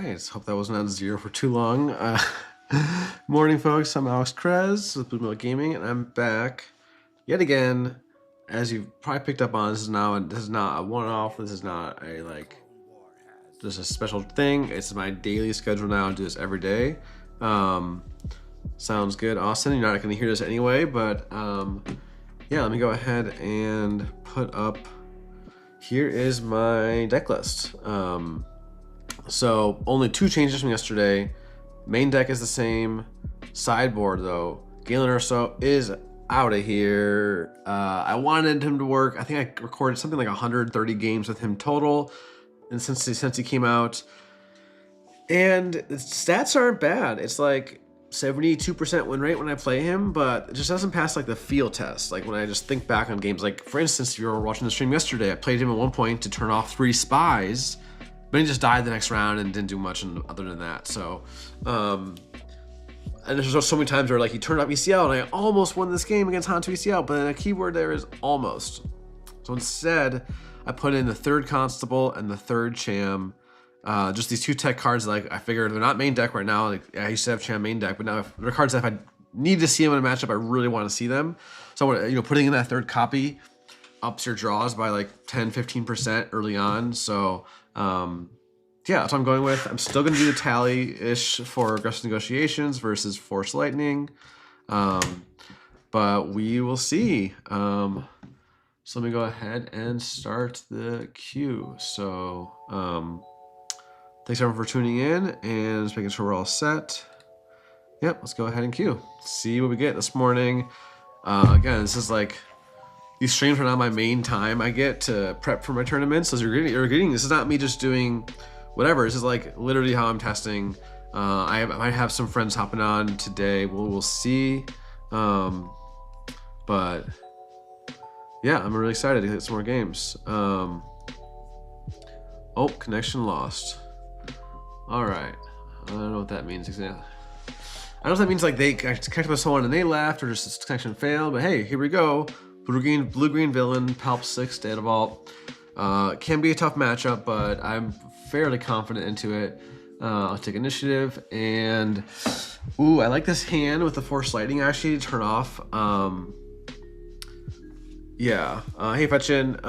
right, hope that wasn't on 0 for too long. Morning, folks. I'm alexkrez with Blue Lunch Gaming, and I'm back yet again. As you've probably picked up on, this is not a one-off. This is not a just a special thing. It's my daily schedule now. I do this every day. Sounds good, Austin. You're not going to hear this anyway, but yeah. Let me go ahead and put up. Here is my deck list. So only 2 changes from yesterday. Main deck is the same. Sideboard though, Galen Erso is out of here. I wanted him to work. I think I recorded something like 130 games with him total, and since he came out, and the stats aren't bad. It's like 72% win rate when I play him, but it just doesn't pass like the feel test. Like when I just think back on games, like for instance, if you were watching the stream yesterday, I played him at one point to turn off 3 spies, but he just died the next round and didn't do much other than that. So, and there's so many times where like he turned off ECL and I almost won this game against Han2 ECL, but then the keyword there is almost. So instead, I put in the 3rd Constable and the 3rd Cham. Just these 2 tech cards. Like I figured they're not main deck right now. Like I used to have Cham main deck, but now if they're cards that if I need to see them in a matchup, I really want to see them. So putting in that 3rd copy ups your draws by like 10-15% early on. So yeah, that's what I'm going with. I'm still going to do the tally-ish for aggressive negotiations versus force lightning, but we will see. So let me go ahead and start the queue. So thanks everyone for tuning in and just making sure we're all set. Yep, let's go ahead and queue. See what we get this morning. Again, this is like, these streams are not my main time I get to prep for my tournaments. So you're getting, this is not me just doing whatever. This is like literally how I'm testing. I might have some friends hopping on today. We'll see. But yeah, I'm really excited to get some more games. Oh, connection lost. All right. I don't know what that means exactly. I don't know if that means like they connected with someone and they left, or just this connection failed. But hey, here we go. Blue-green villain, Palp6 DV. Can be a tough matchup, but I'm fairly confident into it. I'll take initiative, and ooh, I like this hand with the force lightning actually to turn off. Yeah. Hey, Fetchin.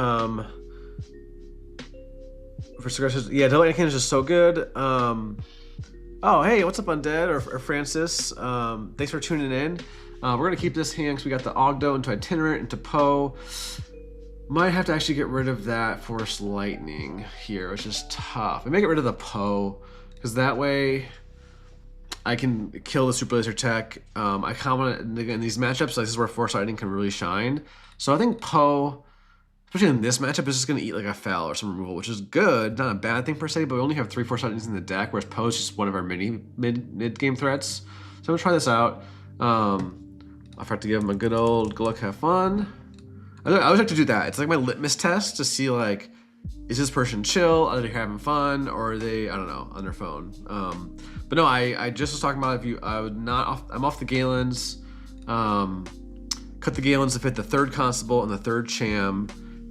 For aggressive, yeah, Delay Can is just so good. Oh, hey, what's up, Undead or Francis? Thanks for tuning in. We're gonna keep this hand because we got the Ogdo into Itinerant into Poe. Might have to actually get rid of that Force Lightning here, which is tough. I may get rid of the Poe because that way I can kill the Super Laser Tech. I comment in these matchups, like this is where Force Lightning can really shine. So I think Poe, especially in this matchup, is just gonna eat like a Fel or some removal, which is good, not a bad thing per se. But we only have 3 Force Lightnings in the deck, whereas Poe is just one of our mid game threats. So I'm gonna try this out. I'll have to give him a good old good luck, have fun. I always like to do that. It's like my litmus test to see like, is this person chill? Are they having fun? Or are they, I don't know, on their phone? But no, I just was talking about I'm off the Galens. Cut the Galens to fit the 3rd Constable and the 3rd Cham.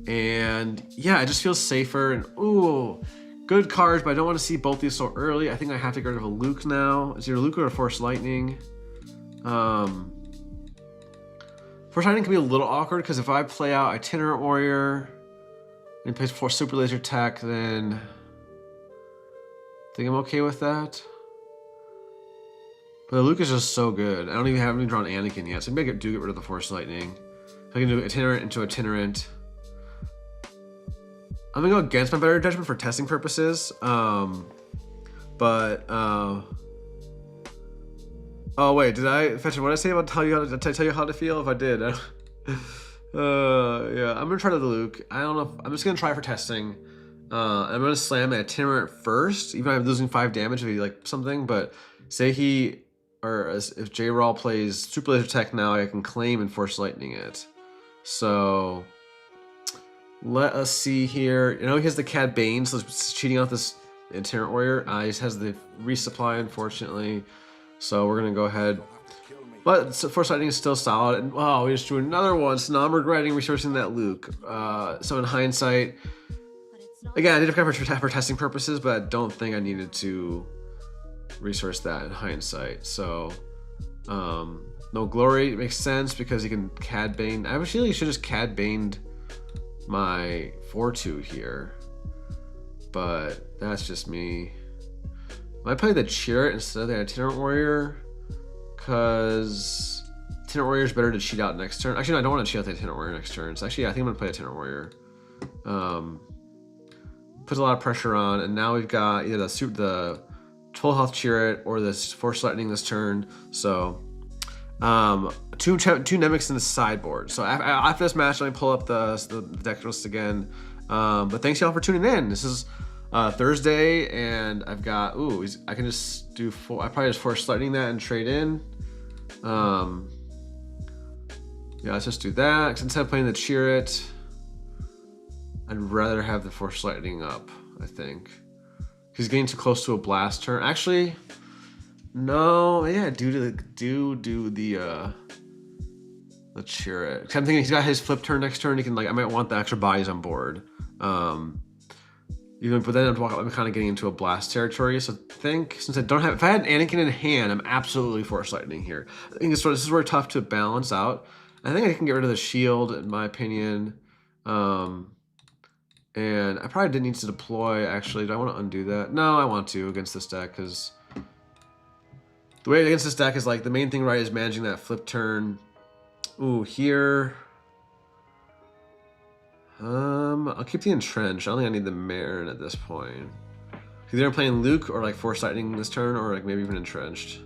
And yeah, it just feels safer. And ooh, good cards, but I don't want to see both these so early. I think I have to get rid of a Luke now. It's either Luke or a Force Lightning. Force Lightning can be a little awkward because if I play out Itinerant Warrior and plays for Super Laser Tech, then I think I'm okay with that. But the Luke is just so good. I haven't even drawn Anakin yet, so maybe I do get rid of the Force Lightning. I can do Itinerant into Itinerant. I'm gonna go against my better judgment for testing purposes. Oh wait, did I fetch it? What did I say about tell you how to feel? If I did, yeah, I'm gonna try the Luke. I don't know. I'm just gonna try for testing. I'm gonna slam an Itinerant first, even if I'm losing 5 damage if he like something. But say if J-Raw plays Super Laser Tech now, I can claim and Force Lightning it. So let us see here. You know, he has the Cad Bane, so it's cheating off this Itinerant Warrior. He just has the resupply, unfortunately. So we're gonna go ahead, but Force Lightning is still solid. And wow, we just drew another one. So now I'm regretting resourcing that Luke. So in hindsight, Again, I did it for testing purposes, but I don't think I needed to resource that in hindsight. So, no glory makes sense because you can Cad Bane. I actually should just Cad Baned my 4-2 here, but that's just me. I play the Chariot instead of the Itinerant Warrior because Itinerant Warrior is better to cheat out next turn. Actually, no, I don't want to cheat out the Itinerant Warrior next turn. So actually, yeah, I think I'm gonna play Itinerant Warrior. Puts a lot of pressure on, and now we've got either the 12 health Chariot or this Force Lightning this turn. So two Nemics in the sideboard. So after this match, let me pull up the deck list again. But thanks y'all for tuning in. This is Thursday, and I've got I can just do I probably just Force Lightning that and trade in. Yeah, let's just do that. Instead of playing the Chariot, I'd rather have the Force Lightning up, I think. He's getting too close to a blast turn. Actually, no, yeah, do the Chariot. I'm thinking he's got his flip turn next turn. He can I might want the extra bodies on board. But then I'm kind of getting into a blast territory. So I think since I don't have, if I had Anakin in hand, I'm absolutely Force Lightning here. I think this is very tough to balance out. I think I can get rid of the shield, in my opinion. And I probably didn't need to deploy, actually. Do I want to undo that? No, I want to against this deck, because the way against this deck is the main thing, right, is managing that flip turn. Ooh, here. I'll keep the Entrenched. I don't think I need the Marin at this point. Either I'm playing Luke or Force Lightning this turn, or maybe even Entrenched.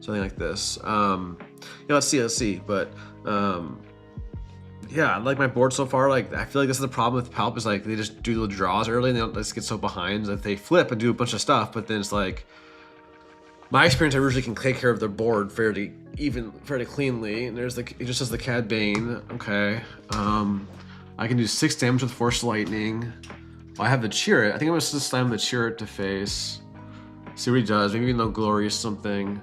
Something like this. Yeah, let's see. But yeah, I like my board so far. I feel like this is the problem with Palp is they just do the draws early and they don't just get so behind that they flip and do a bunch of stuff, but then it's my experience, I usually can take care of the board fairly cleanly. And there's it just says the Cad Bane. Okay. I can do 6 damage with Force Lightning. Well, I have the Chariot. I think I'm gonna just slam the Chariot to face. See what he does. Maybe no glory or something.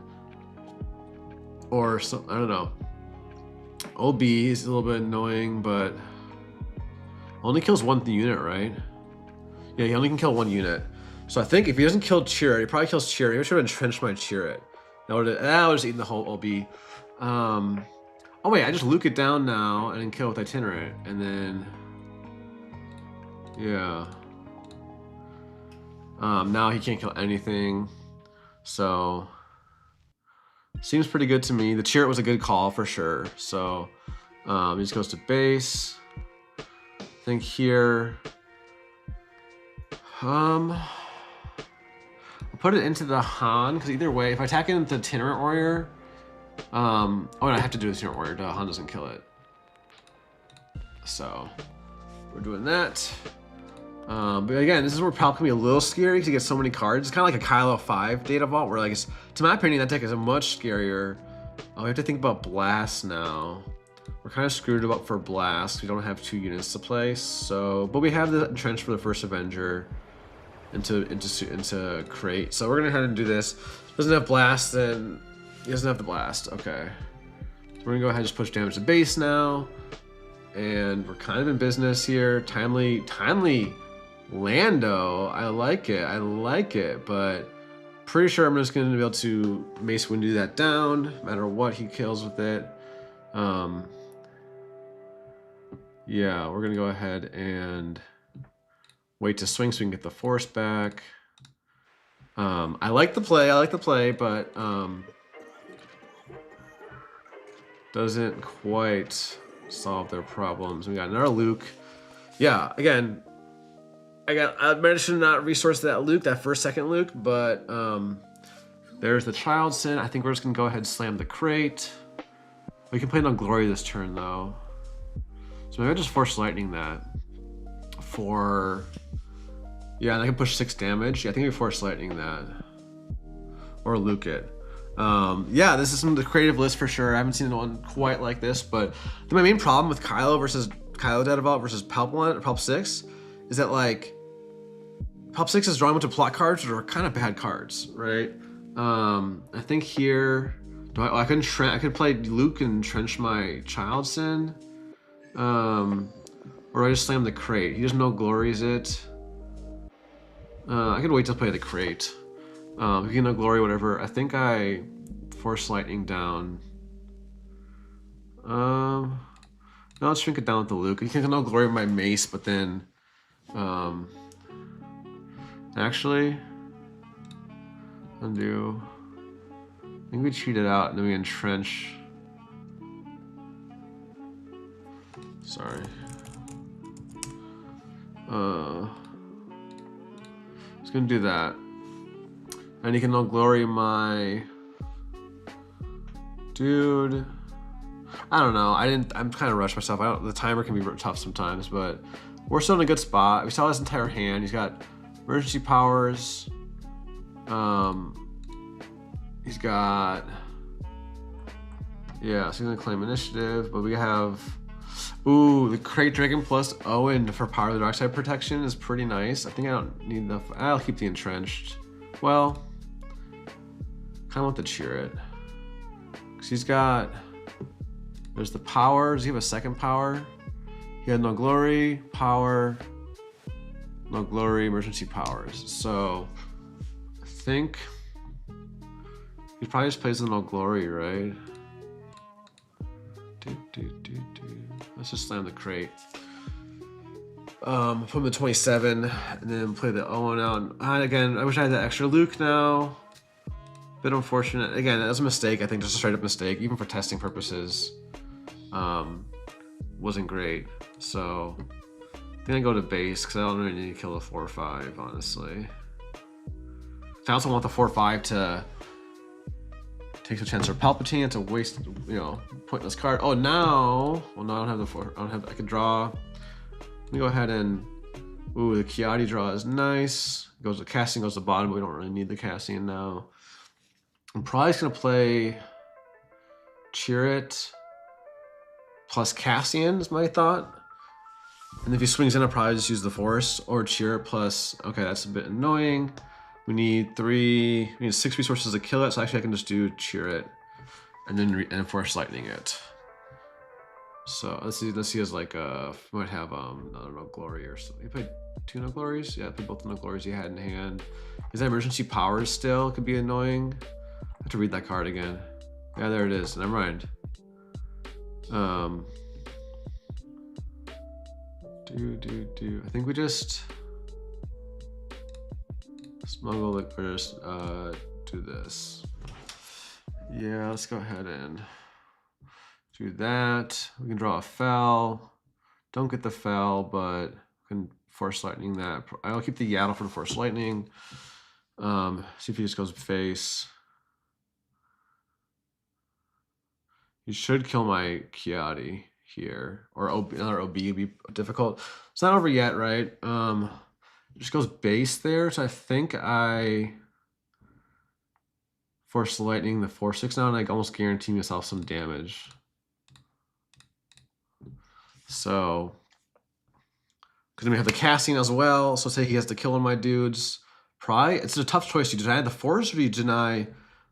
Or some, I don't know. OB is a little bit annoying, but only kills 1 unit, right? Yeah, he only can kill 1 unit. So I think if he doesn't kill Chariot, he probably kills Chariot. I should have entrenched my Chariot. That would have just eaten the whole OB. Oh wait, I just Luke it down now and then kill with Itinerant, and then yeah. Now he can't kill anything, so seems pretty good to me. The Chariot was a good call for sure. So he just goes to base. I think here. I'll put it into the Han, because either way, if I attack into the Itinerant Warrior, oh, and I have to do the Itinerant Warrior. Han doesn't kill it. So we're doing that. But again, this is where Palp can be a little scary because he gets so many cards. It's kind of like a Kylo 5 data vault, where to my opinion, that deck is a much scarier. Oh, we have to think about Blast now. We're kind of screwed up for Blast. We don't have 2 units to play, so but we have the Trench for the first Avenger into Crate. So we're gonna go ahead and do this. Doesn't have Blast, then he doesn't have the Blast. Okay, so we're gonna go ahead and just push damage to base now, and we're kind of in business here. Timely Lando. I like it, but pretty sure I'm just gonna be able to Mace Windu that down, no matter what he kills with it. Yeah, we're gonna go ahead and wait to swing so we can get the Force back. I like the play, but doesn't quite solve their problems. We got another Luke. Yeah, again, I managed to not resource that Luke, that second Luke, but there's the Talzin. I think we're just gonna go ahead and slam the Crate. We can play it on Glory this turn though. So maybe I just Force Lightning that for, yeah, and I can push 6 damage. Yeah, I think we Force Lightning that. Or Luke it. Yeah, this is some of the creative list for sure. I haven't seen one quite like this, but my main problem with Kylo Data Vault versus Palp 6 is that Palp 6 is drawing a bunch of plot cards that are kind of bad cards, right? I think here, I could play Luke and trench my Talzin, or I just slam the Crate. He doesn't know glories it. I could wait to play the crate. If you know glory, whatever. I think I force lightning down. No, let's shrink it down with the Luke. You can no glory with my mace, but then, actually, undo. I think we cheat it out and then we entrench. Sorry. Just gonna do that. And you can no glory my dude. I don't know. I'm kind of rushed myself. The timer can be tough sometimes, but we're still in a good spot. We saw his entire hand. He's got emergency powers. He's got, yeah, so he's gonna claim initiative, but we have, ooh, the Crate Dragon plus Owen for Power of the Dark Side protection is pretty nice. I think I don't need enough. I'll keep the Entrenched. Well, kind of want to cheer it. Because he's got, there's the power. Does he have a second power? He had no glory, power, no glory, emergency powers. So I think he probably just plays the no glory, right? Let's just slam the crate. Put him to 27 and then play the Owen out. And again, I wish I had that extra Luke now. Bit unfortunate. Again, that was a mistake. I think just a straight up mistake, even for testing purposes. Wasn't great. So I'm gonna go to base because I don't really need to kill a 4 or 5, honestly. I also want the 4 or 5 to take a chance for Palpatine. It's a waste, you know, pointless card. Oh, now, well, no, I don't have the 4. I can draw. Let me go ahead and, ooh, the Kiadi draw is nice. Goes to casting, goes to bottom, but we don't really need the casting now. I'm probably just gonna play Chirrut plus Cassian is my thought. And if he swings in, I'll probably just use the Force or Chirrut plus, okay, that's a bit annoying. We need 6 resources to kill it, so actually I can just do Chirrut and then Force Lightning it. So let's see as like we might have another no glory or something. You played 2 no glories? Yeah, I played both the no glories you had in hand. Is that emergency powers still? Could be annoying. I have to read that card again. Yeah, there it is. Never mind. I think we just smuggle it or just do this. Yeah, let's go ahead and do that. We can draw a Fel. Don't get the Fel, but we can Force Lightning that. I'll keep the Yaddle for the Force Lightning. See if he just goes face. He should kill my Kiadi here, or another OB would be difficult. It's not over yet, right? It just goes base there, so I think I Force Lightning the 4/6 now, and I almost guarantee myself some damage. So, because then we have the casting as well, so say he has to kill one of my dudes. Probably, it's a tough choice. Do you deny the Force or do you deny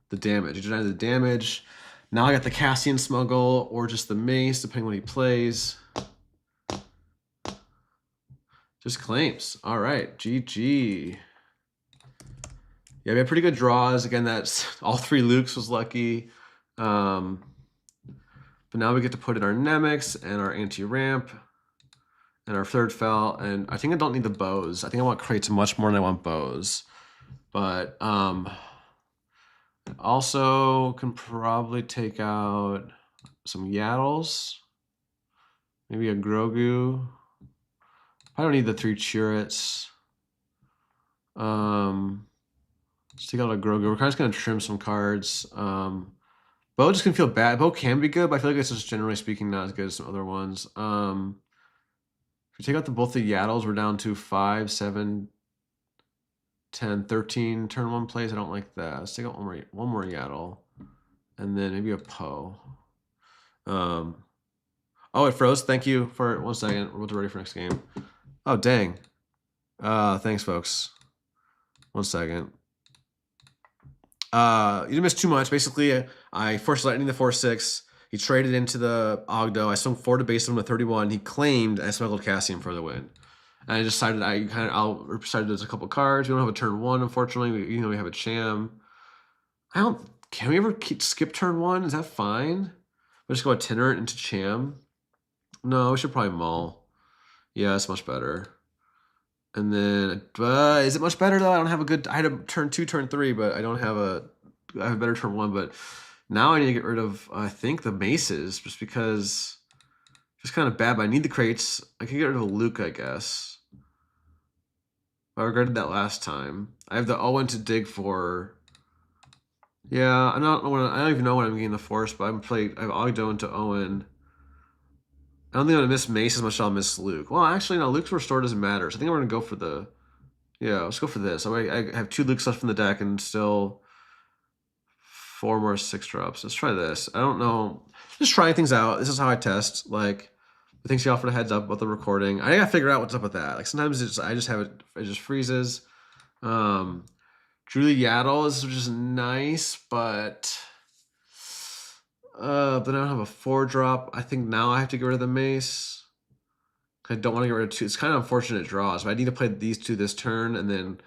the damage? You deny the damage. Now I got the Cassian smuggle or just the mace, depending on what he plays. Just claims. All right, GG. Yeah, we had pretty good draws. Again, that's all 3 Lukes was lucky. But now we get to put in our Nemix and our anti-ramp and our 3rd Fel. And I think I don't need the bows. I think I want crates much more than I want bows. But also can probably take out some Yaddles, maybe a Grogu. I don't need the 3 Chirruts. Let's take out a Grogu. We're kind of just gonna trim some cards. Bo just can feel bad. Bo can be good, but I feel like it's just generally speaking not as good as some other ones. If we take out both the Yaddles, we're down to 5, 7, 10, 13 turn 1 plays. I don't like that. Let's take out one more Yaddle. And then maybe a Poe. Oh, it froze. Thank you for 1 second. We're about to ready for next game. Oh, dang. Thanks, folks. 1 second. You didn't miss too much. Basically, I Force Lightning the 4/6. He traded into the Ogdo. I swung 4 to base him with 31. He claimed, and I smuggled Cassian for the win. And I decided I'll decided there's a couple cards. We don't have a turn 1, unfortunately. We have a Cham. Can we ever skip turn 1? Is that fine? We'll just go itinerant into Cham. No, we should probably mull. Yeah, that's much better. And then, is it much better though? I don't have a good. I had a turn 2, turn 3, but I don't have a. I have a better turn 1, but now I need to get rid of. I think the maces, just because it's kind of bad. But I need the crates. I can get rid of a Luke, I guess. I regretted that last time. I have the Owen to dig for. Yeah, I don't even know when I'm getting the Force, but I have Ogdo into Owen. I don't think I'm going to miss Mace as much as I'll miss Luke. Well, actually, no, Luke's restore doesn't matter. So I think I'm going to go for the... Yeah, let's go for this. I have 2 Lukes left in the deck and still 4 more 6-drops. Let's try this. I don't know. Just trying things out. This is how I test. Like, thanks y'all for the heads up about the recording. I got to figure out what's up with that. Like, sometimes I just have it just freezes. Julie Yaddle is just nice, but... then I don't have a 4-drop. I think now I have to get rid of the mace. I don't want to get rid of 2. It's kind of unfortunate draws, but I need to play these 2 this turn, and then...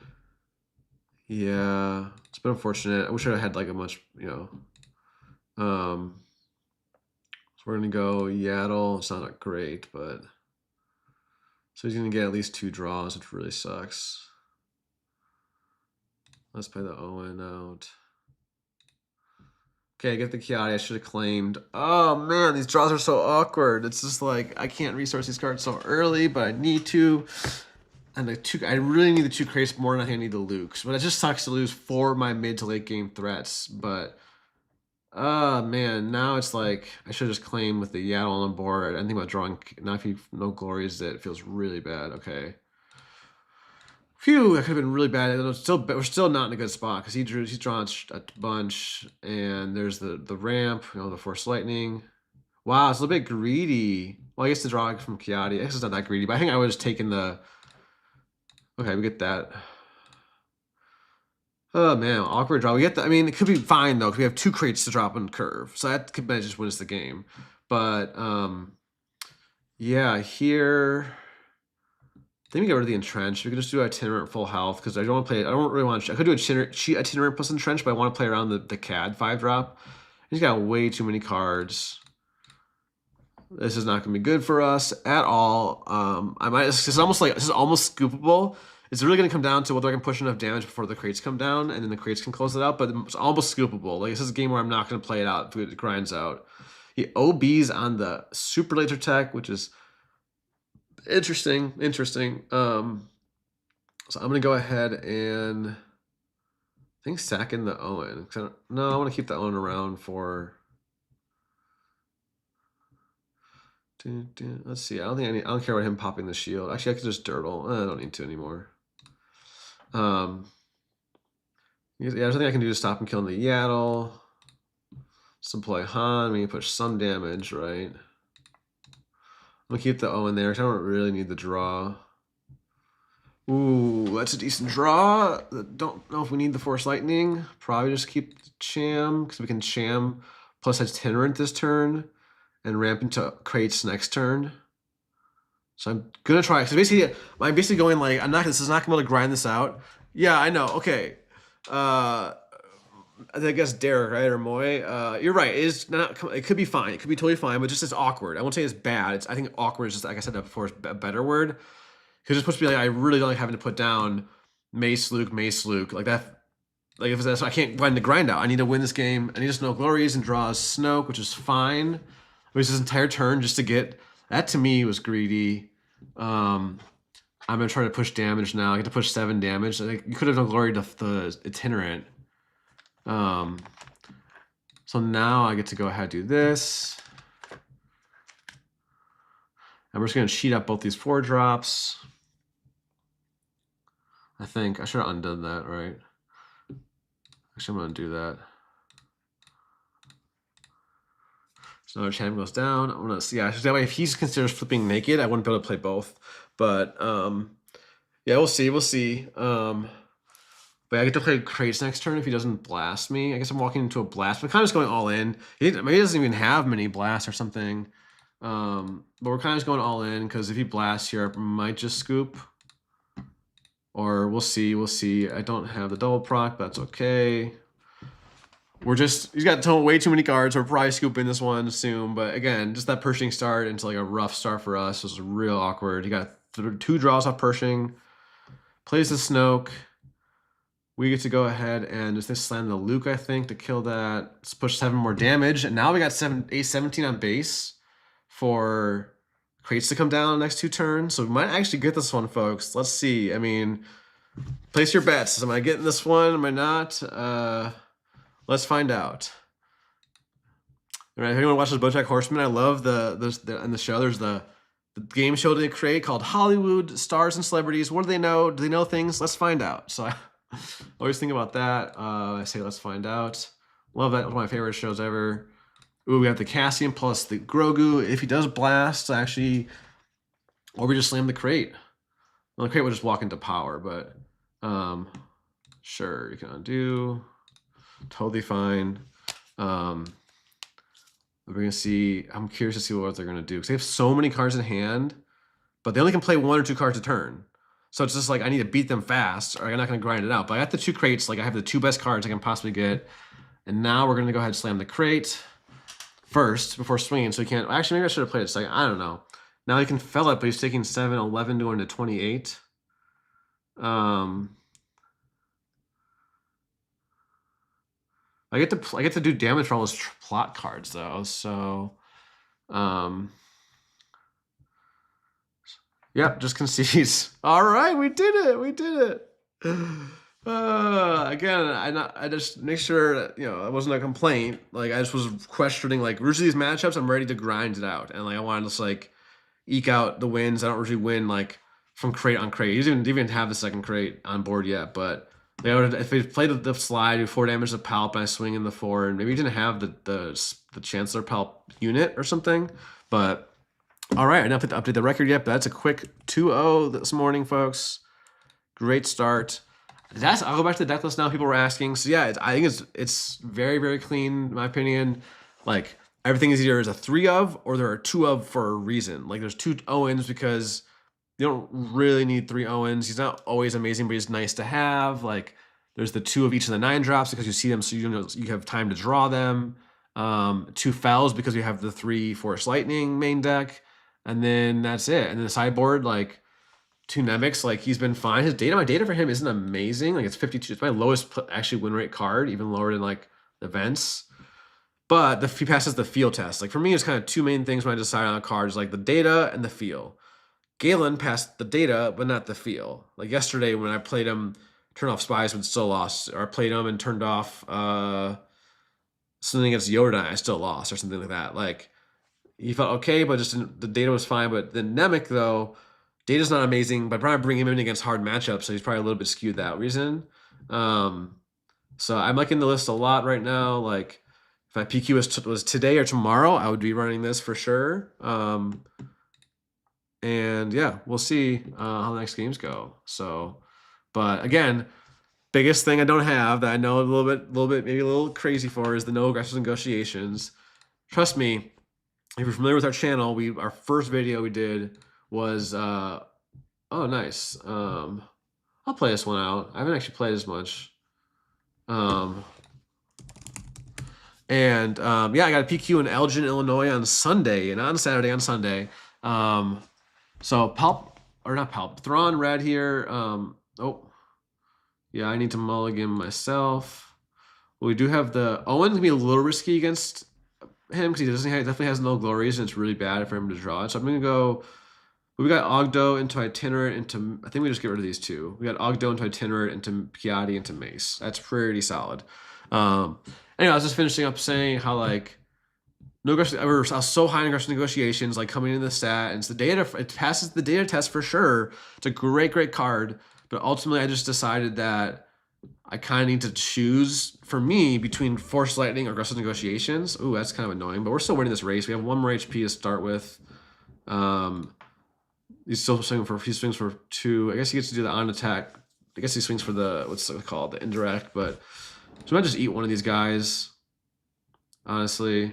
Yeah, it's been unfortunate. I wish I had like a much, So we're going to go Yaddle. It's not great, but... So he's going to get at least 2 draws, which really sucks. Let's play the Owen out. Okay, get the Kiadi. I should have claimed. Oh man, these draws are so awkward. It's just like I can't resource these cards so early, but I need to. And I really need the 2 crates more than I think I need the Lukes. But it just sucks to lose 4 of my mid to late game threats. But man, now it's like I should just claim with the Yaddle on the board. I didn't think about drawing. Now if you no glories, that it feels really bad. Okay. Phew, that could have been really bad. We're still not in a good spot because he's drawn a bunch, and there's the ramp, the Force Lightning. Wow, it's a little bit greedy. Well, I guess the draw from Kiadi, I guess it's not that greedy, but I think I would have taken the. Okay, we get that. Oh man, awkward draw. We get that. I mean, it could be fine though, because we have 2 crates to drop on curve, so that could just win us the game. But yeah, here. I think we get rid of the Entrench. We could just do Itinerant full health because I don't want to play it. I don't really want to. I could do Itinerant plus Entrench, but I want to play around the CAD 5-drop. He's got way too many cards. This is not going to be good for us at all. This is almost scoopable. It's really going to come down to whether I can push enough damage before the crates come down, and then the crates can close it out. But it's almost scoopable. Like, this is a game where I'm not going to play it out if it grinds out. He OBs on the Super Laser Tech, which is interesting. So I'm gonna go ahead and I think sack in the Owen. No, I want to keep the Owen around for. Let's see. I don't care about him popping the shield. Actually, I could just dirtle. I don't need to anymore. Yeah, there's nothing I can do to stop him killing the Yaddle. Deploy Han. We can push some damage, right? I'm gonna keep the Owen there because I don't really need the draw. Ooh, that's a decent draw. Don't know if we need the Force Lightning. Probably just keep the Cham because we can Cham plus Itinerant this turn and ramp into crates next turn. So I'm gonna try. So basically, I'm basically going like This is not gonna be able to grind this out. Yeah, I know. Okay. I guess Derek, right, or Moy. You're right. It could be fine. It could be totally fine, but just it's awkward. I won't say it's bad. I think awkward is just, like I said that before, is a better word. Because it's supposed to be like, I really don't like having to put down Mace Luke, like that. Like if that's, I can't grind out. I need to win this game. I need to Snow Glories and draw Snoke, which is fine. It was this entire turn just to get that. To me was greedy. I'm gonna try to push damage now. I get to push 7 damage. Like, you could have done Glory to the Itinerant. So now I get to go ahead and do this. And we're just gonna cheat up both these 4-drops. I think I should have undone that, right? Actually, I'm gonna do that. So another Cham goes down. I'm gonna see. Yeah, that way if he considers flipping naked, I wouldn't be able to play both. But yeah, we'll see. But I get to play crates next turn if he doesn't blast me. I guess I'm walking into a blast, but kind of just going all in. Maybe he doesn't even have many blasts or something. But we're kind of just going all in because if he blasts here, I might just scoop. Or we'll see, we'll see. I don't have the double proc, but that's okay. He's got way too many cards. We're probably scooping this one soon. But again, just that Pershing start into like a rough start for us was real awkward. He got 2 draws off Pershing. Plays the Snoke. We get to go ahead and just slam the Luke, I think, to kill that. Let's push 7 more damage. And now we got 17 on base for crates to come down in the next 2 turns. So we might actually get this one, folks. Let's see. I mean, place your bets. Am I getting this one? Am I not? Let's find out. All right, if anyone watches BoJack Horseman, I love in the show. There's the game show they create called Hollywood Stars and Celebrities. What do they know? Do they know things? Let's find out. So I always think about that. I say let's find out. Love that. One of my favorite shows ever. Ooh, we have the Cassian plus the Grogu. If he does blast, actually, or we just slam the crate. Well, the crate will just walk into power, but sure, you can undo. Totally fine. We're gonna see. I'm curious to see what they're gonna do because they have so many cards in hand, but they only can play 1 or 2 cards a turn. So it's just like I need to beat them fast, or I'm not gonna grind it out. But I got the 2 crates. Like I have the 2 best cards I can possibly get, and now we're gonna go ahead and slam the crate first before swinging. So he can't. Actually, maybe I should have played it second. I don't know. Now he can fill it, but he's taking 7, 11 going to 28. I get to do damage for all those plot cards though, so yep, just concedes. All right, we did it. We did it. Again, I just make sure that it wasn't a complaint. Like I just was questioning like usually these matchups I'm ready to grind it out, and like I wanted to just like eke out the wins. I don't usually win like from crate on crate. He didn't even have the second crate on board yet, but if they played the slide, do 4 damage to Palp, and I swing in the 4, and maybe he didn't have the Chancellor Palp unit or something. But all right, I didn't have to update the record yet, but that's a quick 2-0 this morning, folks. Great start. I'll go back to the deck list now. People were asking, so yeah, I think it's very, very clean in my opinion. Like everything is either a 3 of or there are 2 of for a reason. Like there's 2 Owens because you don't really need 3 Owens. He's not always amazing, but he's nice to have. Like there's the 2 of each of the 9 drops because you see them, so you have time to draw them. 2 Fells because we have the 3 Force Lightning main deck, and then that's it. And then the sideboard, like 2 Nemix, like he's been fine. My data for him isn't amazing. Like it's 52. It's my lowest actually win rate card, even lower than like events. But he passes the feel test. Like for me, it's kind of 2 main things when I decide on a card, is like the data and the feel. Galen passed the data, but not the feel. Like yesterday when I played him, turned off Spies but still lost. Or I played him and turned off something against Yoda and I still lost, or something like that. Like he felt okay, but the data was fine. But the Nemec though, data's not amazing, but probably bring him in against hard matchups, so he's probably a little bit skewed that reason. So I'm liking the list a lot right now. Like if my PQ was today or tomorrow, I would be running this for sure. And yeah, we'll see how the next games go. So, but again, biggest thing I don't have that I know a little bit, maybe a little crazy for is the no aggressive negotiations. Trust me, if you're familiar with our channel, our first video we did was oh nice. I'll play this one out. I haven't actually played as much. Yeah, I got a PQ in Elgin, Illinois on Sunday, and on Saturday on Sunday. So Thrawn Red here. Oh, yeah, I need to mulligan myself. Well, we do have the Owen's gonna be a little risky against him because he definitely has no glories, and it's really bad for him to draw it. So I'm gonna go. We got Ogdo into Itinerant into. I think we just get rid of these 2. We got Ogdo into Itinerant into Piatti into Mace. That's pretty solid. Anyway, I was just finishing up saying how like. No aggressive. I was so high in aggressive negotiations, like coming into the stat, and it's the data. It passes the data test for sure. It's a great card, but ultimately, I just decided that I kind of need to choose for me between Force Lightning or aggressive negotiations. Ooh, that's kind of annoying, but we're still winning this race. We have 1 more HP to start with. He's still swinging for. He swings for 2. I guess he gets to do the on attack. I guess he swings for the what's it called, the indirect. But so I might just eat one of these guys. Honestly.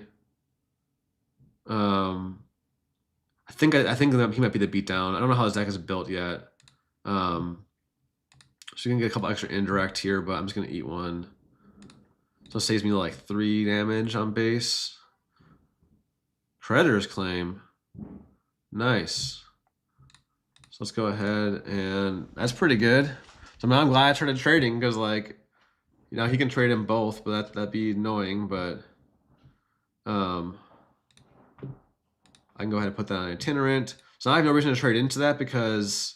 I think that he might be the beatdown. I don't know how his deck is built yet. So you can get a couple extra indirect here, but I'm just gonna eat one. So it saves me like 3 damage on base. Predator's Claim. Nice. So let's go ahead, and that's pretty good. So now I'm glad I started trading, because like, you know, he can trade them both, but that'd be annoying. But I can go ahead and put that on itinerant. So now I have no reason to trade into that because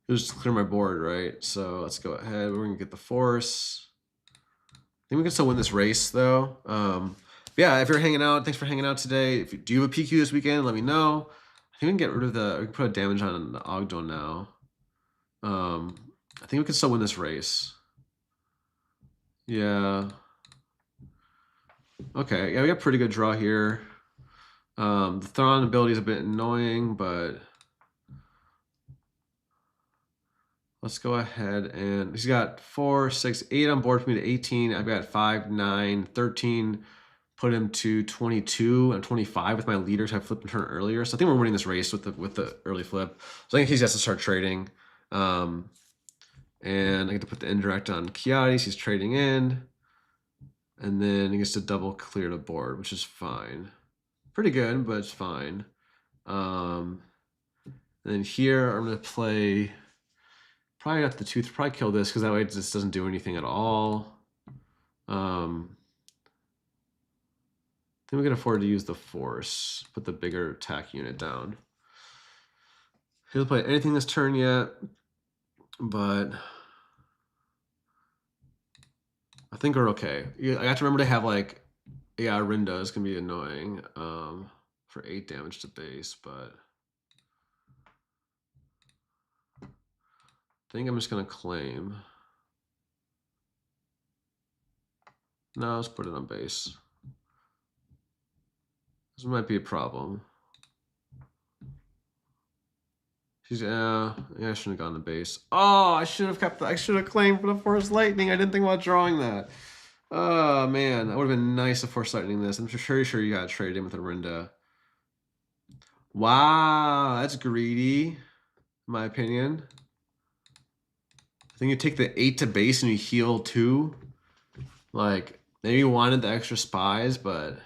it was just clear my board, right? So let's go ahead. We're gonna get the force. I think we can still win this race though. Yeah, if you're hanging out, thanks for hanging out today. If you do have a PQ this weekend, let me know. I think we can get rid of we can put a damage on the Ogdo now. I think we can still win this race. Yeah. Okay, yeah, we got a pretty good draw here. The Thrawn ability is a bit annoying, but let's go ahead, and he's got 4, 6, 8 on board for me to 18. I've got 5, 9, 13. Put him to 22 and 25 with my leaders. I flipped and turn earlier, so I think we're winning this race with the early flip. So I think he has to start trading. And I get to put the indirect on Kiades. He's trading in, and then he gets to double clear the board, which is fine. Pretty good, but it's fine. And then here I'm gonna play probably not the tooth. Probably kill this because that way it just doesn't do anything at all. Then we can afford to use the force, put the bigger attack unit down. He doesn't play anything this turn yet, but I think we're okay. I have to remember to have like, yeah, Rinda is gonna be annoying for 8 damage to base, but I think I'm just gonna claim. No, let's put it on base. This might be a problem. She's yeah, I shouldn't have gone to base. Oh, I should have kept. I should have claimed for the Force Lightning. I didn't think about drawing that. Oh man, that would have been nice to Force Lightning this. I'm sure you got to trade in with Arinda. Wow, that's greedy, in my opinion. I think you take the 8 to base and you heal 2. Like, maybe you wanted the extra spies, but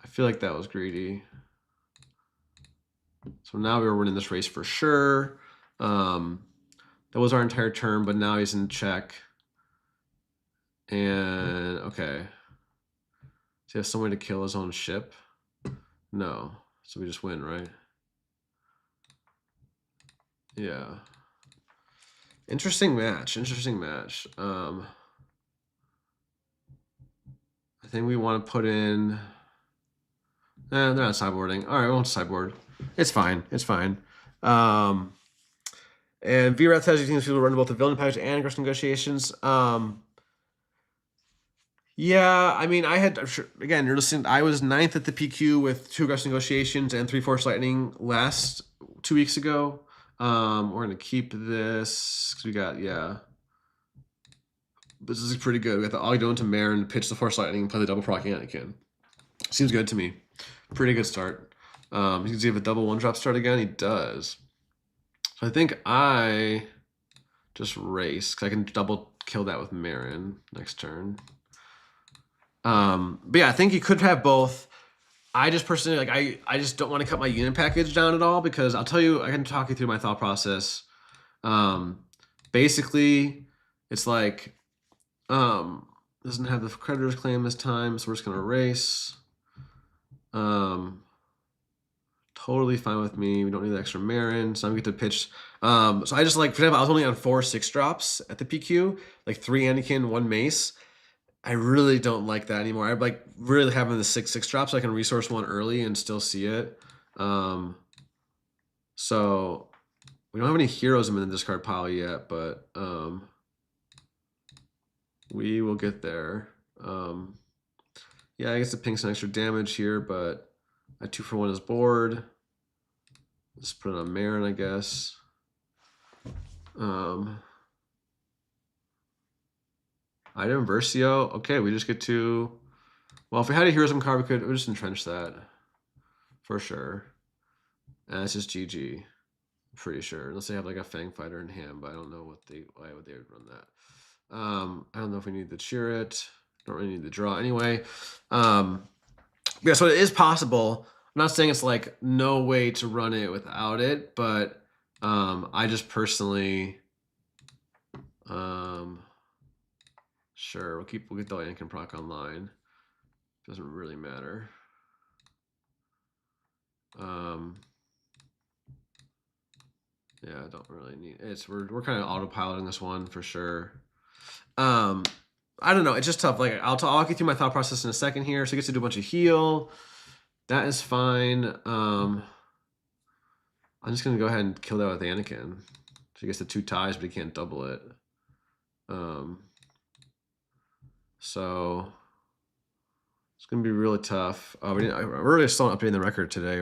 I feel like that was greedy. So now we were winning this race for sure. That was our entire turn, but now he's in check. And okay. Does he have some way to kill his own ship? No. So we just win, right? Yeah. Interesting match. Interesting match. I think we want to put in. They're not sideboarding. All right, we won't sideboard. It's fine. It's fine. And VRAT says he thinks people run both the villain package and aggressive negotiations. Yeah, I mean, again, you're listening. I was 9th at the PQ with 2 aggressive negotiations and 3 Force Lightning last 2 weeks ago. We're gonna keep this because we got This is pretty good. We got the Ogdo into Marin to pitch the Force Lightning and play the double proc Anakin. Seems good to me. Pretty good start. Does he have a double 1-drop start again? He does. So I think I just race because I can double kill that with Marin next turn. But yeah, I think he could have both. I just personally I just don't want to cut my unit package down at all because I'll tell you, I can talk you through my thought process. Basically, it's like doesn't have the creditor's claim this time, so we're just gonna race. Totally fine with me. We don't need the extra Marin, so I'm gonna get to pitch. So I just like, for example, I was only on 4 6-drops at the PQ, like 3 Anakin, 1 Mace. I really don't like that anymore. I like really having the 6 6-drops so I can resource 1 early and still see it. So we don't have any heroes in the discard pile yet, but we will get there. Yeah, I guess it pings some extra damage here, but I 2-for-1 is board. Let's put it on Marin, I guess. Item Versio. Okay, we just get to. Well, if we had a heroism card, we could just entrench that. for sure. And it's just GG, pretty sure. Unless they have like a Fang Fighter in hand, but I don't know why would they run that. I don't know if we need to cheer it. Don't really need to draw anyway. Yeah, so it is possible. I'm not saying it's like no way to run it without it, but I just personally, sure, we'll get the Anakin proc online. Doesn't really matter. Yeah, I don't really need it. We're kind of autopiloting this one for sure. I don't know. It's just tough. Like I'll walk you through my thought process in a second here. So he gets to do a bunch of heal. That is fine. I'm just gonna go ahead and kill that with Anakin. So he gets the 2 ties, but he can't double it. So it's gonna be really tough. We're really still updating the record today.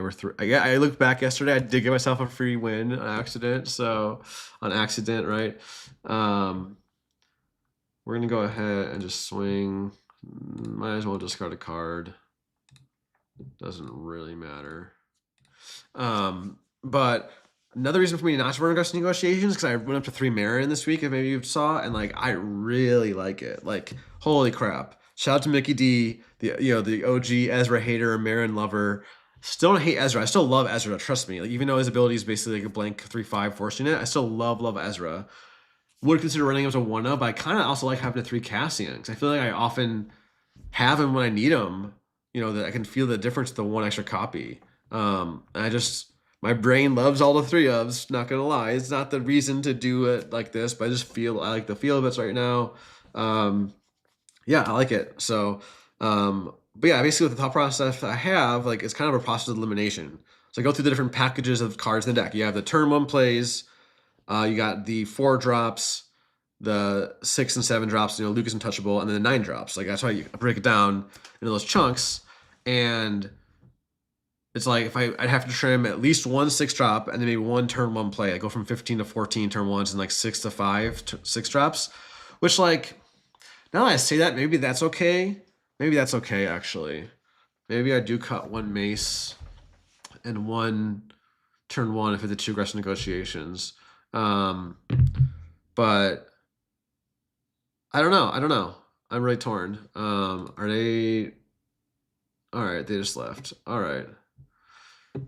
I looked back yesterday. I did give myself a free win on accident. So on accident, right? We're gonna go ahead and just swing. Might as well discard a card. Doesn't really matter. But another reason for me not to run aggressive negotiations because I went up to 3 Marin this week, if maybe you saw, and like I really like it. Like holy crap! Shout out to Mickey D, the OG Ezra hater, Marin lover. Still don't hate Ezra. I still love Ezra. Trust me. Like even though his ability is basically like a blank 3/5 force unit, I still love Ezra. Would consider running him as a 1-up, but I kind of also like having a 3 Cassian because I feel like I often have him when I need him. You know, that I can feel the difference with the 1 extra copy. My brain loves all the 3-ofs, not gonna lie. It's not the reason to do it like this, but I like the feel of it right now. Yeah, I like it. So, but yeah, basically with the thought process I have, like it's kind of a process of elimination. So I go through the different packages of cards in the deck. You have the turn 1 plays, you got the 4 drops, the 6 and 7 drops, Luke is untouchable, and then the 9 drops. Like that's how you break it down into those chunks. And it's like I'd have to trim at least 1 6 drop and then maybe 1 turn 1 play. I go from 15 to 14 turn 1s and like 6 to 5 6 drops, which like now that I say that, maybe that's okay. Maybe that's okay actually. Maybe I do cut 1 mace and 1 turn 1 if it's the 2 aggressive negotiations. But I don't know. I'm really torn. Are they? All right, they just left. All right.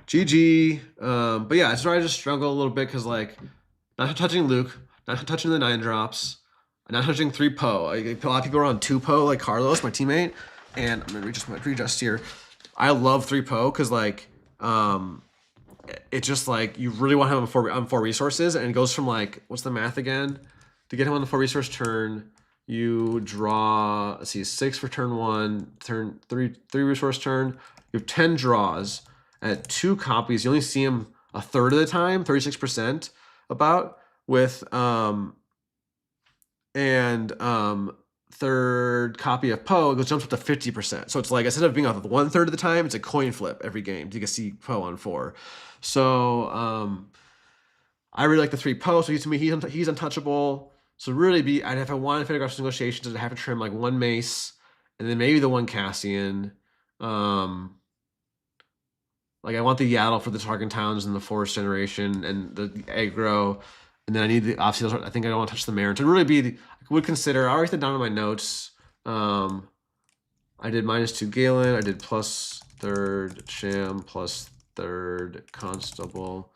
GG. But yeah, that's where I just struggle a little bit because like not touching Luke, not touching the 9 drops, not touching 3 Poe. A lot of people are on 2 Poe, like Carlos, my teammate, and I'm gonna readjust here. I love 3 Poe because like it's just like you really want to have him on 4 resources, and it goes from like what's the math again? To get him on the 4 resource turn, you draw, let's see, 6 for turn 1, turn 3 resource turn. You have 10 draws at 2 copies. You only see him a third of the time, 36% about, with third copy of Poe, it jumps up to 50%. So it's like instead of being off 1/3 of the time, it's a coin flip every game. You can see Poe on 4. So I really like the 3 Poe. So to me, he's untouchable. So really, if I wanted to finish aggressive negotiations, I'd have to trim like 1 mace, and then maybe the 1 Cassian. Like I want the Yaddle for the Tarkin Towns and the Force Generation and the aggro, and then I need the obviously I think I don't want to touch the Marin. To really I would consider. I'll write that down in my notes. I did -2 Galen. I did +3rd Cham, +3rd Constable.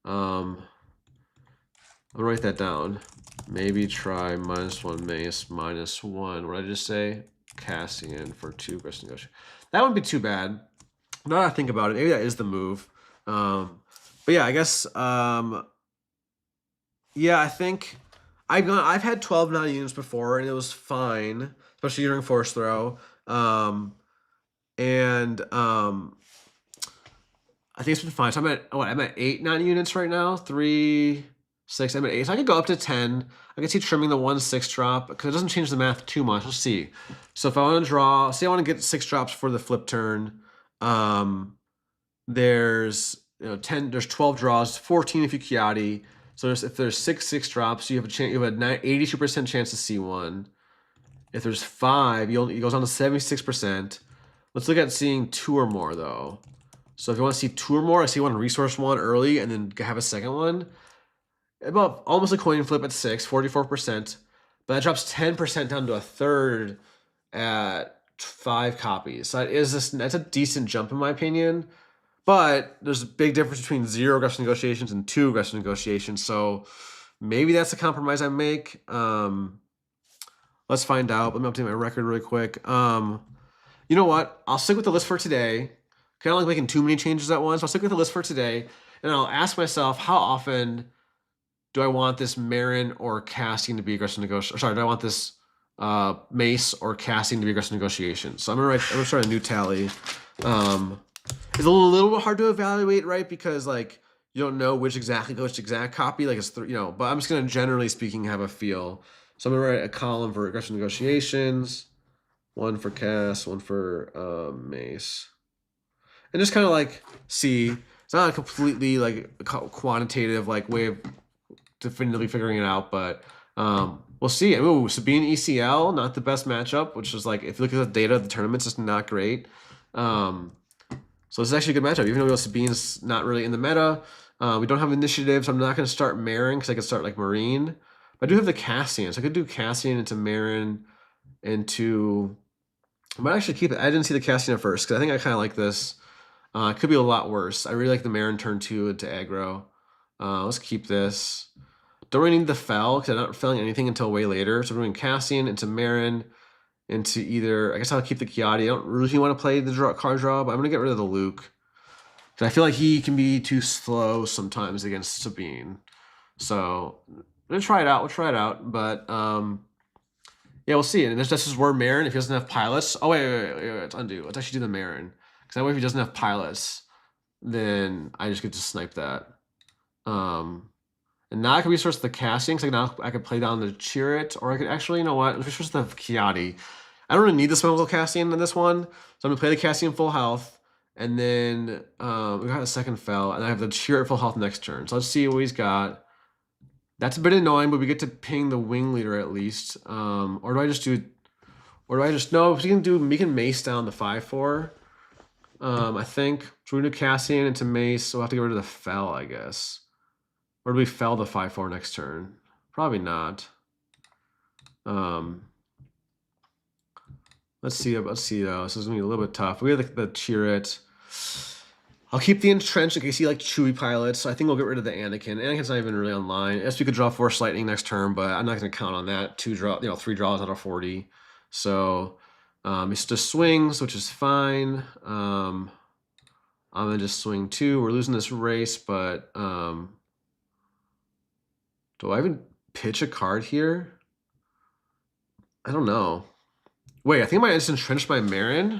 I'll write that down. Maybe try -1 mace, -1. What did I just say? Cassian for 2 aggressive negotiation. That wouldn't be too bad. Now that I think about it, maybe that is the move. But yeah, I guess. Yeah, I think I've had 12 9 units before, and it was fine, especially during force throw. I think it's been fine. So I'm at 8 9 units right now. 3 6. I'm at 8. So I could go up to 10. I can see trimming the 1 6 drop because it doesn't change the math too much. Let's see. So if I want to draw, say I want to get 6 drops for the flip turn. There's 10. There's 12 draws. 14 if you Kiati. So if there's 6 drops, you have a chance. You have an 82% chance to see 1. If there's 5, it goes on to 76%. Let's look at seeing 2 or more though. So if you want to see 2 or more, I see you want to resource 1 early and then have a second one. About almost a coin flip at 6, 44%. But that drops 10% down to a third at 5 copies. So that's a decent jump in my opinion. But there's a big difference between 0 aggressive negotiations and 2 aggressive negotiations. So maybe that's a compromise I make. Let's find out. Let me update my record really quick. You know what? I'll stick with the list for today. I don't like making too many changes at once. I'll stick with the list for today. And I'll ask myself, how often do I want this Marin or casting to be aggressive negotiation? Sorry, do I want this mace or casting to be aggressive negotiation? So I'm gonna start a new tally. It's a little bit hard to evaluate, right? Because like you don't know which exact copy, like it's but I'm just gonna generally speaking have a feel. So I'm gonna write a column for aggressive negotiations, 1 for cast, 1 for mace, and just kind of like see. It's not a completely like quantitative like way of definitively figuring it out, but we'll see. Ooh, Sabine ECL, not the best matchup, which is like if you look at the data of the tournaments, it's not great. So this is actually a good matchup, even though Sabine's not really in the meta. We don't have initiatives. I'm not going to start Marin because I could start like Marine. But I do have the Cassian, so I could do Cassian into Marin into... I might actually keep it. I didn't see the Cassian at first because I think I kind of like this. It could be a lot worse. I really like the Marin turn 2 into aggro. Let's keep this. Don't really need the Fel because I'm not felling anything until way later. So we're doing Cassian into Marin into either... I guess I'll keep the Kiadi. I don't really want to play the card draw, but I'm going to get rid of the Luke. I feel like he can be too slow sometimes against Sabine. So I'm going to try it out. We'll try it out. But yeah, we'll see. And this is where Marin, if he doesn't have pilots... Oh, wait. Let's undo. Let's actually do the Marin. Because that way if he doesn't have pilots, then I just get to snipe that. And now I can resource the casting, because now I could play down the Chirrut, or I could actually, you know what, let's resource the Kiadi. I don't really need the Smokel casting in this one, so I'm going to play the casting full health, and then we got a second Fel, and I have the Chirrut full health next turn. So let's see what he's got. That's a bit annoying, but we get to ping the Wing Leader at least. Or do I just do... Or do I just... No, we can mace down the 5/4. I think. So we're going to do casting into mace, so we'll have to get rid of the Fel, I guess. Or do we Fel the 5/4 next turn? Probably not. Let's see though. This is gonna be a little bit tough. We have the Chirrut. I'll keep the Entrenched in case he like Chewy pilots. So I think we'll get rid of the Anakin. Anakin's not even really online. Yes, we could draw Force Lightning next turn, but I'm not gonna count on that. 3 draws out of 40. So it's just swings, which is fine. I'm gonna just swing 2. We're losing this race, but do I even pitch a card here? I don't know. Wait, I think I might just entrench my Marin.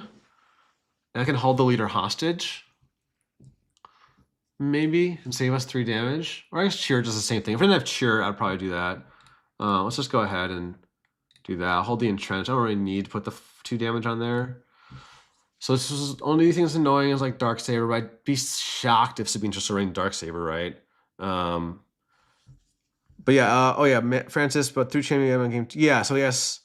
And I can hold the leader hostage. Maybe. And save us 3 damage. Or I guess Chirrut does the same thing. If I didn't have Chirrut, I'd probably do that. Let's just go ahead and do that. I'll hold the entrench. I don't really need to put the 2 damage on there. So this is the only thing that's annoying is like Darksaber. But I'd be shocked if Sabine's just running Darksaber, right? But yeah, oh yeah, Francis, but through Cham, game. Yeah, so yes,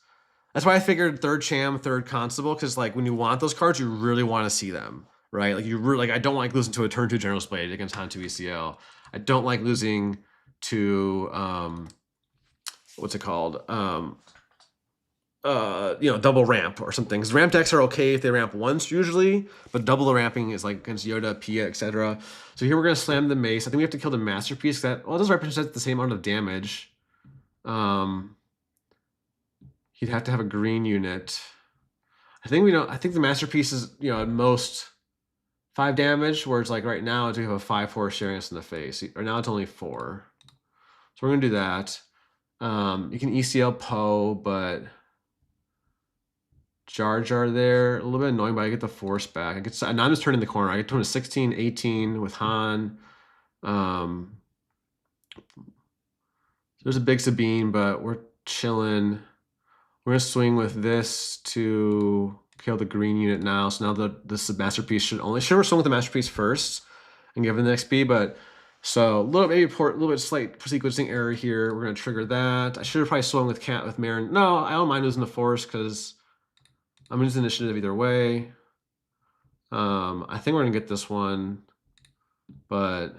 that's why I figured 3rd Cham, 3rd Constable, because like when you want those cards, you really want to see them, right? Like you really I don't like losing to a turn 2 General's Blade against Han2 ECL. I don't like losing to what's it called? Double ramp or something. Because ramp decks are okay if they ramp once usually, but double ramping is like against Yoda, Pia, etc. So here we're gonna slam the mace. I think we have to kill the masterpiece. That it does represent the same amount of damage. He'd have to have a green unit. I think the masterpiece is at most 5 damage. Whereas like right now we have a 5/4 sharing us in the face. Or now it's only 4. So we're gonna do that. You can ECL Poe, but Jar Jar there, a little bit annoying, but I get the Force back. Now I'm just turning the corner. I get to 16, 18 with Han. There's a big Sabine, but we're chilling. We're gonna swing with this to kill the green unit now. So now this masterpiece should we're swing with the masterpiece first and give it the XP, but so a little bit slight sequencing error here. We're gonna trigger that. I should have probably swung with Marin. No, I don't mind losing the Force because I'm gonna use initiative either way. I think we're gonna get this one, but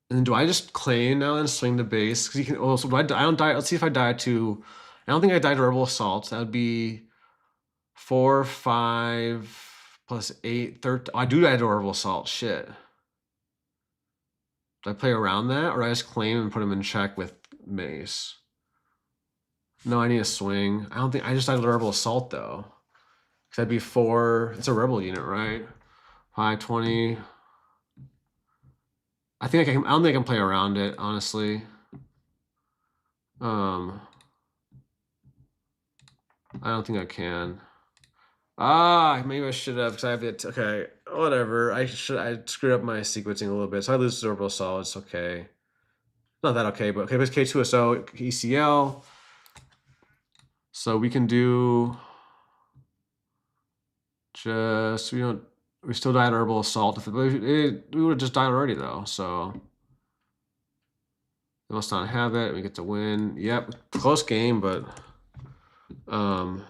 and then do I just claim now and swing the base? Because you can also, I don't die. Let's see if I die to. I don't think I die to Rebel Assault. That would be 4, 5 plus 8, 13. Oh, I do die to Rebel Assault. Shit. Do I play around that, or do I just claim and put him in check with mace? No, I need a swing. I don't think I just died to Rebel Assault though. Because that'd be 4. It's a Rebel unit, right? 5, 20. I think I don't think I can play around it, honestly. I don't think I can. Maybe I should have, because I have it. Okay, whatever. I screwed up my sequencing a little bit, so I lose to Orbital Solid. It's okay. Not that okay, but okay. But it's K2SO ECL. So we can do just we still died Herbal Assault. We would have just died already though. So we must not have it. We get to win. Yep, close game, but so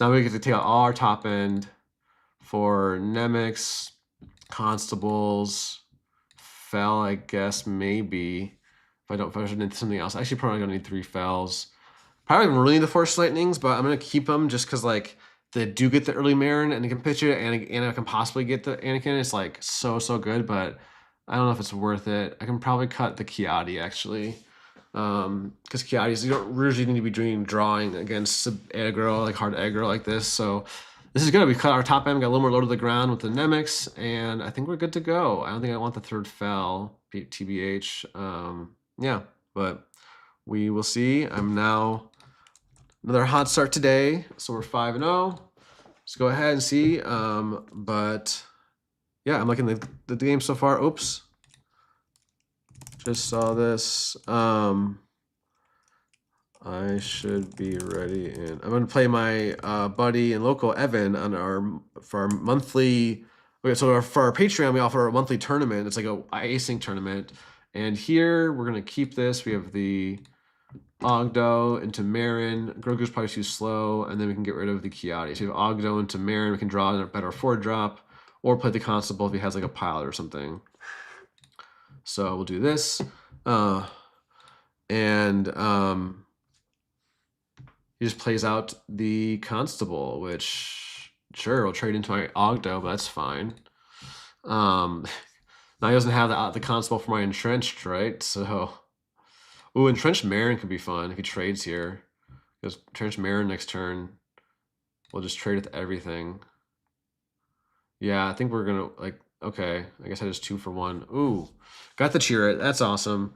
now we get to take out all our top end for Nemix, Constables, Fell, I guess, maybe. If I should need something else. Actually, probably gonna need 3 Fells. Probably don't really need the Force Lightnings, but I'm gonna keep them just because like they do get the early Marin and they can pitch it, and I can possibly get the Anakin. It's like so good, but I don't know if it's worth it. I can probably cut the Kiadi actually. Because Kiadis, you don't usually need to be drawing against aggro, like hard aggro like this. So this is good. We cut our top end, got a little more low to the ground with the Nemix, and I think we're good to go. I don't think I want the 3rd Fell, TBH. Yeah, but we will see. I'm now another hot start today, so we're 5-0. Let's go ahead and see. But yeah, I'm liking the game so far. Oops. Just saw this. I should be ready, and I'm gonna play my buddy and local Evan on for our monthly. Okay, so for our Patreon, we offer a monthly tournament. It's like a async tournament, and here we're gonna keep this. We have the Ogdo into Marin. Grogu's probably too slow, and then we can get rid of the Kiadi. So we have Ogdo into Marin. We can draw a better 4-drop, or play the Constable if he has like a pilot or something. So we'll do this, he just plays out the Constable, which sure we'll trade into my Ogdo, but that's fine. Now he doesn't have the Constable for my Entrenched, right? So, ooh, Entrenched Marin could be fun if he trades here. Because Entrenched Marin next turn, we'll just trade with everything. Yeah, I think we're gonna like. Okay, I guess I just 2 for 1. Ooh, got the Chirrut. That's awesome.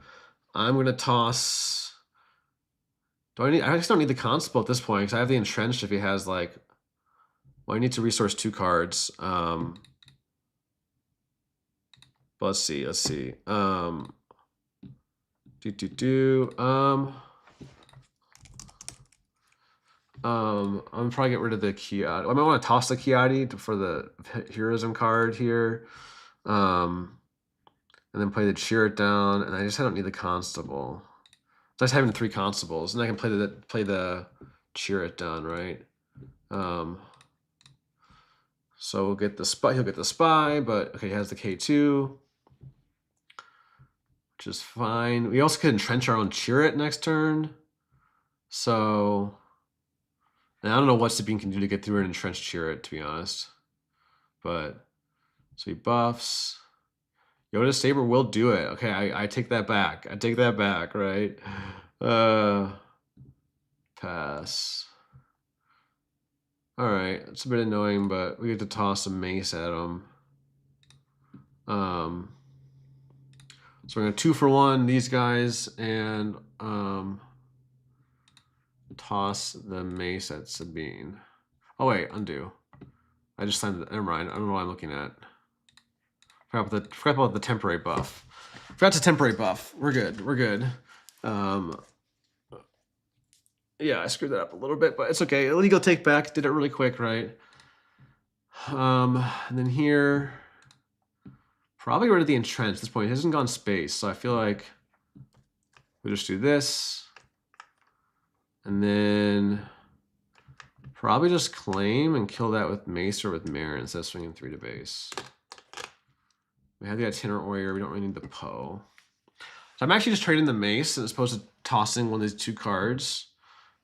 I'm gonna toss. I just don't need the Constable at this point because I have the Entrenched if he has like. Well, I need to resource 2 cards. But let's see. I'm probably get rid of the Kiadi. I might want to toss the Kiadi for the heroism card here. And then play the Chirrut down, and I don't need the Constable. So I just having 3 Constables, and I can play the Chirrut down, right? So we'll get the spy. He'll get the spy, but okay, he has the K2, which is fine. We also could entrench our own Chirrut next turn. So, and I don't know what Sabine can do to get through an entrenched Chirrut, to be honest. But so he buffs. Yoda Saber will do it. Okay, I take that back. I take that back, right? Pass. All right, it's a bit annoying, but we get to toss a mace at him. So we're gonna 2 for 1 these guys and toss the mace at Sabine. Oh wait, undo. I just signed. Never mind. I don't know what I'm looking at. Forgot about the temporary buff. Forgot to temporary buff. We're good. We're good. Yeah, I screwed that up a little bit, but it's okay. Illegal take back. Did it really quick, right? And then here, probably rid of the entrenched at this point. He hasn't gone space, so I feel like we just do this, and then Probably just claim and kill that with Mace or with Marin instead of swinging 3 to base. We have the Itinerant Warrior. We don't really need the Poe. So I'm actually just trading the Mace as opposed to tossing one of these 2 cards.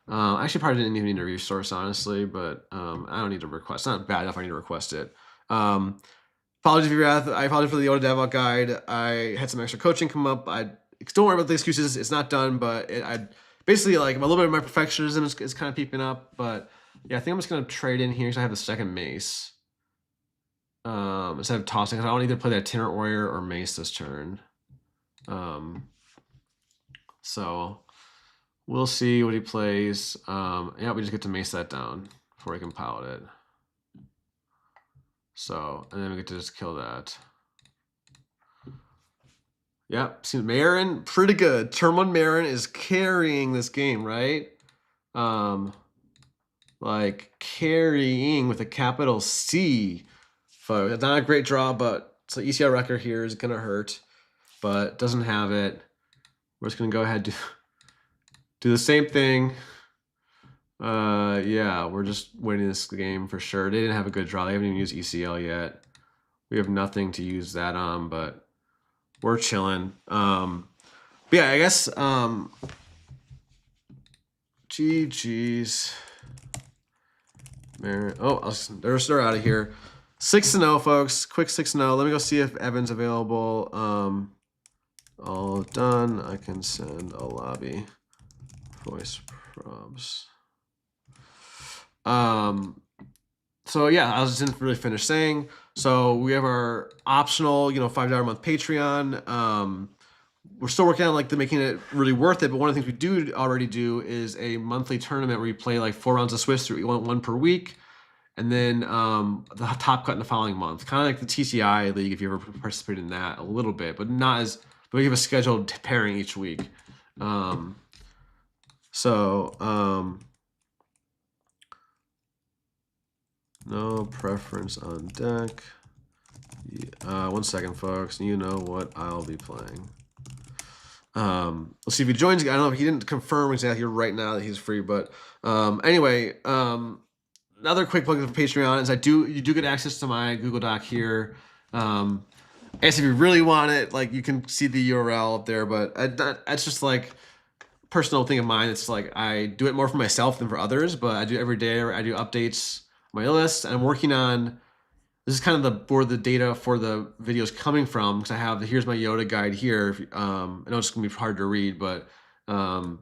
I actually probably didn't even need a resource, honestly, but I don't need to request. It's not bad enough I need to request it. Apologies if you're I apologize for the Yoda DV guide. I had some extra coaching come up. Don't worry about the excuses. It's not done, but I basically, like, a little bit of my perfectionism is kind of peeping up. But yeah, I think I'm just going to trade in here because I have the second Mace. Instead of tossing, because I don't either play the Itinerant Warrior or Mace this turn. So we'll see what he plays. Yeah, we just get to Mace that down before I can pilot it. So, and then we get to just kill that. Yep, see Marin, pretty good. Turn 1 Marin is carrying this game, right? Like carrying with a capital C. Folks, it's not a great draw, but so ECL record here is gonna hurt, but doesn't have it. We're just gonna go ahead and do the same thing. Yeah, we're just winning this game for sure. They didn't have a good draw. They haven't even used ECL yet. We have nothing to use that on, but we're chilling. But yeah, I guess GG's. Oh, they're out of here. 6-0, folks. Quick 6-0. Let me go see if Evan's available. All done. I can send a lobby voice probs. So yeah, I didn't really finish saying. So we have our optional, $5 a month Patreon. We're still working on making it really worth it. But one of the things we already do is a monthly tournament where you play 4 rounds of Swiss through one per week. And then the top cut in the following month, kind of like the TCI league, if you ever participated in that a little bit, but not as, but we have a scheduled pairing each week. No preference on deck. 1 second, folks. You know what I'll be playing. Let's see if he joins. I don't know if he didn't confirm exactly right now that he's free, but anyway, another quick plug for Patreon is you do get access to my Google Doc here. I guess if you really want it, you can see the URL up there, but that's just personal thing of mine. It's I do it more for myself than for others, but I do every day. I do updates on my list, and I'm working on. This is kind of where the data for the videos coming from, because I have here's my Yoda guide here. I know it's gonna be hard to read, but yeah, I'm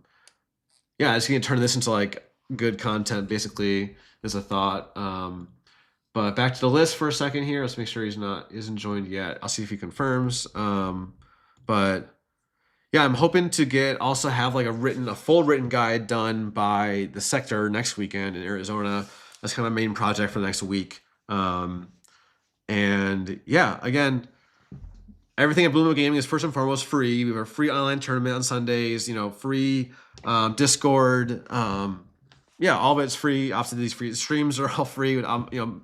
just gonna turn this into good content. Basically, is a thought. But back to the list for a second here. Let's make sure isn't joined yet. I'll see if he confirms. But yeah, I'm hoping to also have a full written guide done by the sector next weekend in Arizona. That's kind of my main project for the next week. And yeah, again, everything at Blue Lunch Gaming is first and foremost free. We have a free online tournament on Sundays, free Discord. Yeah, all of it's free. Obviously, these free streams are all free.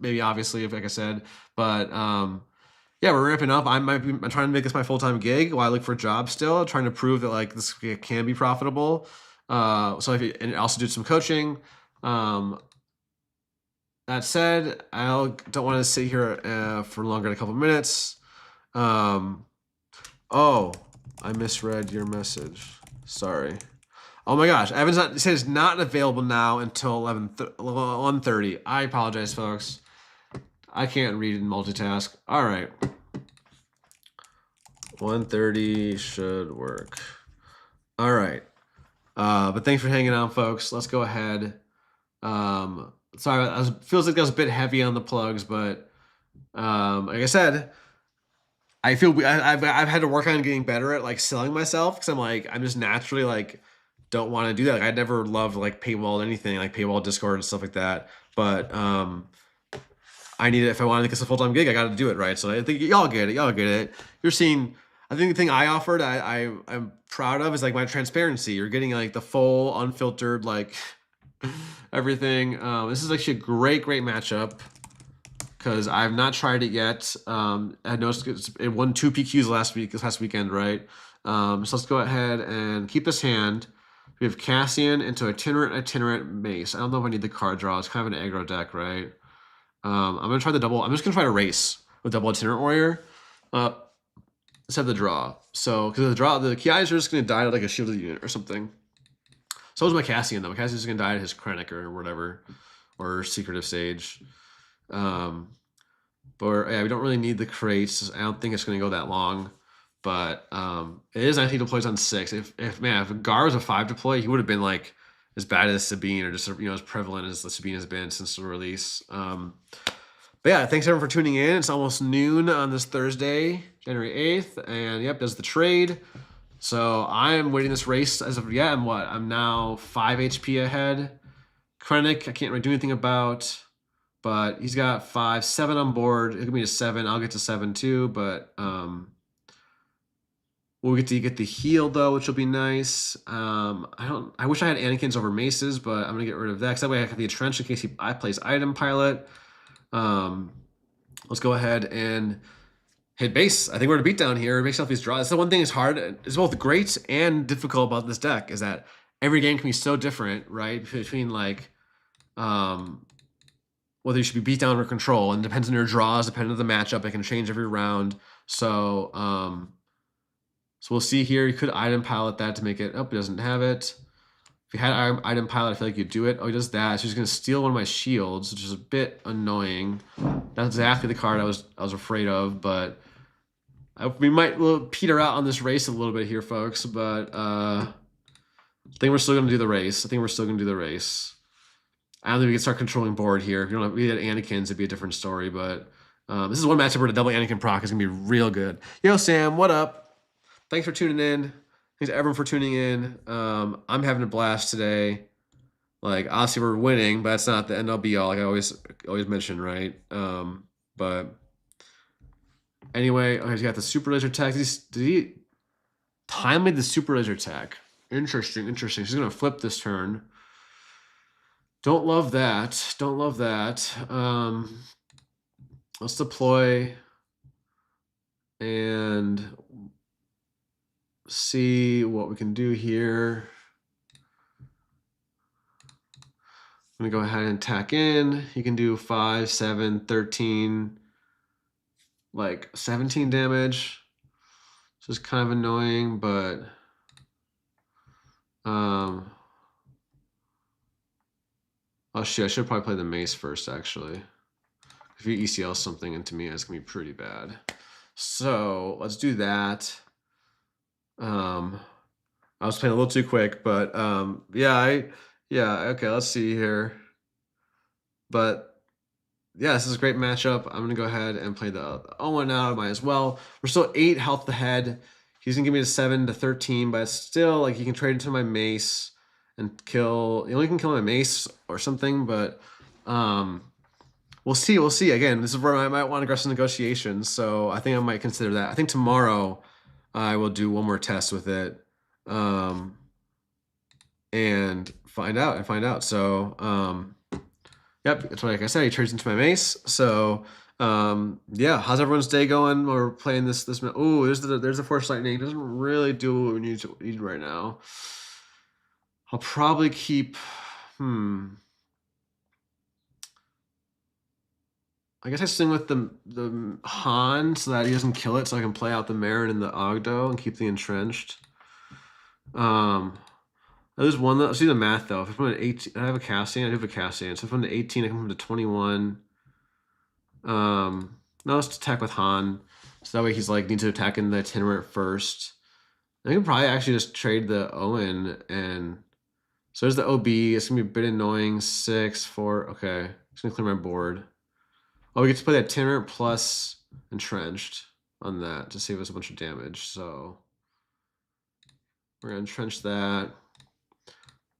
Maybe obviously, like I said, but yeah, we're ramping up. I'm trying to make this my full-time gig while I look for a job still, trying to prove that this can be profitable. And also do some coaching. That said, I don't want to sit here for longer than a couple minutes. Oh, I misread your message. Sorry. Oh my gosh, Evan's it says not available now until 1:30. I apologize, folks. I can't read and multitask. All right. 1:30 should work. All right. But thanks for hanging on, folks. Let's go ahead. Sorry, feels like that was a bit heavy on the plugs, but like I said, I feel I've had to work on getting better at selling myself, because I'm just naturally don't want to do that. I never loved paywall anything, paywall Discord and stuff like that. But I need it if I want to make this a full-time gig. I got to do it right. So I think y'all get it. Y'all get it. You're seeing. I think the thing I offered, I'm proud of is my transparency. You're getting the full unfiltered everything. This is actually a great matchup, because I've not tried it yet. I noticed it won 2 PQs this past weekend, right? So let's go ahead and keep this hand. We have Cassian into itinerant mace. I don't know if I need the card draw. It's kind of an aggro deck, right? I'm gonna try the double. I'm just gonna try to race with double itinerant warrior. Let's have the draw. So because the draw, the Kiais are just gonna die to like a shielded unit or something. So is my Cassian though. My Cassian's gonna die to his Krennic or whatever, or Secretive Sage. But yeah, we don't really need the crates. I don't think it's gonna go that long. But it is, I think, deploys on 6. If Gar was a 5 deploy, he would have been like as bad as Sabine, or just as prevalent as the Sabine has been since the release. But yeah, thanks everyone for tuning in. It's almost noon on this Thursday, January 8th, and yep, does the trade. So I am waiting this race as of yet. I'm now 5 HP ahead. Krennic, I can't really do anything about, but he's got 5, 7 on board. It'll be to 7. I'll get to 7 too, but we'll get to get the heal though, which will be nice. I wish I had Anakin's over Maces, but I'm gonna get rid of that because that way I have the entrenched in case I plays item pilot. Let's go ahead and hit base. I think we're gonna beat down here. Make these draws. That's the one thing that's hard. It's both great and difficult about this deck is that every game can be so different, right? Between like whether you should be beat down or control, and depends on your draws, depending on the matchup. It can change every round. So so we'll see here. You could item pilot that to make it. Oh, he doesn't have it. If you had item pilot, I feel like you'd do it. Oh, he does that. So he's gonna steal one of my shields, which is a bit annoying. That's exactly the card I was afraid of, but we might peter out on this race a little bit here, folks. But I think we're still gonna do the race. I don't think we can start controlling board here. If you don't have, we had Anakin's, it'd be a different story. But this is one matchup where the double Anakin proc is gonna be real good. Yo, Sam, what up? Thanks for tuning in. Thanks everyone for tuning in. I'm having a blast today. Like, obviously we're winning, but that's not the end all be all, like I always mention, right? But anyway, okay, he's got the super laser tag. Did he time the super laser tag? Interesting. She's gonna flip this turn. Don't love that. Let's deploy and see what we can do here. I'm gonna go ahead and tack in. You can do 5, 7, 13, like 17 damage. This is kind of annoying, but oh shit, I should probably play the mace first actually. If you ECL something into me, it's gonna be pretty bad. So let's do that. I was playing a little too quick, but yeah, okay, let's see here. But yeah, this is a great matchup. I'm gonna go ahead and play the Owen out. I might as well. We're still 8 health ahead. He's gonna give me a 7 to 13, but it's still like he can trade into my mace and kill. You only can kill my mace or something, but we'll see. Again, this is where I might want aggressive negotiations, so I think I might consider that. I think tomorrow I will do one more test with it and find out. So yep, that's like I said, he trades into my mace. So yeah, how's everyone's day going? We're playing this. Oh, there's the Force Lightning. Doesn't really do what we need right now. I'll probably keep. I guess I sing with the Han so that he doesn't kill it, so I can play out the Marin and the Ogdo and keep the entrenched. There's one. Let's see the math though. If I put an 18, I have a Cassian. I do have a Cassian. So if I put an 18, I can put to 21. No, let's attack with Han. So that way he's like needs to attack in the itinerant first. I can probably actually just trade the Owen and so there's the OB. It's gonna be a bit annoying. 6, 4. Okay, just gonna clear my board. Oh, we get to play that itinerant plus entrenched on that to save us a bunch of damage. So we're gonna entrench that.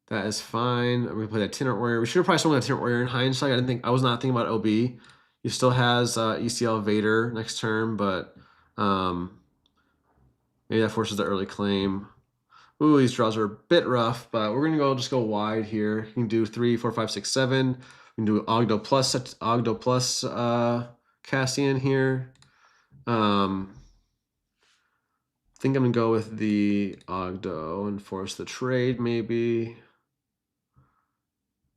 That is fine. We're gonna play that itinerant warrior. We should have probably sold that itinerant warrior in hindsight. I was not thinking about OB. He still has ECL Vader next turn, but maybe that forces the early claim. Ooh, these draws are a bit rough, but we're gonna just go wide here. You can do 3, 4, 5, 6, 7. We can do Ogdo plus Cassian here. think I'm gonna go with the Ogdo and force the trade maybe.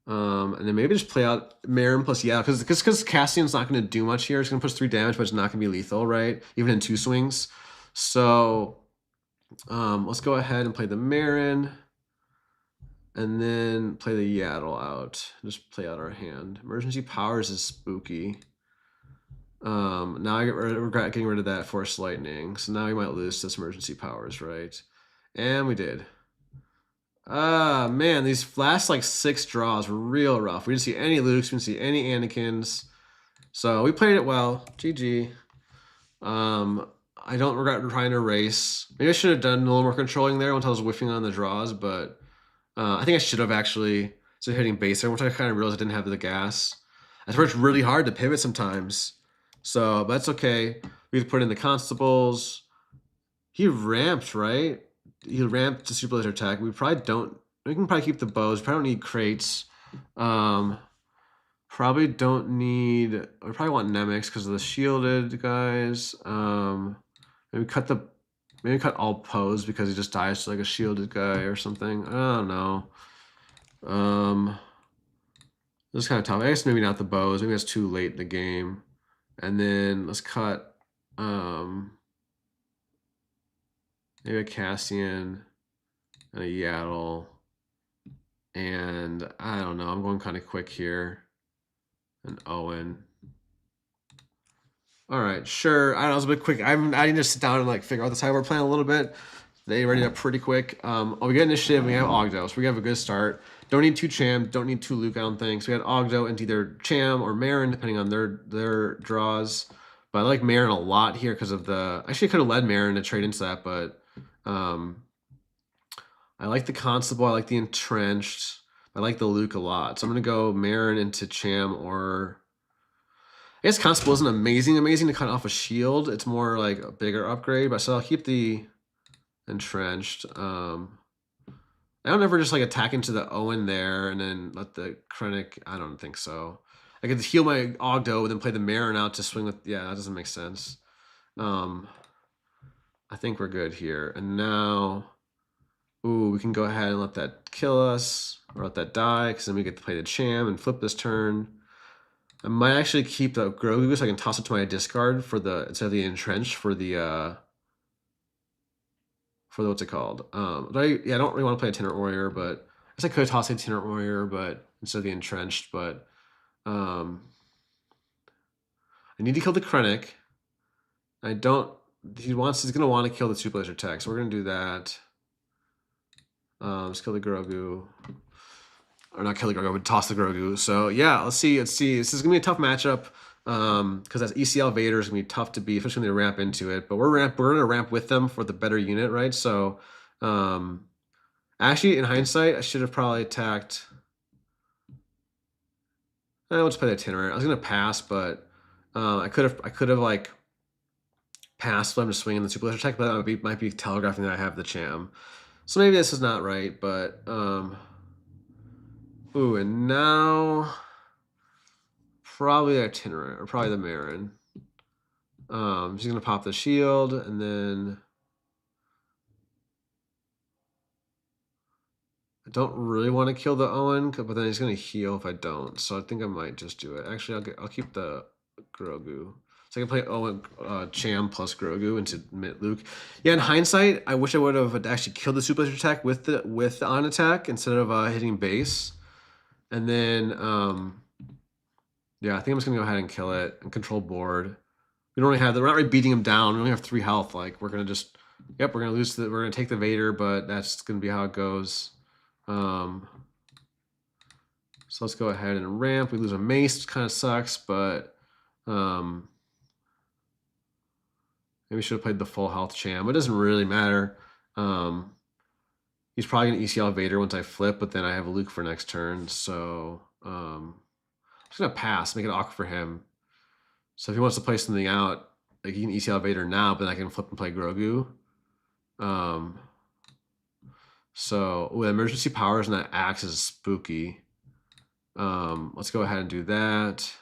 And then maybe just play out Marin plus because Cassian's not gonna do much here. It's gonna push 3 damage, but it's not gonna be lethal, right? Even in 2 swings. So let's go ahead and play the Marin. And then play the Yaddle out. Just play out our hand. Emergency Powers is spooky. Now I regret getting rid of that Force Lightning. So now we might lose this Emergency Powers, right? And we did. Ah, man, these last like 6 draws were real rough. We didn't see any Lukes, we didn't see any Anakins. So we played it well. GG. I don't regret trying to race. Maybe I should have done a little more controlling there once I was whiffing on the draws, but I think I should have actually started hitting base there, which I kind of realized I didn't have the gas. It's worked really hard to pivot sometimes. So, but that's okay. We put in the Constables. He ramped, right? He ramped to Super Laser attack. We probably don't. We can probably keep the bows. Probably don't need crates. Probably don't need. We probably want Nemix because of the shielded guys. Maybe cut all pose because he just dies to like a shielded guy or something. I don't know. This is kind of tough. I guess maybe not the bows. Maybe that's too late in the game. And then let's cut maybe a Cassian and a Yaddle. And I don't know. I'm going kind of quick here. And Owen. All right, sure. I don't know, it was a bit quick. I need to sit down and like figure out the sideboard plan a little bit. They ready up pretty quick. We get initiative. We have Ogdo, so we have a good start. Don't need 2 Cham. Don't need 2 Luke. I don't think. So we had Ogdo into either Cham or Marin, depending on their draws. But I like Marin a lot here because of the. Actually, I could have led Marin to trade into that, but I like the Constable. I like the Entrenched. I like the Luke a lot. So I'm gonna go Marin into Cham or. I guess Constable isn't amazing to cut off a shield. It's more like a bigger upgrade, but so I'll keep the Entrenched. I don't ever just like attack into the Owen there and then let the Krennic. I don't think so. I could heal my Ogdo and then play the Marin out to swing with. Yeah, that doesn't make sense. I think we're good here. And now, ooh, we can go ahead and let that kill us or let that die because then we get to play the Cham and flip this turn. I might actually keep the Grogu so I can toss it to my discard for the instead of the Entrenched for the what's it called? I don't really want to play a Itinerant Warrior, but I guess I could toss a Itinerant Warrior, but instead of the Entrenched, but I need to kill the Krennic. I don't. He's gonna want to kill the Super Laser Tech, so we're gonna do that. Let's kill the Grogu. Or not kill the Grogu, but toss the Grogu. So yeah, let's see. This is gonna be a tough matchup because that ECL Vader is gonna be tough to beat, especially when they ramp into it. But we're gonna ramp with them for the better unit, right? So actually, in hindsight, I should have probably attacked. Let's play the Itinerant. I was gonna pass, but I could have like passed. But I'm just swinging the Super Laser Tech, but that might be telegraphing that I have the Cham. So maybe this is not right, but ooh, and now probably the Itinerant or probably the Marin. She's gonna pop the shield and then I don't really want to kill the Owen, but then he's gonna heal if I don't. So I think I might just do it. Actually, I'll keep the Grogu. So I can play Owen, Cham plus Grogu into Luke. Yeah, in hindsight, I wish I would have actually killed the Super Laser Attack with the on attack instead of hitting base. And then, yeah, I think I'm just gonna go ahead and kill it and control board. We don't really have. We're not really beating him down. We only have 3 health. Like we're gonna just, yep, we're gonna lose. We're gonna take the Vader, but that's gonna be how it goes. So let's go ahead and ramp. We lose a mace, which kind of sucks, but maybe we should have played the full health Cham. It doesn't really matter. He's probably gonna ECL Vader once I flip, but then I have a Luke for next turn. So I'm just gonna pass, make it awkward for him. So if he wants to play something out, like he can ECL Vader now, but then I can flip and play Grogu. So with emergency powers and that axe is spooky. Let's go ahead and do that.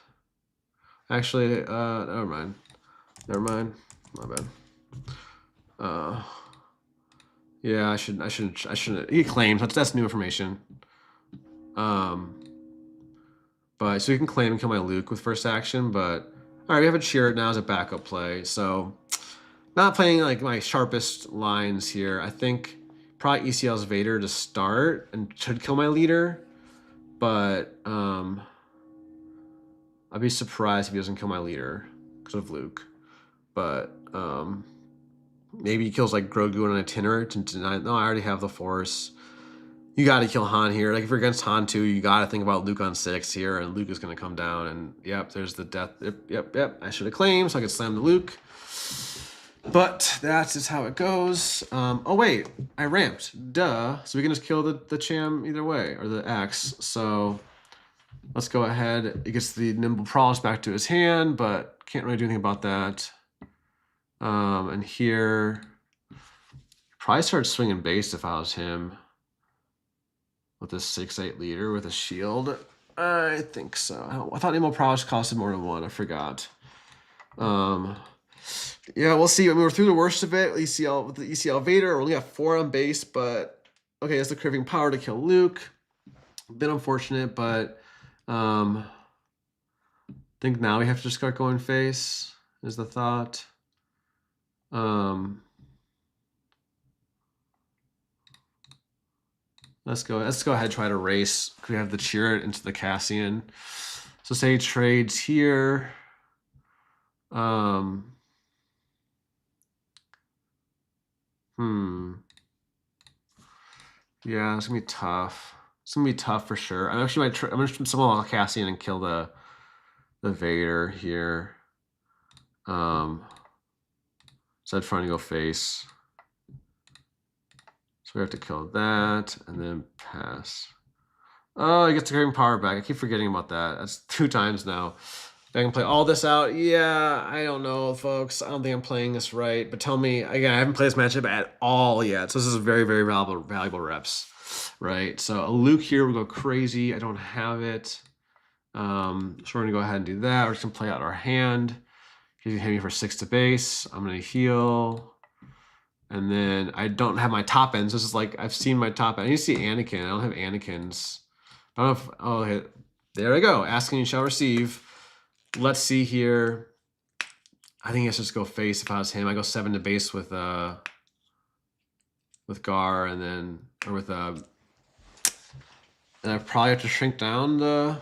Actually, never mind. My bad. Yeah, I shouldn't. He claims that's new information. But so you can claim and kill my Luke with first action, but all right, we have a cheer now as a backup play. So not playing like my sharpest lines here. I think probably ECL's Vader to start and should kill my leader, but I'd be surprised if he doesn't kill my leader because of Luke. But maybe he kills like Grogu on an itinerant to deny. No, I already have the Force. You got to kill Han here. Like if you're against Han 2, you got to think about Luke on 6 here, and Luke is going to come down. And yep, there's the death. Yep. I should have claimed so I could slam the Luke. But that's just how it goes. Oh wait, I ramped. Duh. So we can just kill the Cham either way, or the X. So let's go ahead. He gets the Nimble Prowess back to his hand, but can't really do anything about that. And here, probably start swinging base if I was him. With this 6/8 leader with a shield. I think so. I thought Nimble Prowess costed more than 1. I forgot. Yeah, we'll see. I mean, we're through the worst of it. ECL with the ECL Vader. We only got 4 on base, but okay, it's the craving power to kill Luke. A bit unfortunate, but I think now we have to just start going face, is the thought. Let's go ahead and try to race. We have the cheer into the Cassian. So say trades here. Yeah, it's gonna be tough. It's gonna be tough for sure. I'm actually I'm gonna summon Cassian and kill the Vader here. Instead of trying to go face. So we have to kill that and then pass. Oh, he gets the craving power back. I keep forgetting about that. That's 2 times now. I can play all this out. Yeah, I don't know, folks. I don't think I'm playing this right. But tell me, again, I haven't played this matchup at all yet. So this is very, very valuable reps, right? So a Luke here will go crazy. I don't have it. So we're going to go ahead and do that. We're just going to play out our hand. He's going to hit me for 6 to base. I'm going to heal. And then I don't have my top ends. This is like, I've seen my top end. I need to see Anakin. I don't have Anakin's. I don't know if, oh, okay. There I go. Asking you shall receive. Let's see here. I think I should just go face if I was him. I go 7 to base with Gar and then, or with, and I probably have to shrink down the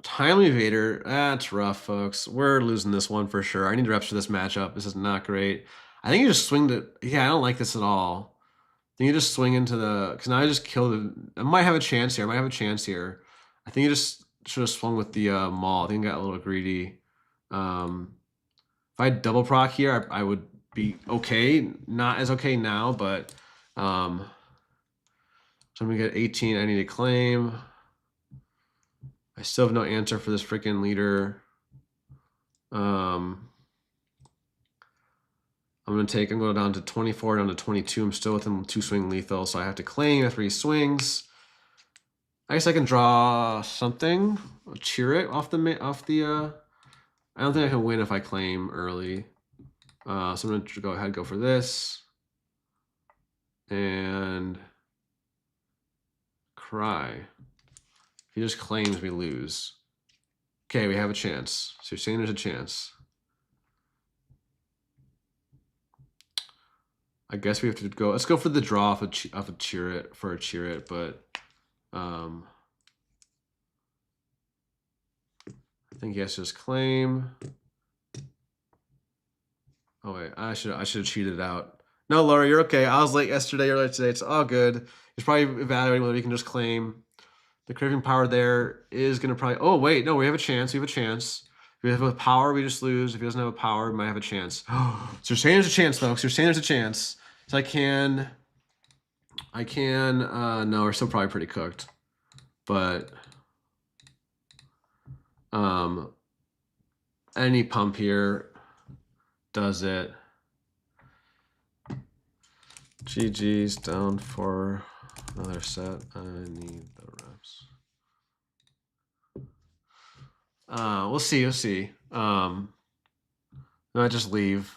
Timely Vader. That's rough, folks. We're losing this one for sure. I need reps for this matchup. This is not great. I think you just swing the, yeah, I don't like this at all. I think you just swing into the, because now I just killed it. I might have a chance here. I think you just should have swung with the Maul. I think I got a little greedy. If I had double proc here, I would be okay. Not as okay now, but so I'm gonna get 18. I need to claim. I still have no answer for this freaking leader. I'm going down to 24, down to 22. I'm still within 2 swing lethal, so I have to claim after he swings. I guess I can draw something, cheer it off the. I don't think I can win if I claim early. So I'm gonna go ahead and go for this, and cry. If he just claims, we lose. Okay, we have a chance. So you're saying there's a chance. I guess we have to go. Let's go for the draw off a cheer it for a cheer it, but. I think he has to just claim. Oh wait, I should have cheated out. No, Laura, you're okay. I was late yesterday, you're late today. It's all good. He's probably evaluating whether he can just claim. The craving power there is gonna probably. Oh wait, no, we have a chance. We have a chance. If we have a power, we just lose. If he doesn't have a power, we might have a chance. So you're saying there's a chance, folks. You're saying there's a chance. So I can. No, we're still probably pretty cooked, but. Any pump here does it. GG's down for another set. I need the reps. We'll see. I might just leave,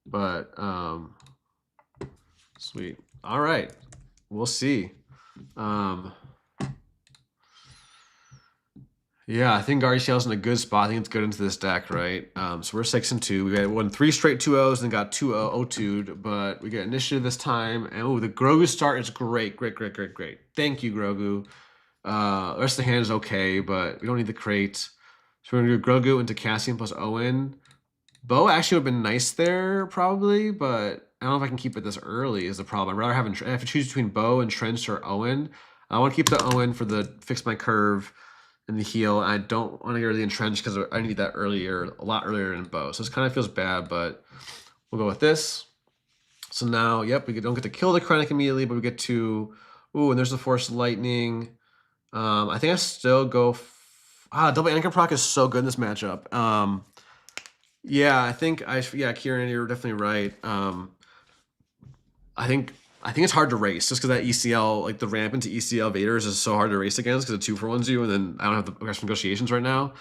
but Sweet. All right. We'll see. Yeah, I think Gar ECL's in a good spot. I think it's good into this deck, right? So we're 6-2. We got won 3 straight 2-0s and got 2-0 2'd, but we get initiative this time. And oh, the Grogu start is great. Great. Thank you, Grogu. The rest of the hand is okay, but we don't need the crate. So we're gonna do Grogu into Cassian plus Owen. Bo actually would have been nice there, probably, but I don't know if I can keep it this early is the problem. I'd rather have I have to choose between Bo, Entrenched, or Owen. I want to keep the Owen for the fix my curve and the heal. I don't want to get rid of the Entrenched because I need that earlier, a lot earlier than Bo. So this kind of feels bad, but we'll go with this. So now, yep, we don't get to kill the Krennic immediately, but we get to, ooh, and there's the Force Lightning. I think I still go, double Anakin proc is so good in this matchup. Yeah, I think Kieran, you're definitely right. I think it's hard to race just because that ECL, like the ramp into ECL Vaders is so hard to race against because the 2-for-1s you, and then I don't have the aggressive negotiations right now.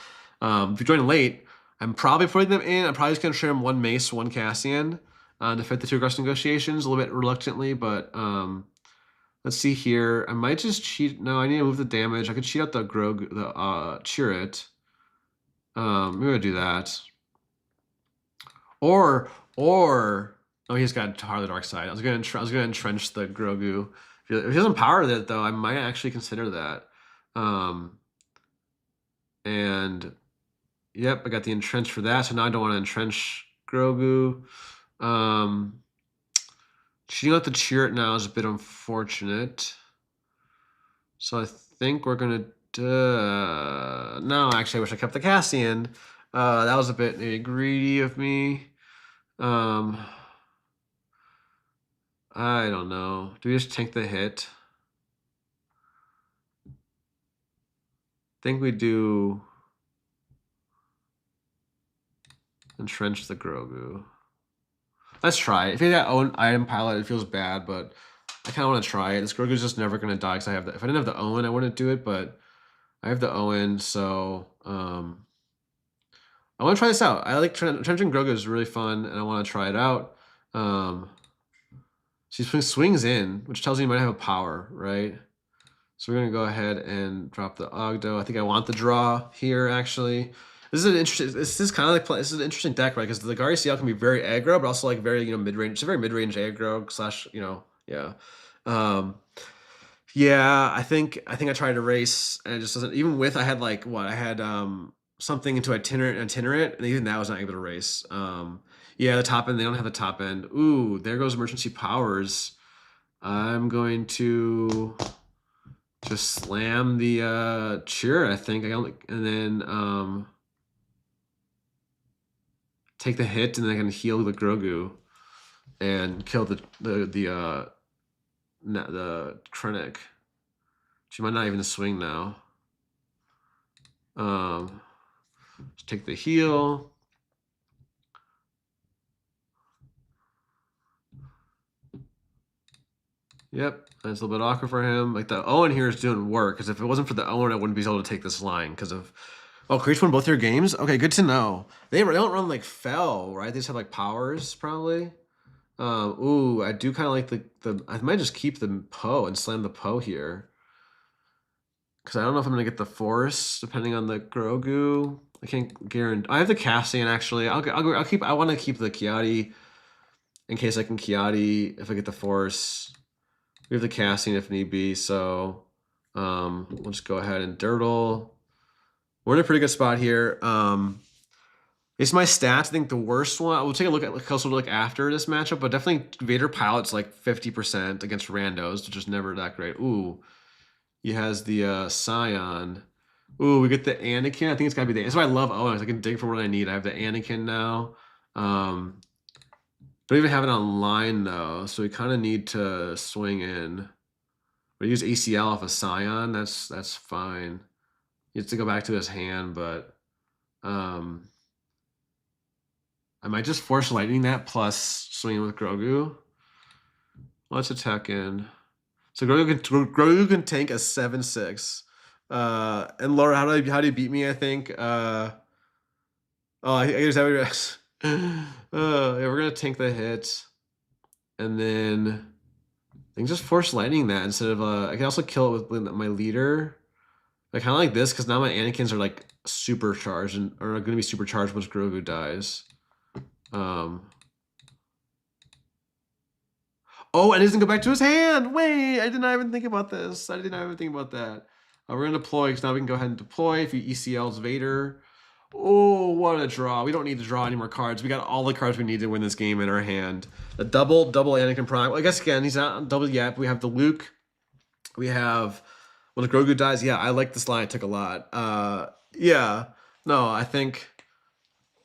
If you join late, I'm probably putting them in. I'm probably just gonna share them 1 Mace, 1 Cassian to fit the 2 aggressive negotiations a little bit reluctantly, but let's see here. I might just cheat. No, I need to move the damage. I could cheat out the Grogu, the Chirrut. Maybe I'll do that. Or oh, he's got Tar of the Dark Side. I was gonna entrench the Grogu. If he doesn't power that though, I might actually consider that. And yep, I got the entrench for that. So now I don't want to entrench Grogu. Cheating out the Chirrut now is a bit unfortunate. So I think we're gonna no, actually I wish I kept the Cassian. That was a bit maybe greedy of me. I don't know. Do we just tank the hit? I think we do entrench the Grogu. Let's try it. If you got own item pilot, it feels bad, but I kind of want to try it. This Grogu's just never going to die because I have the, if I didn't have the Owen, I wouldn't do it, but I have the Owen, so I want to try this out. I like entrenching Grogu is really fun, and I want to try it out. She swings in, which tells me you might have a power, right? So we're gonna go ahead and drop the Ogdo. I think I want the draw here, actually. This is an interesting. This is kind of like this is an interesting deck, right? Because the Gar ECL can be very aggro, but also like very mid range. It's a very mid range aggro slash yeah. Yeah, I think I tried to race and it just doesn't. Even with I had like what I had something into itinerant, and even that was not able to race. Yeah, the top end, they don't have the top end. Ooh, there goes emergency powers. I'm going to just slam the Chirrut, I think. And then take the hit, and then I can heal the Grogu and kill the Krennic. She might not even swing now. Just take the heal. Yep, that's a little bit awkward for him. Like the Owen here is doing work, because if it wasn't for the Owen, I wouldn't be able to take this line because of. Oh, Creech won both your games? Okay, good to know. They don't run like Fell, right? They just have like powers, probably. Ooh, I do kind of like the. I might just keep the Poe and slam the Poe here. Because I don't know if I'm going to get the Force, depending on the Grogu. I can't guarantee. I have the Cassian, actually. I want to keep the Kiadi in case I can Kiadi if I get the Force. We have the Cassian if need be, so we'll just go ahead and Dirtle. We're in a pretty good spot here. It's my stats. I think the worst one, we'll take a look at closer look after this matchup, but definitely Vader Pilot's like 50% against randos, which is never that great. Ooh, he has the Scion. Ooh, we get the Anakin. I think it's gotta be the. That's why I love Owens. I can dig for what I need. I have the Anakin now. Don't even have it online though, so we kind of need to swing in. We use ACL off of Scion. That's fine. He has to go back to his hand, but I might just force lightning that plus swing with Grogu. Let's attack in. So Grogu can tank a 7/6. And Laura, how do you beat me? I think. Oh, I guess that would. Yeah, we're gonna tank the hit, and then think just force lightning that instead of I can also kill it with my leader. I kind of like this because now my Anakins are like supercharged and are going to be supercharged once Grogu dies. Oh, and it doesn't go back to his hand. Wait, I did not even think about this. I did not even think about that. We're going to deploy because now we can go ahead and deploy if he ECLs Vader. Oh, what a draw. We don't need to draw any more cards. We got all the cards we need to win this game in our hand. The double Anakin Prime. Well, I guess, again, he's not double yet. But we have the Luke. We have, when the Grogu dies, yeah, I like this line. It took a lot. Yeah. No, I think...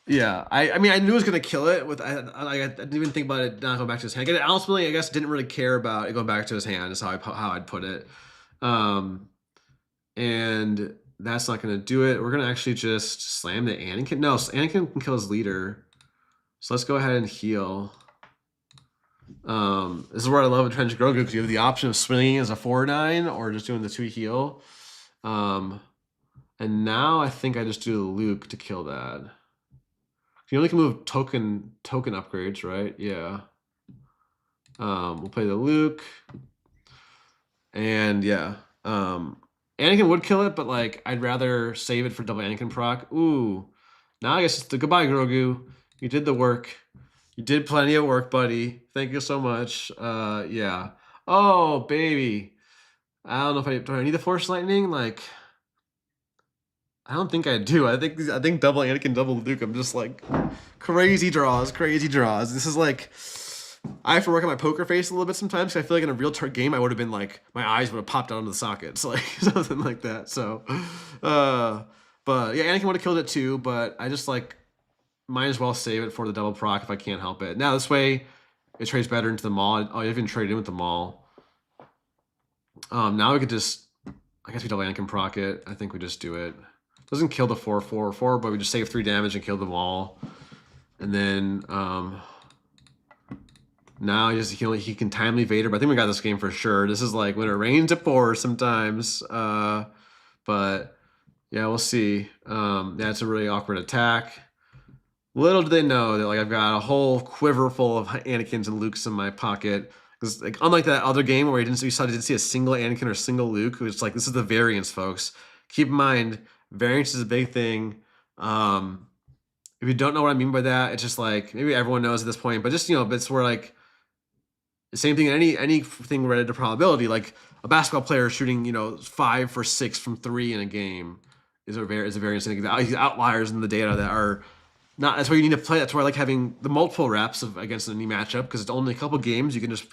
Yeah, I mean, I knew it was gonna kill it. With I didn't even think about it not going back to his hand. Ultimately, I guess didn't really care about it going back to his hand. Is how I'd put it. And that's not gonna do it. We're gonna actually just slam the Anakin. No, Anakin can kill his leader. So let's go ahead and heal. This is where I love Trench Grogu because you have the option of swinging as a 4/9 or just doing the 2 heal. And now I think I just do the Luke to kill that. You only can move token upgrades, right? Yeah. We'll play the Luke. And yeah. Anakin would kill it, but like I'd rather save it for double Anakin proc. Ooh. Now I guess it's the goodbye, Grogu. You did the work. You did plenty of work, buddy. Thank you so much. Yeah. Oh, baby. I don't know if do I need the Force Lightning? Like, I don't think I do. I think double Anakin, double Luke. I'm just like crazy draws. This is like I have to work on my poker face a little bit sometimes because I feel like in a real game I would have been like my eyes would have popped out of the sockets, like something like that. So, but yeah, Anakin would have killed it too. But I just like might as well save it for the double proc if I can't help it. Now this way it trades better into the maul. Oh, you even trade in with the maul. Now we could just I guess we double Anakin proc it. I think we just do it. Doesn't kill the 4/4/4, but we just save 3 damage and kill them all. And then now he can timely Vader, but I think we got this game for sure. This is like when it rains it pours sometimes. But yeah, we'll see. Yeah, it's a really awkward attack. Little do they know that like I've got a whole quiver full of Anakins and Lukes in my pocket. Because like unlike that other game where we didn't see a single Anakin or a single Luke, it's like this is the variance, folks. Keep in mind. Variance is a big thing. If you don't know what I mean by that, it's just like maybe everyone knows at this point, but just but it's where like the same thing. Anything related to probability, like a basketball player shooting 5 for 6 from 3 in a game is a variance. These outliers in the data that are not. That's why you need to play. That's why I like having the multiple reps against any matchup because it's only a couple games. You can just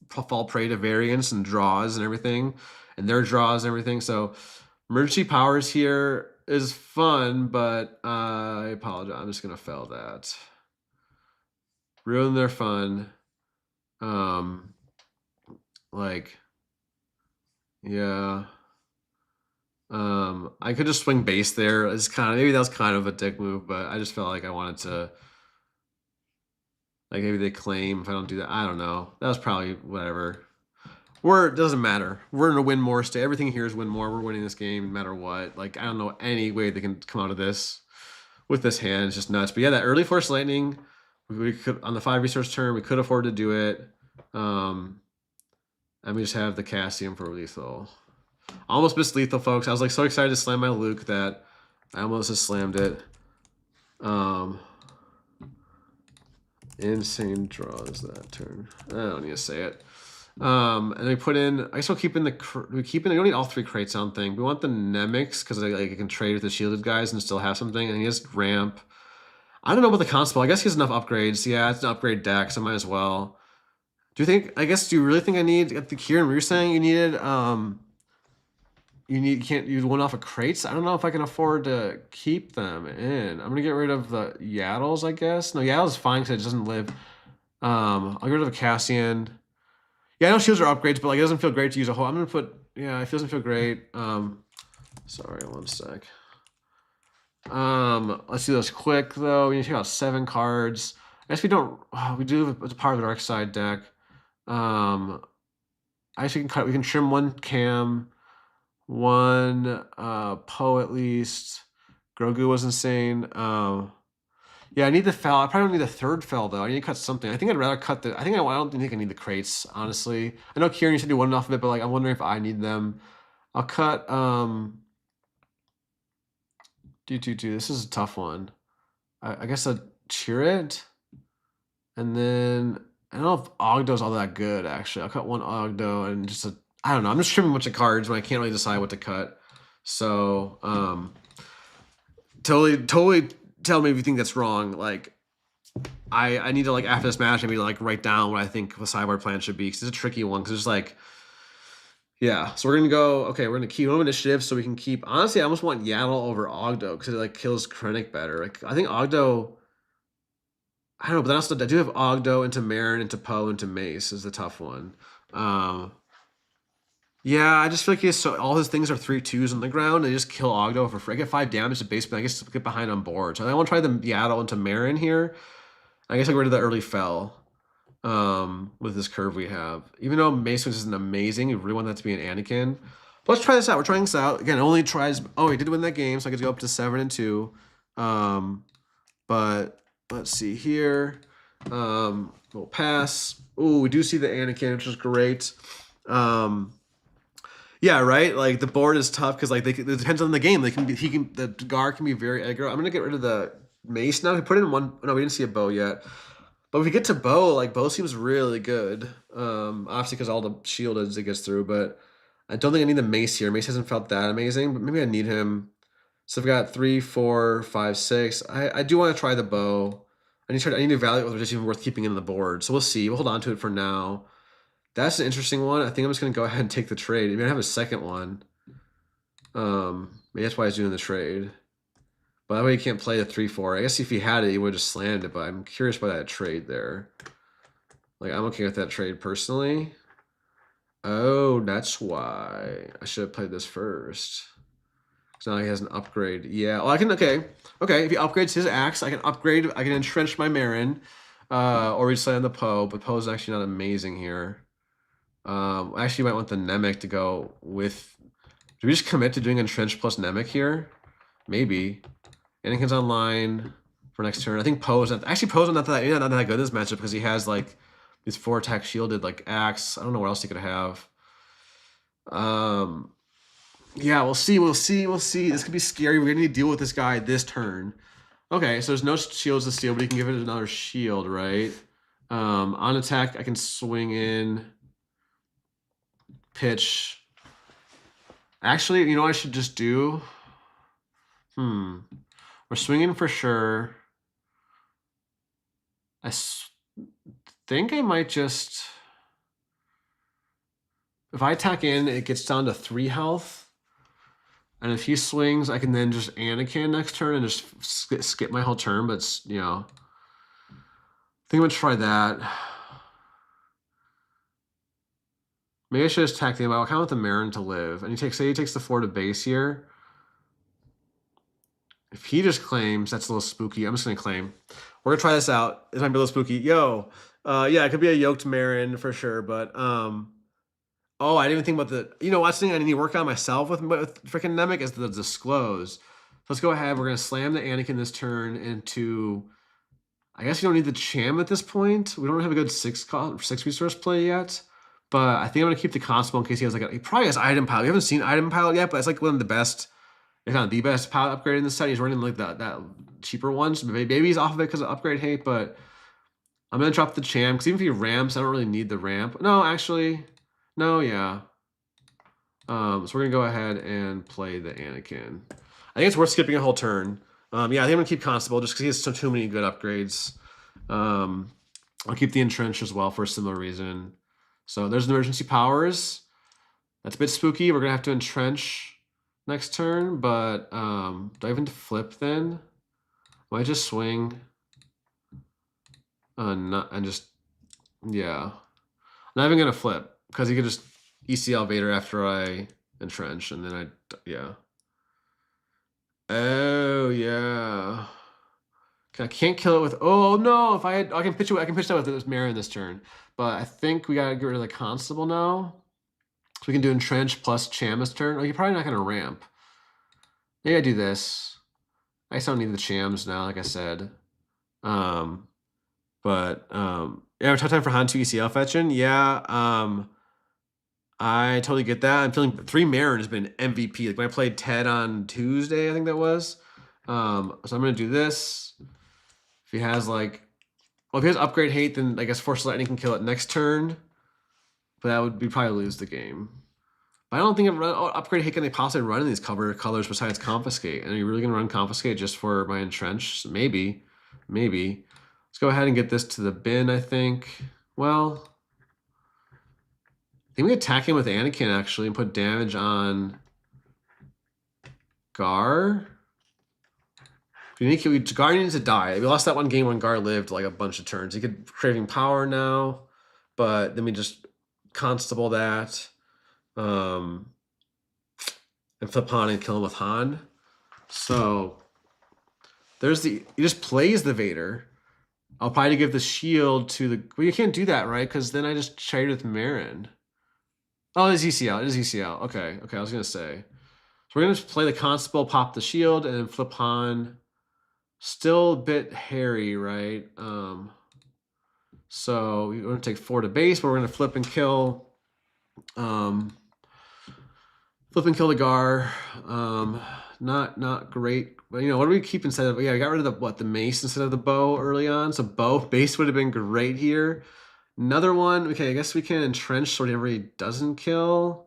fall prey to variance and draws and everything, and their draws and everything. So. Emergency powers here is fun, but I apologize. I'm just gonna fail that. Ruin their fun. Like, yeah. I could just swing base there. It's maybe that was kind of a dick move, but I just felt like I wanted to. Like maybe they claim if I don't do that. I don't know. That was probably whatever. It doesn't matter. We're in a win more state. Everything here is win more. We're winning this game no matter what. Like, I don't know any way they can come out of this with this hand. It's just nuts. But yeah, that early Force Lightning, we could on the 5 resource turn, we could afford to do it. And we just have the Cassian for lethal. Almost missed lethal, folks. I was like so excited to slam my Luke that I almost just slammed it. Insane draws that turn. I don't need to say it. And we put in. I guess we'll keep in the. We don't need all 3 crates. I don't think we want the Nemix because I can trade with the shielded guys and still have something. And he has ramp. I don't know about the Constable. I guess he has enough upgrades. Yeah, it's an upgrade deck, so I might as well. Do you think? I guess. Do you really think I need? The Kieran, we were saying you needed. You can't use one off of crates. I don't know if I can afford to keep them in. I'm gonna get rid of the Yaddles. I guess. No, Yaddles is fine because it doesn't live. I'll get rid of a Cassian. Yeah, I know shields are upgrades, but like it doesn't feel great to use a whole. I'm gonna put. Yeah, it doesn't feel great. Sorry, one sec. Let's do this quick though. We need to take out 7 cards. I guess we don't. We do. It's part of the dark side deck. I guess we can cut. We can trim 1 Cham, 1 Poe at least. Grogu was insane. Yeah, I need the fell. I probably don't need the third fell though. I need to cut something. I think I'd rather cut the. I don't think I need the crates, honestly. I know Kieran, you said you wanted off of it, but like I'm wondering if I need them. I'll cut This is a tough one. I guess I'll cheer it. And then I don't know if Ogdo's all that good actually. I'll cut one Ogdo and just I don't know. I'm just trimming a bunch of cards when I can't really decide what to cut. So totally tell me if you think that's wrong. Like I need to, like, after this match, I need to like write down what I think the sideboard plan should be, because it's a tricky one. Because it's like, yeah. So we're gonna go. Okay, we're gonna keep no initiative, so we can keep. Honestly, I almost want Yaddle over Ogdo because it like kills Krennic better. Like I think Ogdo. I don't know, but then also I do have Ogdo into Marin into Poe into Mace is the tough one. Yeah, I just feel like all his things are 3/2s on the ground. They just kill Ogdo for free. I get 5 damage to base, but I guess get behind on board. So I want to try the Yaddle into Marin here. I guess I'll get rid of the early fell with this curve we have. Even though Mace isn't amazing, we really want that to be an Anakin. But let's try this out. We're trying this out. Again, it only tries... Oh, he did win that game, so I get to go up to 7-2. But let's see here. We'll pass. Ooh, we do see the Anakin, which is great. Yeah, right. Like the board is tough because like it depends on the game. The Gar can be very aggro. I'm gonna get rid of the Mace now. We put in one. No, we didn't see a bow yet. But if we get to bow, like bow seems really good. Obviously because all the shield as it gets through. But I don't think I need the Mace here. Mace hasn't felt that amazing, but maybe I need him. So I've got 3, 4, 5, 6. I do want to try the bow. I need to evaluate whether it's even worth keeping in the board. So we'll see. We'll hold on to it for now. That's an interesting one. I think I'm just going to go ahead and take the trade. Maybe I have a second one. Maybe that's why he's doing the trade. But that way he can't play the 3-4. I guess if he had it, he would have just slammed it. But I'm curious by that trade there. Like, I'm okay with that trade personally. Oh, that's why. I should have played this first. Because now he has an upgrade. Yeah, well, I can, okay. If he upgrades his axe, I can upgrade, I can entrench my Marin. Or we just play on the Poe. But Poe's actually not amazing here. I actually might want the Nemec to go with... Do we just commit to doing Entrench plus Nemec here? Maybe. Anakin's online for next turn. I think Poe's not... Actually, Poe's not that good in this matchup because he has, like, these 4-attack shielded, like, axe. I don't know what else he could have. Yeah, we'll see. This could be scary. We're going to need to deal with this guy this turn. Okay, so there's no shields to steal, but he can give it another shield, right? On attack, I can swing in... Pitch. Actually, you know what I should just do? We're swinging for sure. I think I might just... If I attack in, it gets down to 3 health. And if he swings, I can then just Anakin next turn and just skip my whole turn. But, it's, you know... I think I'm going to try that. Maybe I should just attack the I kind of want the Marin to live. And say he takes the 4 to base here. If he just claims, that's a little spooky. I'm just going to claim. We're going to try this out. This might be a little spooky. Yeah, it could be a yoked Marin for sure. But, oh, I didn't even think about the... You know, what's the thing I need to work on myself with freaking Nemec is the disclose. So let's go ahead. We're going to slam the Anakin this turn into... I guess you don't need the Cham at this point. We don't have a good 6 resource play yet. But I think I'm going to keep the Constable in case he has he probably has Item Pilot. We haven't seen Item Pilot yet, but it's like one of the best, if not the best pilot upgrade in the set. He's running like that cheaper ones. Maybe he's off of it because of upgrade hate, but I'm going to drop the Cham because even if he ramps, I don't really need the ramp. No, actually, no, yeah. So we're going to go ahead and play the Anakin. I think it's worth skipping a whole turn. Yeah, I think I'm going to keep Constable just because he has too many good upgrades. I'll keep the Entrench as well for a similar reason. So there's emergency powers. That's a bit spooky. We're going to have to entrench next turn, but do I even flip then? Will I just swing? Yeah. I'm not even going to flip because he could just ECL Vader after I entrench, and then yeah. Oh, yeah. I can't kill it with... Oh, no. If I can pitch that with this Marin this turn. But I think we got to get rid of the Constable now. So we can do Entrench plus Cham this turn. Oh, you're probably not going to ramp. Maybe I do this. I just don't need the Chams now, like I said. Yeah, tough time for Han2 ECL fetching. Yeah, I totally get that. I'm feeling 3 Marin has been MVP. Like when I played Ted on Tuesday, I think that was. So I'm gonna do this. If he has like, well, if he has upgrade hate, then I guess Force Lightning can kill it next turn. But that would be probably lose the game. But I don't think upgrade hate can they possibly run in these colors besides confiscate. And are you really gonna run confiscate just for my entrench? Maybe. Let's go ahead and get this to the bin, I think. Well, I think we attack him with Anakin actually and put damage on Gar. Gar needs to die. We lost that one game when Gar lived like a bunch of turns. He could craving power now, but then we just Constable that. And flip Han and kill him with Han. So there's he just plays the Vader. I'll probably give the shield to the. Well, you can't do that, right? Because then I just trade with Marin. Oh, it is ECL. It is ECL. Okay. I was gonna say. So we're gonna play the Constable, pop the shield, and then flip Han. Still a bit hairy, right? So we're gonna take 4 to base, but we're gonna flip and kill. Flip and kill the Gar. Not great. But you know, what do we keep instead of? Yeah, I got rid of the mace instead of the bow early on. So base would have been great here. Another one. Okay, I guess we can entrench so whatever he doesn't kill.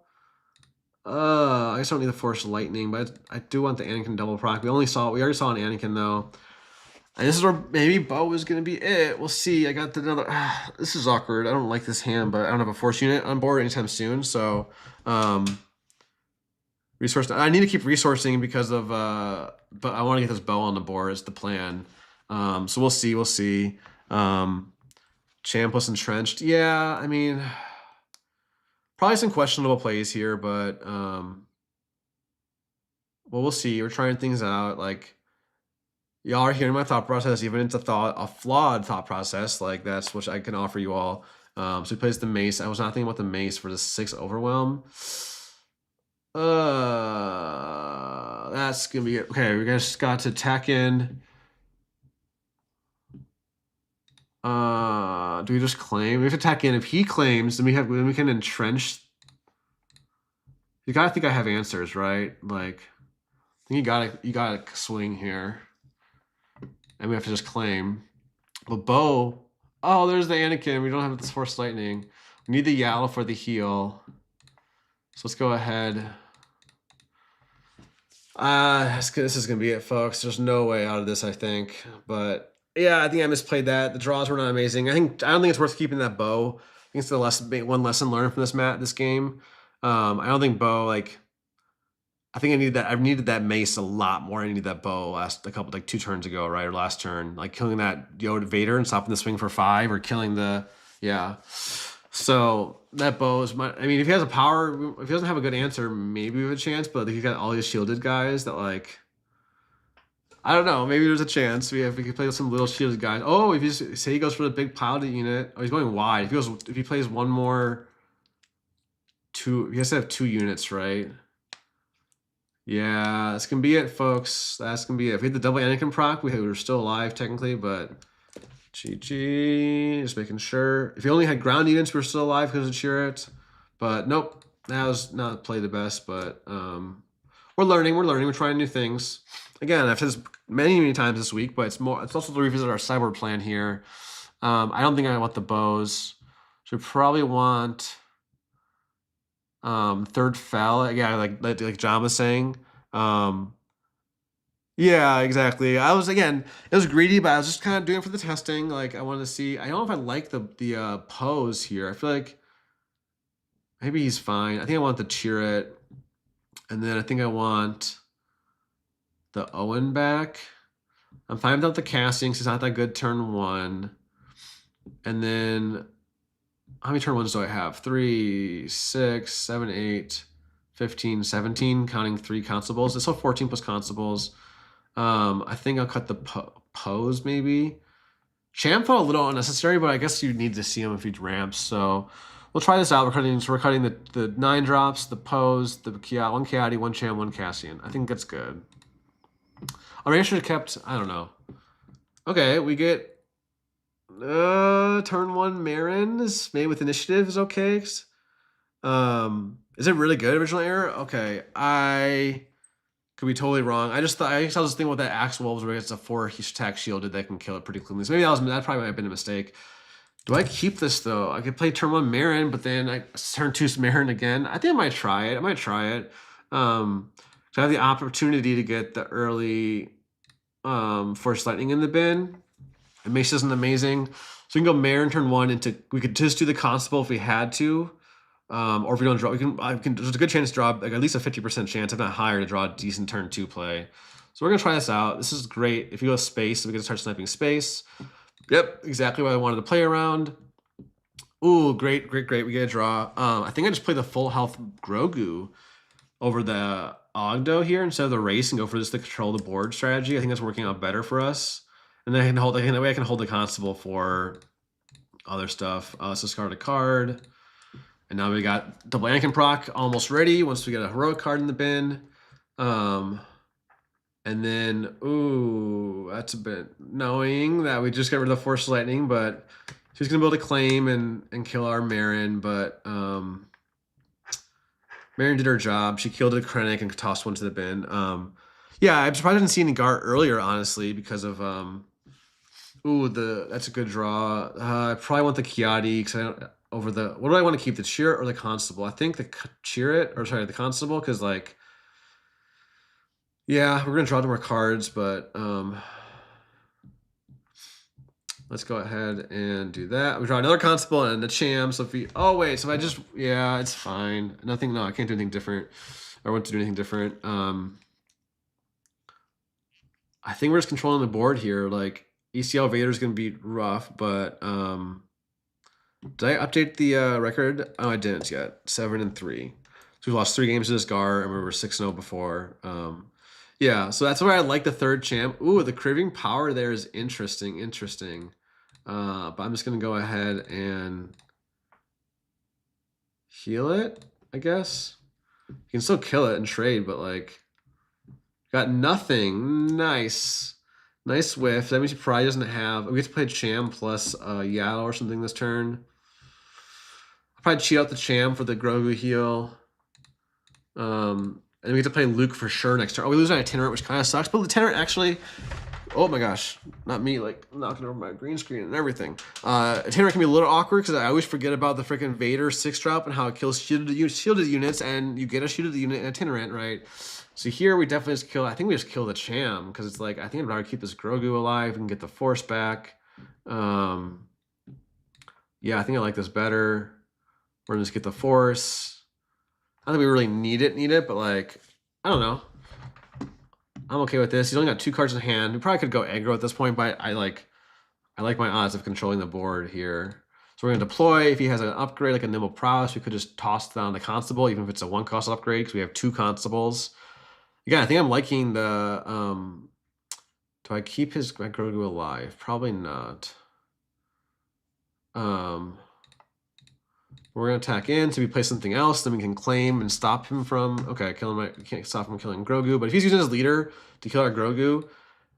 I guess I don't need the Force Lightning, but I do want the Anakin double proc. We already saw an Anakin though. And this is where maybe bow is gonna be it. We'll see. I got another. This is awkward. I don't like this hand, but I don't have a Force unit on board anytime soon. So resource. I need to keep resourcing because of but I want to get this bow on the board is the plan. So we'll see. Cham plus entrenched. Yeah, I mean, probably some questionable plays here, but well, we'll see. We're trying things out. Like, y'all are hearing my thought process, even into a flawed thought process. Like that's what I can offer you all. So he plays the mace. I was not thinking about the mace for the 6 overwhelm. That's gonna be it. Okay, we just got to attack in. Do we just claim? We have to attack in. If he claims, then we can entrench. You gotta think I have answers, right? Like, I think you gotta swing here, and we have to just claim. But bow. Oh, there's the Anakin. We don't have this Force Lightning. We need the Yaddle for the heal. So let's go ahead. This is gonna be it, folks. There's no way out of this, I think. But yeah, I think I misplayed that. The draws were not amazing. I don't think it's worth keeping that bow. I think it's the one lesson learned from this game. I don't think bow, like, I think I needed that mace a lot more. I needed that bow 2 turns ago, right? Or last turn. Like killing that Yoda Vader and stopping the swing for 5 or killing the So that bow is I mean, if he has a power, if he doesn't have a good answer, maybe we have a chance, but he's got all these shielded guys that, like, I don't know, maybe there's a chance. We could play with some little shielded guys. Oh, if say he goes for the big piloted unit. Oh, he's going wide. If he plays one more 2, he has to have 2 units, right? Yeah, that's gonna be it, folks. That's gonna be it. If we had the double Anakin proc, we were still alive technically, but GG, just making sure. If he only had ground units, we were still alive because of Chirrut. But nope, that was not play the best, but we're learning, we're trying new things. Again, I've said this many times this week, but it's also to revisit our sideboard plan here. I don't think I want the bows. So we probably want 3rd Fel. Yeah, like John was saying. Yeah, exactly. It was greedy, but I was just kind of doing it for the testing. Like, I wanted to see. I don't know if I like the pose here. I feel like maybe he's fine. I think I want the Chirrut, and then I think I want the Owen back. I'm fine without the casting, because it's not that good turn 1. And then how many turn 1s do I have? 3, 6, 7, 8, 15, 17, counting 3 constables. It's still 14 plus constables. I think I'll cut the pose maybe. Cham felt a little unnecessary, but I guess you need to see him if he ramps. So we'll try this out. We're cutting the 9 drops, the pose, the 1 Kiadi, 1 Cham, 1 Cassian. I think that's good. Or maybe I should have kept, I don't know. Okay, we get turn 1 Marin is made with initiative is okay. Is it really good, original error? Okay, I could be totally wrong. I guess I was just thinking with that Axe Wolves where it's a 4 attack shielded that can kill it pretty cleanly. So maybe that probably might have been a mistake. Do I keep this though? I could play turn 1 Marin, but then I turn 2 Marin again. I think I might try it. So I have the opportunity to get the early Force Lightning in the bin. And Mace isn't amazing. So we can go Marin turn 1 into, we could just do the Constable if we had to. Or if we don't draw, there's a good chance to draw, like at least a 50% chance, if not higher, to draw a decent turn 2 play. So we're gonna try this out. This is great. If you go space, we can start sniping space. Yep, exactly what I wanted to play around. Ooh, great. We get a draw. I think I just play the full health Grogu over the Ogdo here instead of the race and go for just the control the board strategy. I think that's working out better for us. And then that way I can hold the Constable for other stuff. Let's discard a card. And now we got double Anakin proc almost ready once we get a heroic card in the bin. And then, ooh, that's a bit annoying that we just got rid of the Force Lightning, but she's going to be able to claim and kill our Marin, but Marin did her job. She killed a Krennic and tossed one to the bin. Yeah, I'm surprised I didn't see any Gar earlier, honestly, because of, that's a good draw. I probably want the Kiadi, because I don't, over the, what do I want to keep, the Chirrut or the Constable? I think the Chirrut, or sorry, the Constable, because like, yeah, we're gonna draw more cards, but let's go ahead and do that. We draw another Constable and a Cham. So if we, oh wait, so if I just, yeah, it's fine. Nothing, no, I can't do anything different. I want to do anything different. I think we're just controlling the board here. Like ECL Vader's gonna be rough, but did I update the record? Oh, I didn't yet. 7-3. So we lost 3 games to this Gar, and we were 6-0 before. Yeah, so that's why I like the third champ. Ooh, the craving power there is interesting. But I'm just gonna go ahead and heal it, I guess. You can still kill it and trade, but like, got nothing. Nice whiff. That means he probably doesn't have. We get to play Cham plus Yaddle or something this turn. I'll probably cheat out the Cham for the Grogu heal. And we get to play Luke for sure next turn. Oh, we lose our Itinerant, which kind of sucks. But Itinerant actually, oh my gosh, not me, like knocking over my green screen and everything. Itinerant can be a little awkward because I always forget about the freaking Vader 6-drop and how it kills shielded units, and you get a shielded unit in Itinerant, right? So here we definitely just kill, I think we just kill the Cham because it's like, I think I'd rather keep this Grogu alive and get the Force back. Yeah, I think I like this better. We're gonna just get the Force. I don't think we really need it, but like, I don't know. I'm okay with this. He's only got 2 cards in hand. We probably could go aggro at this point, but I like my odds of controlling the board here. So we're gonna deploy. If he has an upgrade like a Nimble Prowess, we could just toss down the Constable, even if it's a 1-cost upgrade, because we have 2 Constables. Again, I think I'm liking the. Do I keep my Grogu alive? Probably not. We're gonna attack in, so we play something else, then we can claim and stop him from. Okay, we can't stop him from killing Grogu, but if he's using his leader to kill our Grogu,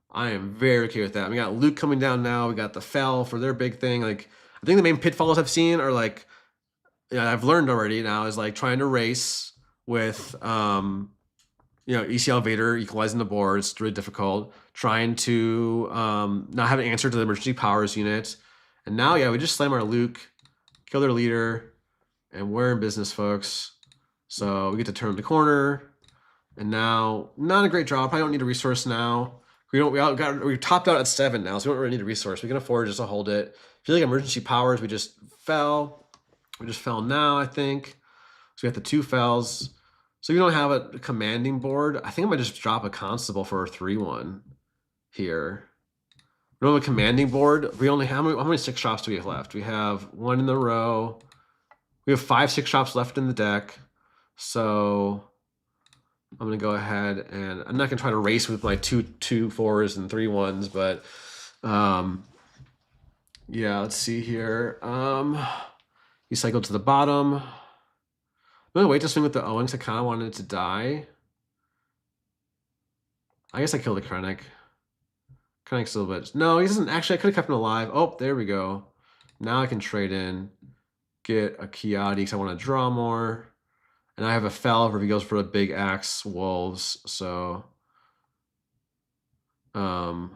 I am very okay with that. We got Luke coming down now. We got the Fel for their big thing. Like, I think the main pitfalls I've seen are like, I've learned already now is like trying to race with, ECL Vader equalizing the board. It's really difficult. Trying to not have an answer to the emergency powers unit, and now we just slam our Luke, kill their leader. And we're in business, folks. So we get to turn the corner. And now, not a great draw. Probably don't need a resource now. We're topped out at 7 now, so we don't really need a resource. We can afford just to hold it. I feel like emergency powers, we just fell. We just fell now, I think. So we got the 2 fells. So we don't have a commanding board. I think I might just drop a Constable for a 3-1 here. We don't have a commanding board. We only have, how many 6-drops do we have left? We have 1 in the row. We have 5 6-drops left in the deck, so I'm gonna go ahead and I'm not gonna try to race with my 2 4s and 3 1s, but yeah, let's see here. He cycled to the bottom. I'm gonna wait to swing with the Owings. I kind of wanted it to die. I guess I killed the Krennic. Kind of a little bit. No, he doesn't. Actually, I could have kept him alive. Oh, there we go. Now I can trade in, get a Kiadi because I want to draw more. And I have a Fel if he goes for the big axe wolves. So, oh,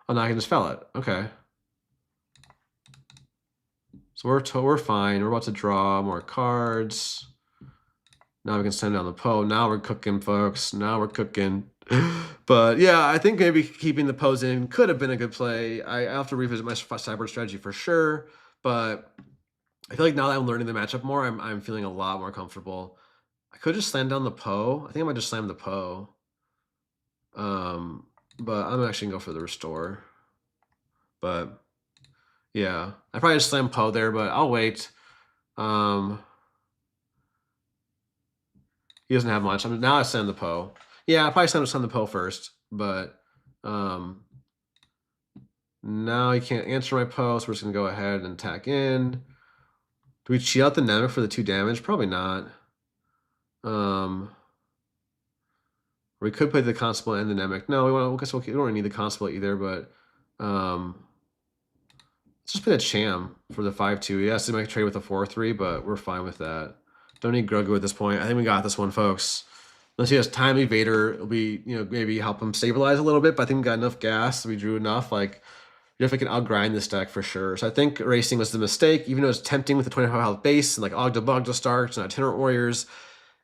now I can just Fel it. Okay. So we're fine. We're about to draw more cards. Now we can send down the Poe. Now we're cooking, folks. Now we're cooking. But yeah, I think maybe keeping the Poes in could have been a good play. I have to revisit my sideboard strategy for sure. But I feel like now that I'm learning the matchup more, I'm feeling a lot more comfortable. I could just slam down the Poe. I think I might just slam the Poe. But I'm actually gonna go for the restore. But yeah, I probably just slam Poe there, but I'll wait. He doesn't have much. Now I send the Poe. Yeah, I probably send the Poe first, but now he can't answer my Poe, so we're just gonna go ahead and attack in. Do we cheat out the Nemec for the 2 damage? Probably not. We could play the Constable and the Nemec. No, we don't really need the Constable either, but let's just play the Cham for the 5-2. Yes, they might trade with a 4-3, but we're fine with that. Don't need Grogu at this point. I think we got this one, folks. Unless he has Time Evader, it'll be, maybe help him stabilize a little bit, but I think we got enough gas. We drew enough. Like, we definitely can outgrind this deck for sure. So I think racing was the mistake, even though it's tempting with the 25 health base and like Ogda Bogda starts and Itinerant Warriors.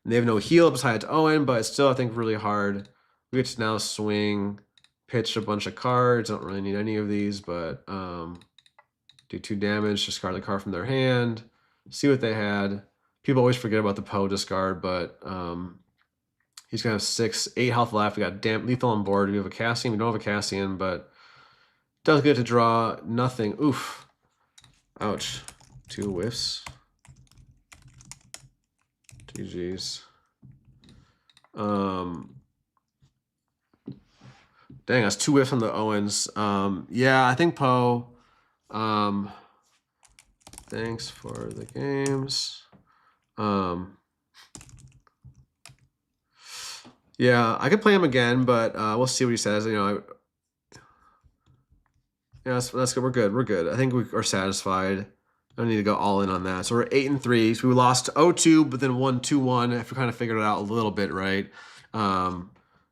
And they have no heal besides Owen, but it's still, I think, really hard. We get to now swing, pitch a bunch of cards. I don't really need any of these, but do 2 damage, discard the card from their hand, see what they had. People always forget about the Poe discard, but he's going to have 8 health left. We got Lethal on board. We have a Cassian. We don't have a Cassian, but does get to draw nothing. Oof. Ouch. 2 whiffs. GG's. Dang, that's 2 whiffs on the Owens. Yeah, I think Poe. Thanks for the games. Yeah, I could play him again, but we'll see what he says. Yeah, that's good. We're good. We're good. I think we are satisfied. I don't need to go all in on that. So we're 8-3. So we lost 0-2, but then won 2-1. If we kind of figured it out a little bit, right?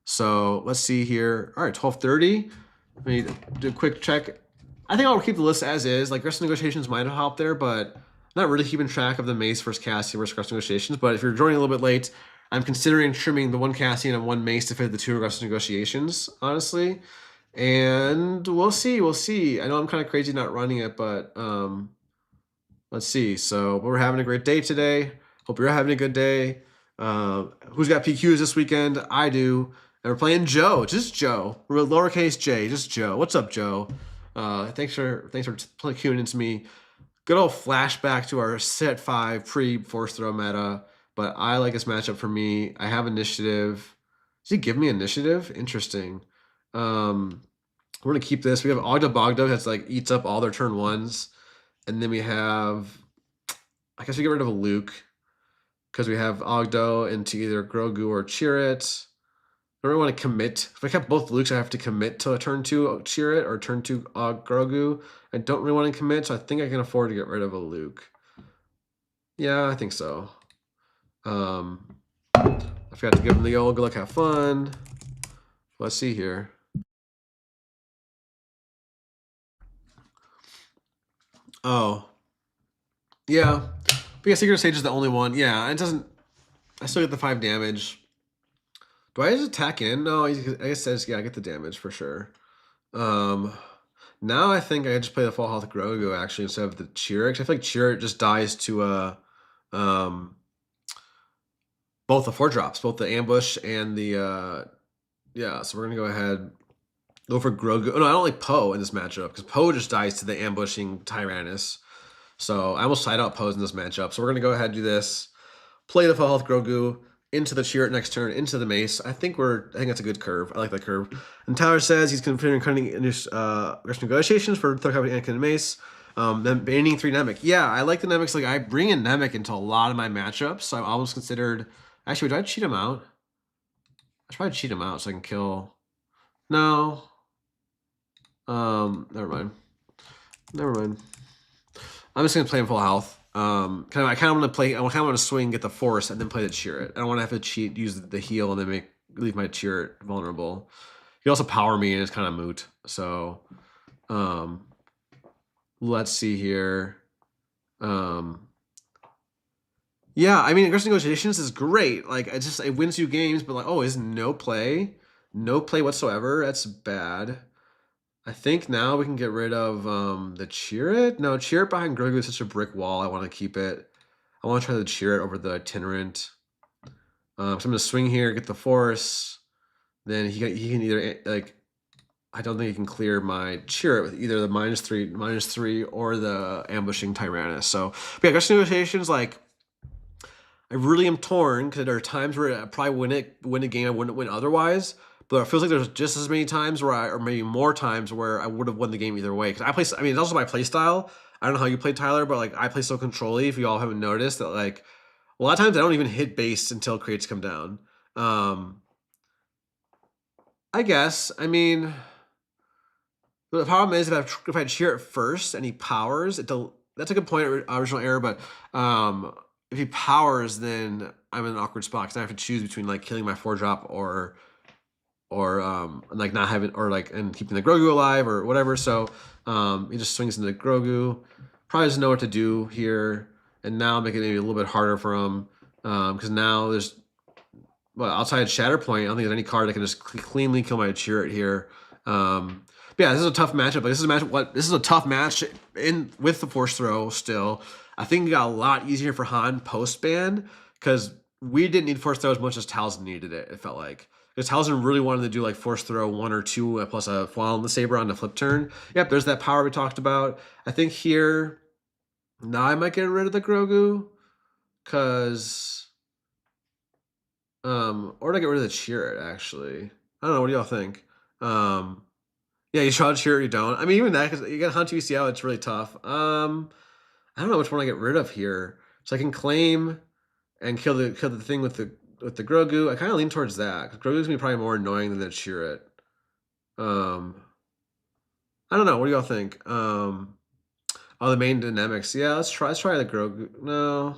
So let's see here. All right, 12:30. Let me do a quick check. I think I'll keep the list as is. Like, Rest Negotiations might have helped there, but I'm not really keeping track of the Mace versus Cassian versus Rest Negotiations. But if you're joining a little bit late, I'm considering trimming the 1 Cassian and 1 Mace to fit the 2 Rest Negotiations, honestly. And we'll see. We'll see. I know I'm kind of crazy not running it, but let's see. So we're having a great day today. Hope you're having a good day. Who's got PQs this weekend? I do. And we're playing Joe. Just Joe. We're lowercase J. Just Joe. What's up, Joe? Thanks for tuning into me. Good old flashback to our set 5 pre-force throw meta. But I like this matchup for me. I have initiative. Does he give me initiative? Interesting. We're gonna keep this. We have Ogda Bogda that's like eats up all their turn 1s. And then we have, I guess we get rid of a Luke because we have Ogdo into either Grogu or Chirrut. I don't really want to commit. If I kept both Lukes, I have to commit to a turn 2 Chirrut or turn 2 Grogu. I don't really want to commit, so I think I can afford to get rid of a Luke. Yeah, I think so. I forgot to give him the old good luck, have fun. Let's see here. Oh. Yeah. But yeah, Secret Sage is the only one. Yeah, it doesn't... I still get the 5 damage. Do I just attack in? No, I guess it says, yeah, I get the damage for sure. Now I think I just play the full health Grogu actually instead of the Chirrut. I feel like Chirrut just dies to both the 4-drops, both the ambush and the yeah. So we're gonna go ahead, go for Grogu. Oh no, I don't like Poe in this matchup because Poe just dies to the ambushing Tyrannus. So I almost side out Poe in this matchup. So we're gonna go ahead and do this. Play the full health Grogu into the Chirrut next turn, into the Mace. I think that's a good curve. I like that curve. And Tyler says he's considering cutting Rest Negotiations for third copy Anakin and Mace. Then banning 3 Nemec. Yeah, I like the Nemec. Like, I bring in Nemec into a lot of my matchups. So I've almost considered... Actually, would I cheat him out? I should probably cheat him out so I can kill... No. Never mind. Never mind. I'm just gonna play him full health. I kind of want to play. I kind of want to swing, get the force, and then play the Chirrut. I don't want to have to cheat, use the heal, and then leave my Chirrut vulnerable. He also power me, and it's kind of moot. So, let's see here. Yeah, I mean, aggressive negotiations is great. Like, it wins you games, but like, oh, is no play whatsoever. That's bad. I think now we can get rid of the Chirrut. No, Chirrut behind Grogu is such a brick wall. I want to keep it. I want to try the Chirrut over the Itinerant. So I'm going to swing here, get the Force. Then he can either, like, I don't think he can clear my Chirrut with either the -3 or the ambushing Tyrannus. So, but yeah, aggressive negotiations, like, I really am torn because there are times where I probably win a game I wouldn't win otherwise. But it feels like there's just as many times or maybe more times where I would have won the game either way. Because I mean, it's also my play style. I don't know how you play, Tyler, but like I play so control-y. If you all haven't noticed that, like a lot of times I don't even hit base until crates come down. I guess. I mean, but the problem is if I cheer it first and he powers, that's a good point. Original error, but if he powers, then I'm in an awkward spot because I have to choose between like killing my 4-drop or like not having and keeping the Grogu alive or whatever. So he just swings into the Grogu. Probably doesn't know what to do here, and now make it maybe a little bit harder for him because now there's outside Shatterpoint. I don't think there's any card that can just cleanly kill my Chirrut here. But yeah, this is a tough matchup. Like, this is a tough match with the Force Throw still. I think it got a lot easier for Han post-ban because we didn't need Force Throw as much as Talzin needed it, it felt like. Because Talzin really wanted to do like Force Throw 1 or 2 plus a Fall on the Saber on the flip turn. Yep, there's that power we talked about. I think here, now I might get rid of the Grogu. Because, or did I get rid of the Chirrut, actually? I don't know, what do y'all think? Yeah, you shot Chirrut, you don't. I mean, even that, because you got Han2 ECL, it's really tough. I don't know which one I get rid of here. So I can claim and kill the thing with the Grogu. I kind of lean towards that because Grogu's gonna be probably more annoying than the Chirrut. I don't know. What do y'all think? Oh, the main dynamics. Yeah, let's try the Grogu. No.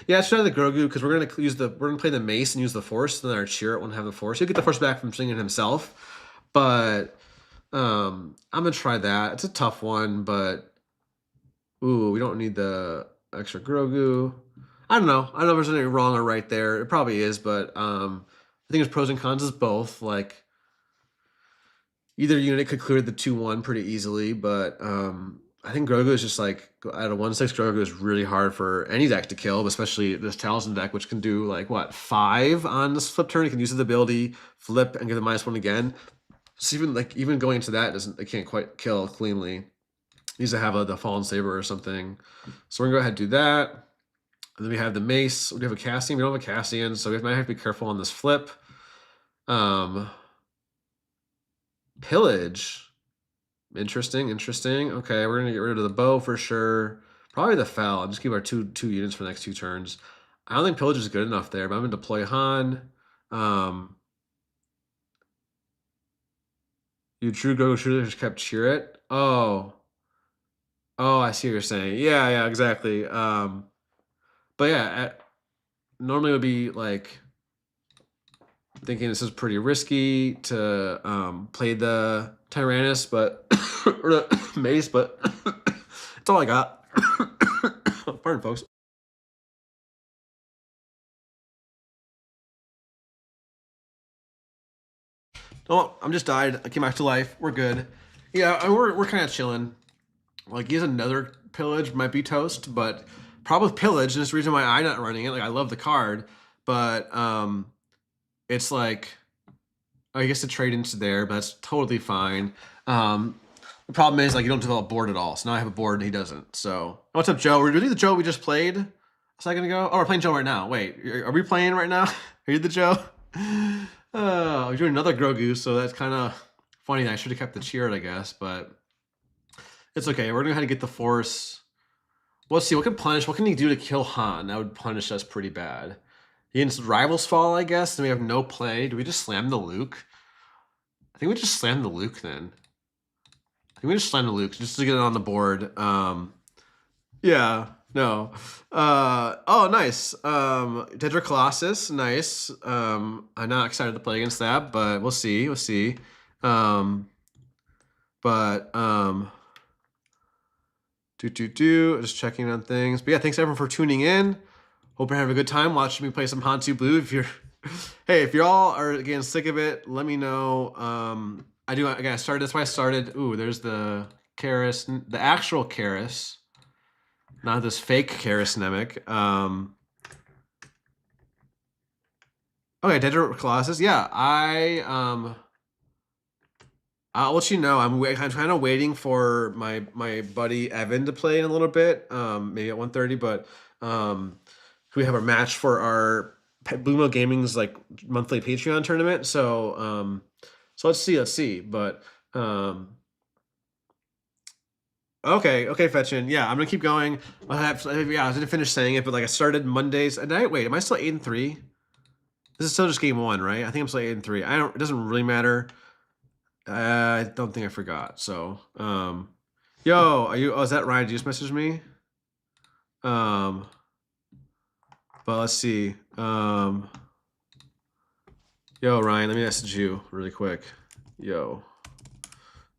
Yeah, let's try the Grogu because we're gonna play the Mace and use the Force. Then our Chirrut won't have the Force. He'll get the Force back from swinging himself, but I'm gonna try that. It's a tough one, but ooh, we don't need the extra Grogu. I don't know. I don't know if there's anything wrong or right there. It probably is, but I think there's pros and cons as both. Like either unit could clear the 2-1 pretty easily, but I think Grogu is just like at a 1/6 Grogu is really hard for any deck to kill, especially this Talzin deck, which can do like what 5 on this flip turn. It can use the ability, flip, and get the -1 again. So even going into that it can't quite kill cleanly. It needs to have the Fallen Saber or something. So we're gonna go ahead and do that. And then we have the Mace. We have a Cassian. We don't have a Cassian, so we might have to be careful on this flip. Pillage. Interesting. Okay, we're gonna get rid of the bow for sure. Probably the Fel. I'll just keep our two units for the next 2 turns. I don't think Pillage is good enough there, but I'm gonna deploy Han. You true Grogu shooter just kept Chirrut. Oh, I see what you're saying. Yeah, exactly. But yeah, normally it would be like thinking this is pretty risky to play the Tyrannus, but or the Mace, but that's all I got. Pardon, folks. Oh, I'm just died. I came back to life. We're good. Yeah, I mean, we're kind of chilling. Like, he has another Pillage, might be toast, but problem with Pillage, and this is the reason why I'm not running it. Like, I love the card, but it's like I guess to trade into there, but that's totally fine. The problem is like you don't develop board at all. So now I have a board and he doesn't. So what's up, Joe? We're doing the Joe we just played a second ago. Oh, we're playing Joe right now. Wait, are we playing right now? Are you the Joe? Oh, we're doing another Grogu, so that's kind of funny. I should have kept the Chirrut, I guess, but it's okay. We're gonna have to get the Force. Let's see, what can he do to kill Han? That would punish us pretty bad. Against Rivals Fall, I guess, and we have no play. Do we just slam the Luke? I think we just slam the Luke then. me just slam the Luke just to get it on the board. Yeah, no. Oh, nice. Dedra Colossus, nice. I'm not excited to play against that, but we'll see. We'll see. Just checking on things. But yeah, thanks everyone for tuning in. Hope you're having a good time watching me play some Han2 Blue. If you're, hey, if y'all are again sick of it, let me know. I started. That's why I started. Ooh, there's the Karis, the actual Karis, not this fake Karis Nemec. Okay, Dedra Colossus. Yeah, I'll let you know. I'm kind of waiting for my buddy Evan to play in a little bit, maybe at 1:30. But we have our match for our Blumo Gaming's like monthly Patreon tournament. So let's see. But okay, Fetchin. Yeah, I'm gonna keep going. I didn't finish saying it, but like I started Mondays. Wait, am I still 8-3? This is still just game 1, right? I think I'm still 8-3. It doesn't really matter. I don't think I forgot. So, yo, is that Ryan? Did you just message me? But let's see. Yo, Ryan, let me message you really quick. Yo,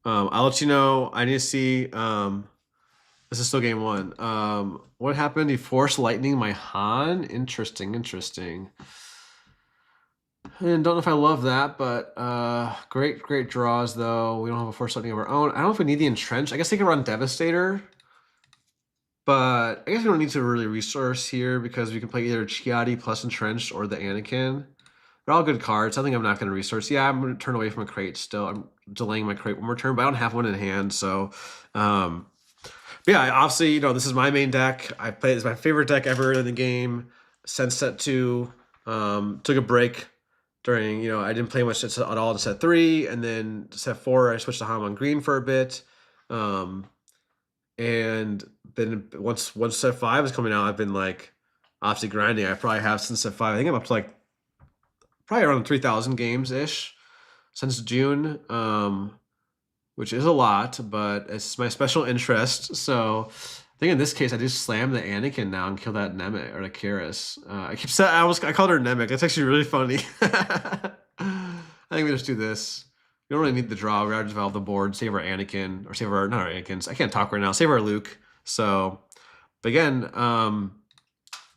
I'll let you know. I need to see. This is still game 1. What happened? He forced lightning my Han. Interesting. And don't know if I love that, but great draws though. We don't have a force lightning of our own. I don't know if we need the entrench. I guess they can run Devastator, but I guess we don't need to really resource here because we can play either Chiadi plus entrenched or the Anakin. They're all good cards. I think I'm not going to resource. Yeah, I'm going to turn away from a crate still. I'm delaying my crate one more turn, but I don't have one in hand. So, yeah, obviously, this is my main deck. I play. It's my favorite deck ever in the game since set 2. Took a break during, I didn't play much at all in set 3, and then set 4, I switched to Han on green for a bit. And then once set 5 was coming out, I've been like obviously grinding. I probably have since set 5. I think I'm up to like probably around 3,000 games-ish since June, which is a lot, but it's my special interest. So I think in this case, I just slam the Anakin now and kill that Nemec or the Karis. I called her Nemec. That's actually really funny. I think we just do this. We don't really need the draw. We already develop the board, save our Anakin, or save our, not our Anakins. I can't talk right now. Save our Luke. So, but again, I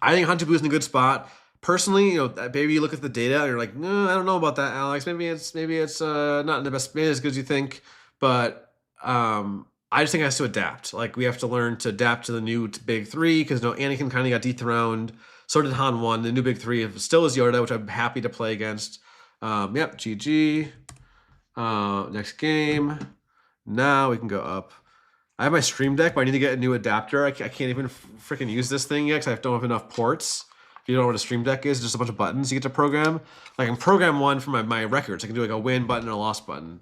think Han2 Blue is in a good spot. Personally, maybe you look at the data and you're like, no, I don't know about that, Alex. Maybe it's not in the best, maybe as good as you think. But I just think it has to adapt. Like we have to learn to adapt to the new big 3 because Anakin kind of got dethroned. So did Han 1. The new big 3 still is Yoda, which I'm happy to play against. Yep, GG. Next game. Now we can go up. I have my Stream Deck, but I need to get a new adapter. I can't even freaking use this thing yet because I don't have enough ports. If you don't know what a Stream Deck is, just a bunch of buttons you get to program. Like I can program one for my records. I can do like a win button and a loss button.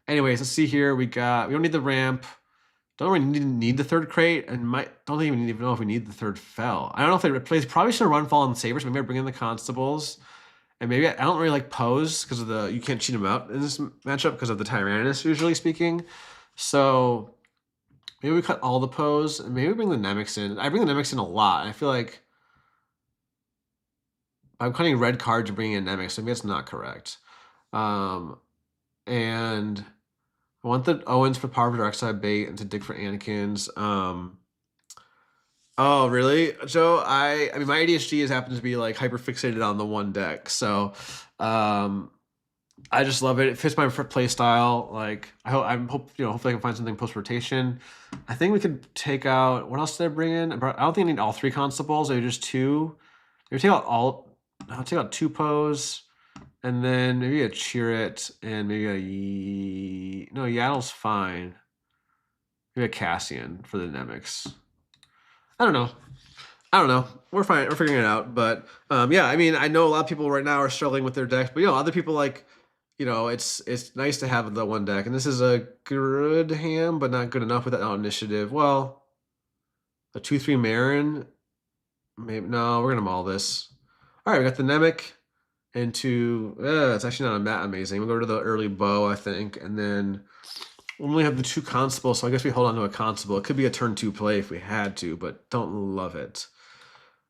Anyways, let's see here. We don't need the ramp. Don't really need the 3rd crate, and don't even know if we need the 3rd fell. I don't know if it plays. Probably should run Fallen Sabers. Maybe I bring in the Constables, and maybe I don't really like Pose because of you can't cheat them out in this matchup because of the Tyrannus, usually speaking. So maybe we cut all the Pose, and maybe we bring the Nemec in. I bring the Nemec in a lot. I feel like I'm cutting red cards and bringing in Nemec, so maybe that's not correct. And I want the Owens for power for dark side bait and to dig for Anakins. Oh, really, Joe? I mean, my ADHD happens to be like hyper fixated on the one deck, so I just love it. It fits my play style. Like hopefully I can find something post rotation. I think we could take out. What else did I bring in? I don't think I need all 3 Constables. Maybe just 2. Maybe take out all. I'll take out 2 Pose. And then maybe a Chirrut and maybe a no, Yaddle's fine. Maybe a Cassian for the Nemecs. I don't know. We're fine. We're figuring it out. But yeah, I mean, I know a lot of people right now are struggling with their decks, but other people like, it's nice to have the one deck. And this is a good hand, but not good enough with that initiative. Well, a 2/3 Marin. Maybe no, we're gonna maul this. All right, we got the Nemec. Into it's actually not that amazing. We'll go to the early bow, I think, and then We only have the 2 Constable, so I guess we hold on to a Constable. It could be a turn 2 play if we had to, but don't love it.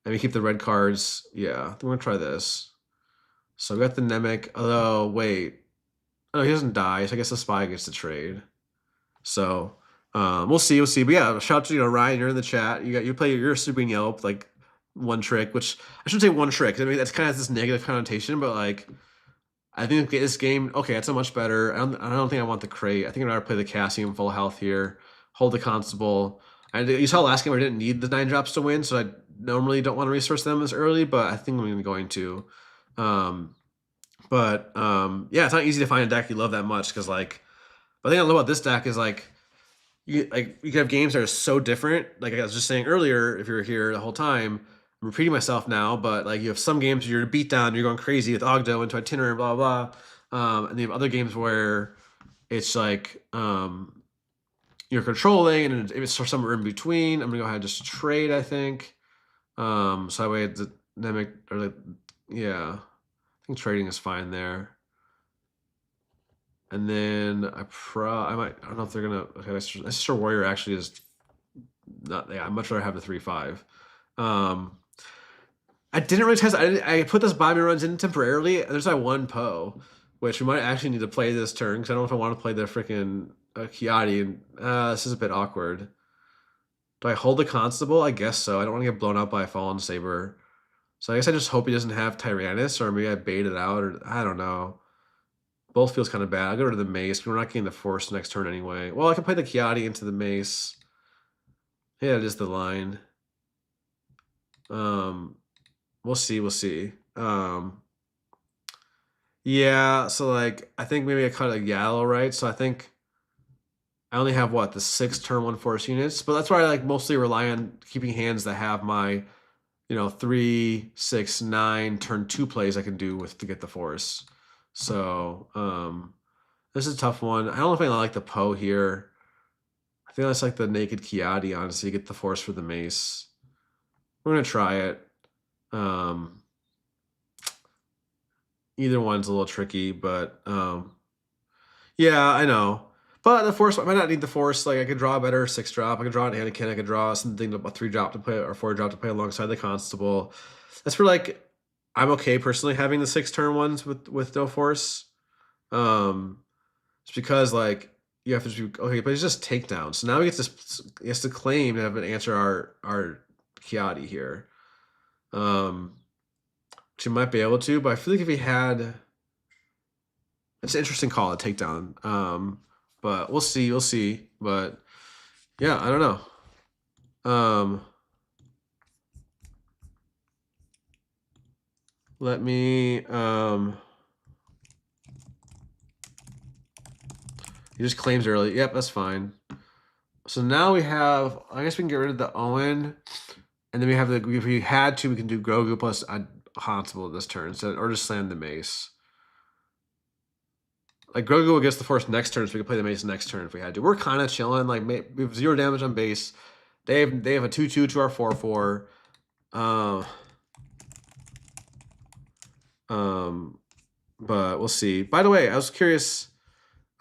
And we keep the red cards. Yeah, we're going to try this. So we got the Nemec. Although, wait. Oh, he doesn't die, so I guess the Spy gets the trade. So, we'll see. But yeah, shout out to, Ryan, you're in the chat. You play your Sabine Yelp, like, one trick, which I shouldn't say one trick. I mean, that's kind of this negative connotation, but, like, I think this game, okay, that's a much better. I don't think I want the crate. I think I'd rather play the Cassian full health here, hold the Constable. You saw last game I didn't need the 9 drops to win, so I normally don't want to resource them as early, but I think I'm going to. Yeah, it's not easy to find a deck you love that much, because, like, the thing I love about this deck is, like, you can have games that are so different. Like I was just saying earlier, if you're here the whole time, I'm repeating myself now, but like you have some games where you're beat down, you're going crazy with Ogdo into Itinerant, blah, blah, blah. And you have other games where it's like you're controlling, and if it's somewhere in between, I'm going to go ahead and just trade, I think. So that way the Nemec, or like, yeah, I think trading is fine there. And then I don't know if they're going to, okay, that's sure Warrior actually is not, yeah, I'd much rather have the 3/5. I didn't really test. I put this Bobby runs in temporarily. And there's that one Poe, which we might actually need to play this turn, because I don't know if I want to play the freaking Kiadi. And this is a bit awkward. Do I hold the Constable? I guess so. I don't want to get blown out by a Fallen Saber. So I guess I just hope he doesn't have Tyrannus, or maybe I bait it out, or I don't know. Both feels kind of bad. I'll go to the Mace. We're not getting the Force next turn anyway. Well, I can play the Kiadi into the Mace. Yeah, it is the line. We'll see. Yeah, so like I think maybe I cut a Yellow, right? So I think I only have what, the 6 turn 1 Force units, but that's why I like mostly rely on keeping hands that have my 3, 6, 9 turn 2 plays I can do to get the Force. So this is a tough one. I don't know if I like the Poe here. I think that's like the naked Kiadi, honestly, get the Force for the Mace. We're gonna try it. Either one's a little tricky, but yeah, I know. But the Force, I might not need the Force. Like I could draw a better 6 drop. I could draw an Anakin. I could draw something, a 3 drop to play, or 4 drop to play alongside the Constable. That's for like, I'm okay personally having the 6 turn ones with no Force. It's because like you have to do, okay, but it's just takedown. So now he gets to claim to have an answer our Kiadi here. Which he might be able to, but I feel like if he had, it's an interesting call, a takedown. But we'll see. But yeah, I don't know. Let me he just claims early. Yep, that's fine. So now we have, I guess we can get rid of the Owen, and then we have if we had to, we can do Grogu plus a Constable this turn, or just slam the Mace. Like Grogu gets the Force next turn, so we can play the Mace next turn if we had to. We're kind of chilling. Like we have 0 damage on base. They have a 2/2 to our 4/4. But we'll see. By the way, I was curious.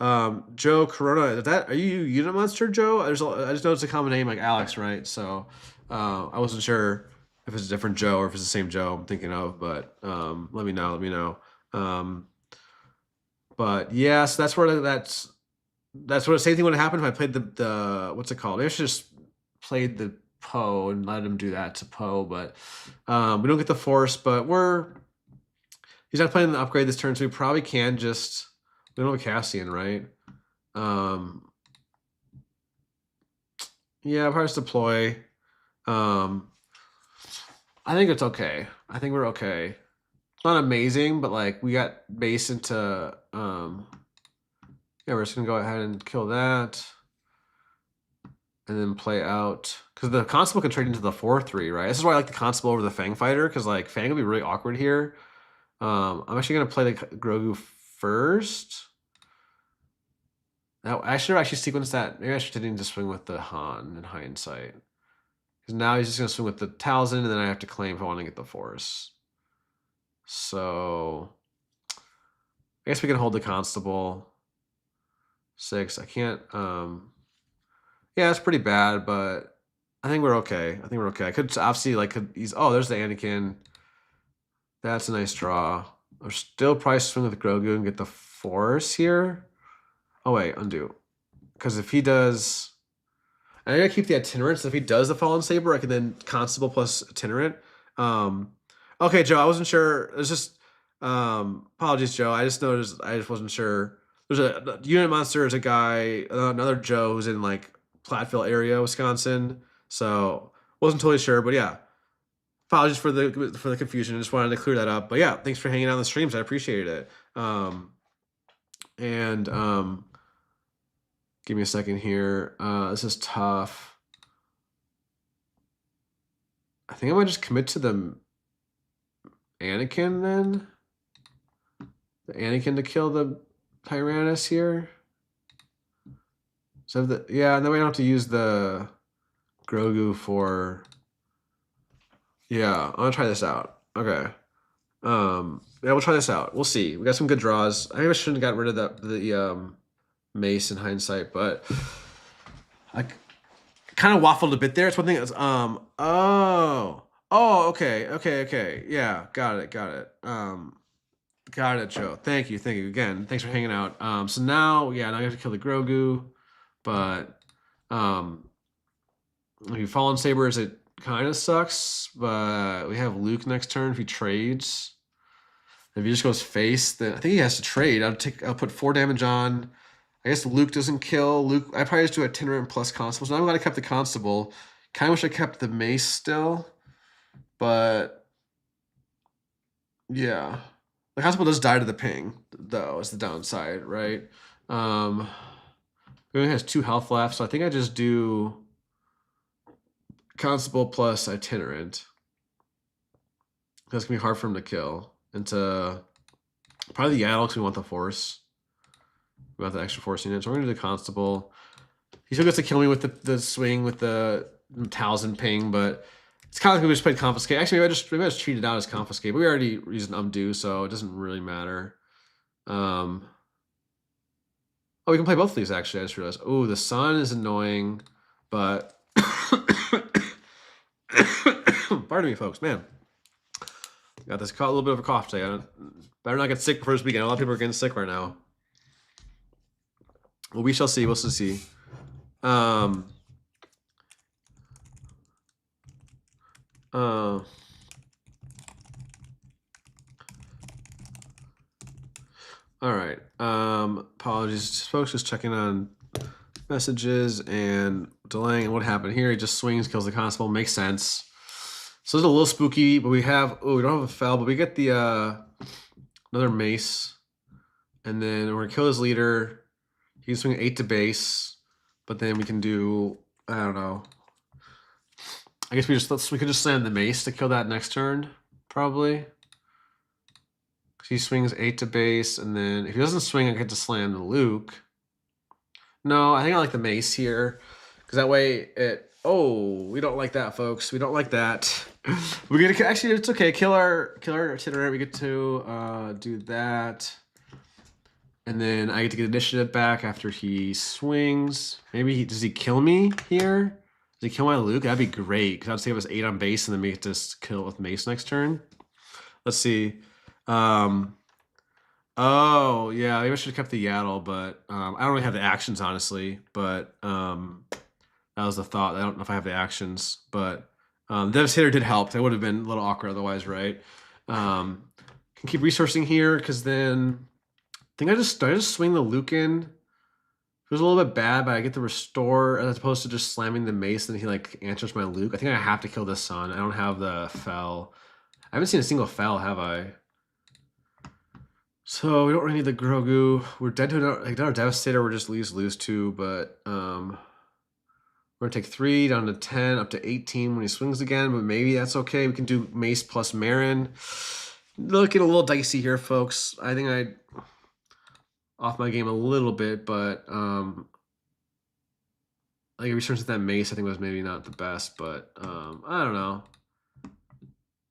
Joe Corona, are you Unit Monster, Joe? I just noticed a common name like Alex, right? So I wasn't sure if it's a different Joe or if it's the same Joe I'm thinking of, but let me know. But yeah, so that's where that's what the same thing would have happened if I played the what's it called? Maybe I should just played the Poe and let him do that to Poe, but we don't get the Force, but he's not playing the upgrade this turn, so we probably can just, we don't have a Cassian, right? Yeah, I'll probably just deploy. I think it's okay. I think we're okay. It's not amazing, but like we got base into yeah, we're just gonna go ahead and kill that. And then play out, because the Constable can trade into the 4/3, right? This is why I like the Constable over the Fang Fighter, because like Fang will be really awkward here. I'm actually gonna play the Grogu first. Now I should have actually sequenced that. Maybe I should need to swing with the Han in hindsight. Because now he's just gonna swing with the Talzin, and then I have to claim if I want to get the Force. So I guess we can hold the Constable. 6. I can't. Yeah, it's pretty bad, but I think we're okay. I think we're okay. I could obviously like he's. Oh, there's the Anakin. That's a nice draw. I'm still probably swing with Grogu and get the Force here. Oh wait, undo. Because if he does, I gotta keep the itinerant. So if he does the Fallen Saber, I can then Constable plus itinerant. Okay, Joe, I wasn't sure. It's just apologies, Joe. I just noticed. I just wasn't sure. There's a unit monster. Is a guy, another Joe who's in like Platteville area, Wisconsin. So wasn't totally sure, but yeah. Apologies for the confusion. I just wanted to clear that up. But yeah, thanks for hanging out on the streams. I appreciate it. And give me a second here. This is tough. I think I might just commit to the Anakin then. The Anakin to kill the Tyrannus here. So yeah, and then we don't have to use the Grogu for. Yeah, I'm gonna try this out. Okay. Yeah, we'll try this out. We'll see. We got some good draws. I think I shouldn't have got rid of the mace in hindsight, but I kind of waffled a bit there. It's one thing that's okay. Yeah, got it. Got it, Joe. Thank you again. Thanks for hanging out. So now I have to kill the Grogu, but if you Fallen Sabers, it kind of sucks, but we have Luke next turn if he trades. If he just goes face, then I think he has to trade. I'll put 4 damage on. I guess Luke doesn't kill. Luke, I probably just do itinerant plus Constable. So now I'm glad I kept the Constable. Kind of wish I kept the mace still, but yeah. The Constable does die to the ping, though, is the downside, right? He only has 2 health left, so I think I just do Constable plus itinerant. That's gonna be hard for him to kill. Into probably the Yaddle because we want the Force. We want the extra Force unit. So we're gonna do the Constable. He still gets to kill me with the swing with the Talzin ping, but it's kind of like we just played Confiscate. Actually, maybe I just treated it out as Confiscate, but we already used an Undo, so it doesn't really matter. Oh, we can play both of these actually. I just realized. Oh, the sun is annoying, but pardon me, folks. Man, got this a little bit of a cough today. Better not get sick first weekend. A lot of people are getting sick right now. Well, we shall see. We'll see. All right. Apologies, folks. Just checking on messages and delaying. And what happened here? He just swings, kills the Constable. Makes sense. So it's a little spooky, but we have. Oh, we don't have a fell, but we get the another mace, and then we're gonna kill his leader. He can swing 8 to base, but then we can do. I don't know. I guess we could just slam the mace to kill that next turn, probably. He swings 8 to base, and then if he doesn't swing, I get to slam the Luke. No, I think I like the mace here, because that way it. Oh, we don't like that, folks. We don't like that. We're gonna actually. It's okay. Kill our itinerary. We get to do that, and then I get to get initiative back after he swings. Maybe does he kill me here? Does he kill my Luke? That'd be great, because I'd save us 8 on base, and then we get to kill with mace next turn. Let's see. Oh yeah, maybe I should have kept the Yaddle, but I don't really have the actions honestly. But that was the thought. I don't know if I have the actions, but Devastator did help. That would have been a little awkward otherwise, right? Can keep resourcing here because then I think I just swing the Luke in. It was a little bit bad, but I get the restore as opposed to just slamming the mace and he like answers my Luke. I think I have to kill the sun. I don't have the fell. I haven't seen a single fell, have I? So we don't really need the Grogu. We're dead to our Devastator. We're just lose 2, but we're gonna take 3 down to 10, up to 18 when he swings again. But maybe that's okay. We can do Mace plus Marin. Looking a little dicey here, folks. I think I off my game a little bit, but like returns with that Mace, I think was maybe not the best, but I don't know.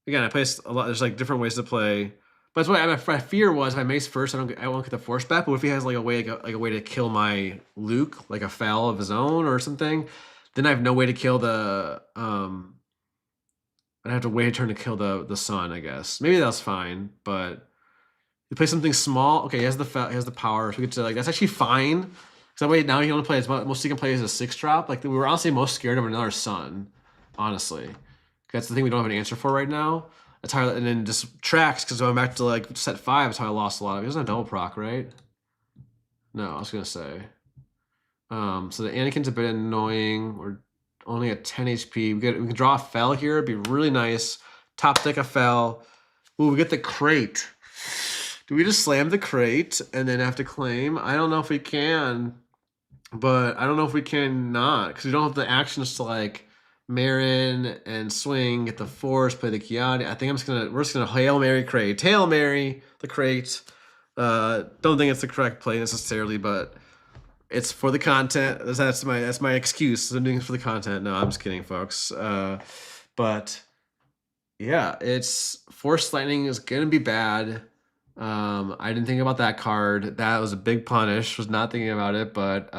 Again, I play a lot. There's like different ways to play. But that's what my fear was. If I mace first, I won't get the force back. But if he has like a way to kill my Luke, like a foul of his own or something, then I have no way to kill the I'd have to wait a turn to kill the sun, I guess. Maybe that's fine, but you play something small. Okay, he has the power, so we get to like that's actually fine. Because that way now he can only play as most he can play as a 6-drop. Like we were honestly most scared of another sun, honestly. That's the thing we don't have an answer for right now. That's how, and then just tracks, because going back to like set 5, that's how I lost a lot of it. He doesn't have double proc, right? No, I was gonna say. So the Anakin's a bit annoying. We're only at 10 HP. We can draw a Fel here. It'd be really nice. Top deck a Fel. Ooh, we get the crate. Do we just slam the crate and then have to claim? I don't know if we can, but I don't know if we can not, because we don't have the actions to like Marin and swing, get the force, play the Kiadi. I think we're just gonna Hail Mary crate. Hail Mary the crate. Don't think it's the correct play necessarily, but it's for the content. That's my excuse. I'm doing it for the content. No, I'm just kidding, folks. But yeah, it's Force Lightning is gonna be bad. I didn't think about that card. That was a big punish. Was not thinking about it, but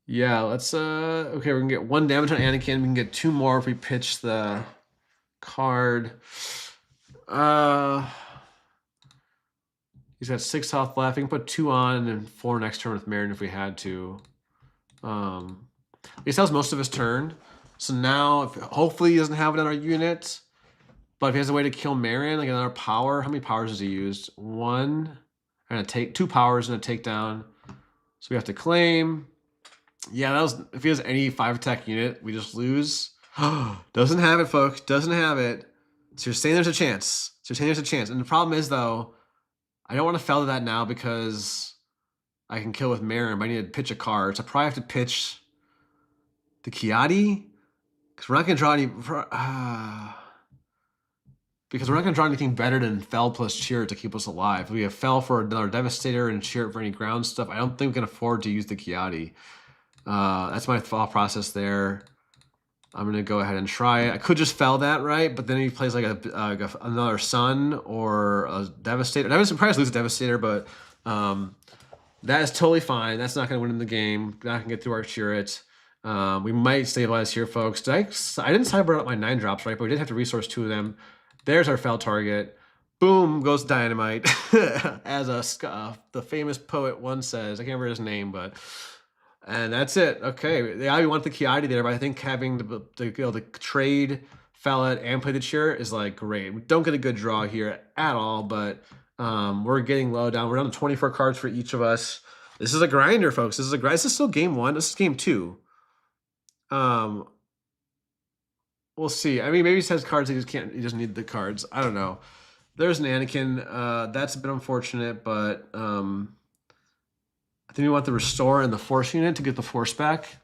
yeah, let's okay, we can get 1 damage on Anakin. We can get 2 more if we pitch the card. He's got 6 health left. We can put 2 on and 4 next turn with Marin if we had to. At least that was most of his turn. So now, hopefully he doesn't have another unit. But if he has a way to kill Marin, like another power, how many powers has he used? 1 and 2 powers and a takedown. So we have to claim. Yeah, that was, if he has any 5 attack unit, we just lose. Doesn't have it, folks. Doesn't have it. So you're saying there's a chance. And the problem is, though, I don't want to Fel to that now because I can kill with Marin, but I need to pitch a card. So I probably have to pitch the Kiadi, because we're not going to draw any... because we're not going to draw anything better than Fel plus Cheer to keep us alive. If we have Fel for another Devastator and Cheer for any ground stuff, I don't think we can afford to use the Kiadi. That's my thought process there. I'm going to go ahead and try it. I could just Fel that, right? But then he plays like another Sun or a Devastator. I would probably lose a Devastator, but that is totally fine. That's not going to win in the game. Not going to get through our Chirrut. We might stabilize here, folks. I didn't sideboard up my 9 drops, right? But we did have to resource 2 of them. There's our Fel target. Boom, goes Dynamite. As the famous poet once says. I can't remember his name, but... And that's it. Okay, yeah, we want the Kiadi there, but I think having to be able to trade, Fel it, and play the Cheer is like great. We don't get a good draw here at all, but we're getting low down. We're down to 24 cards for each of us. This is a grinder, folks. This is still game 1. This is game 2. We'll see. I mean, maybe he has cards he doesn't need the cards. I don't know. There's an Anakin. That's a bit unfortunate, but I think we want the Restore and the Force unit to get the Force back.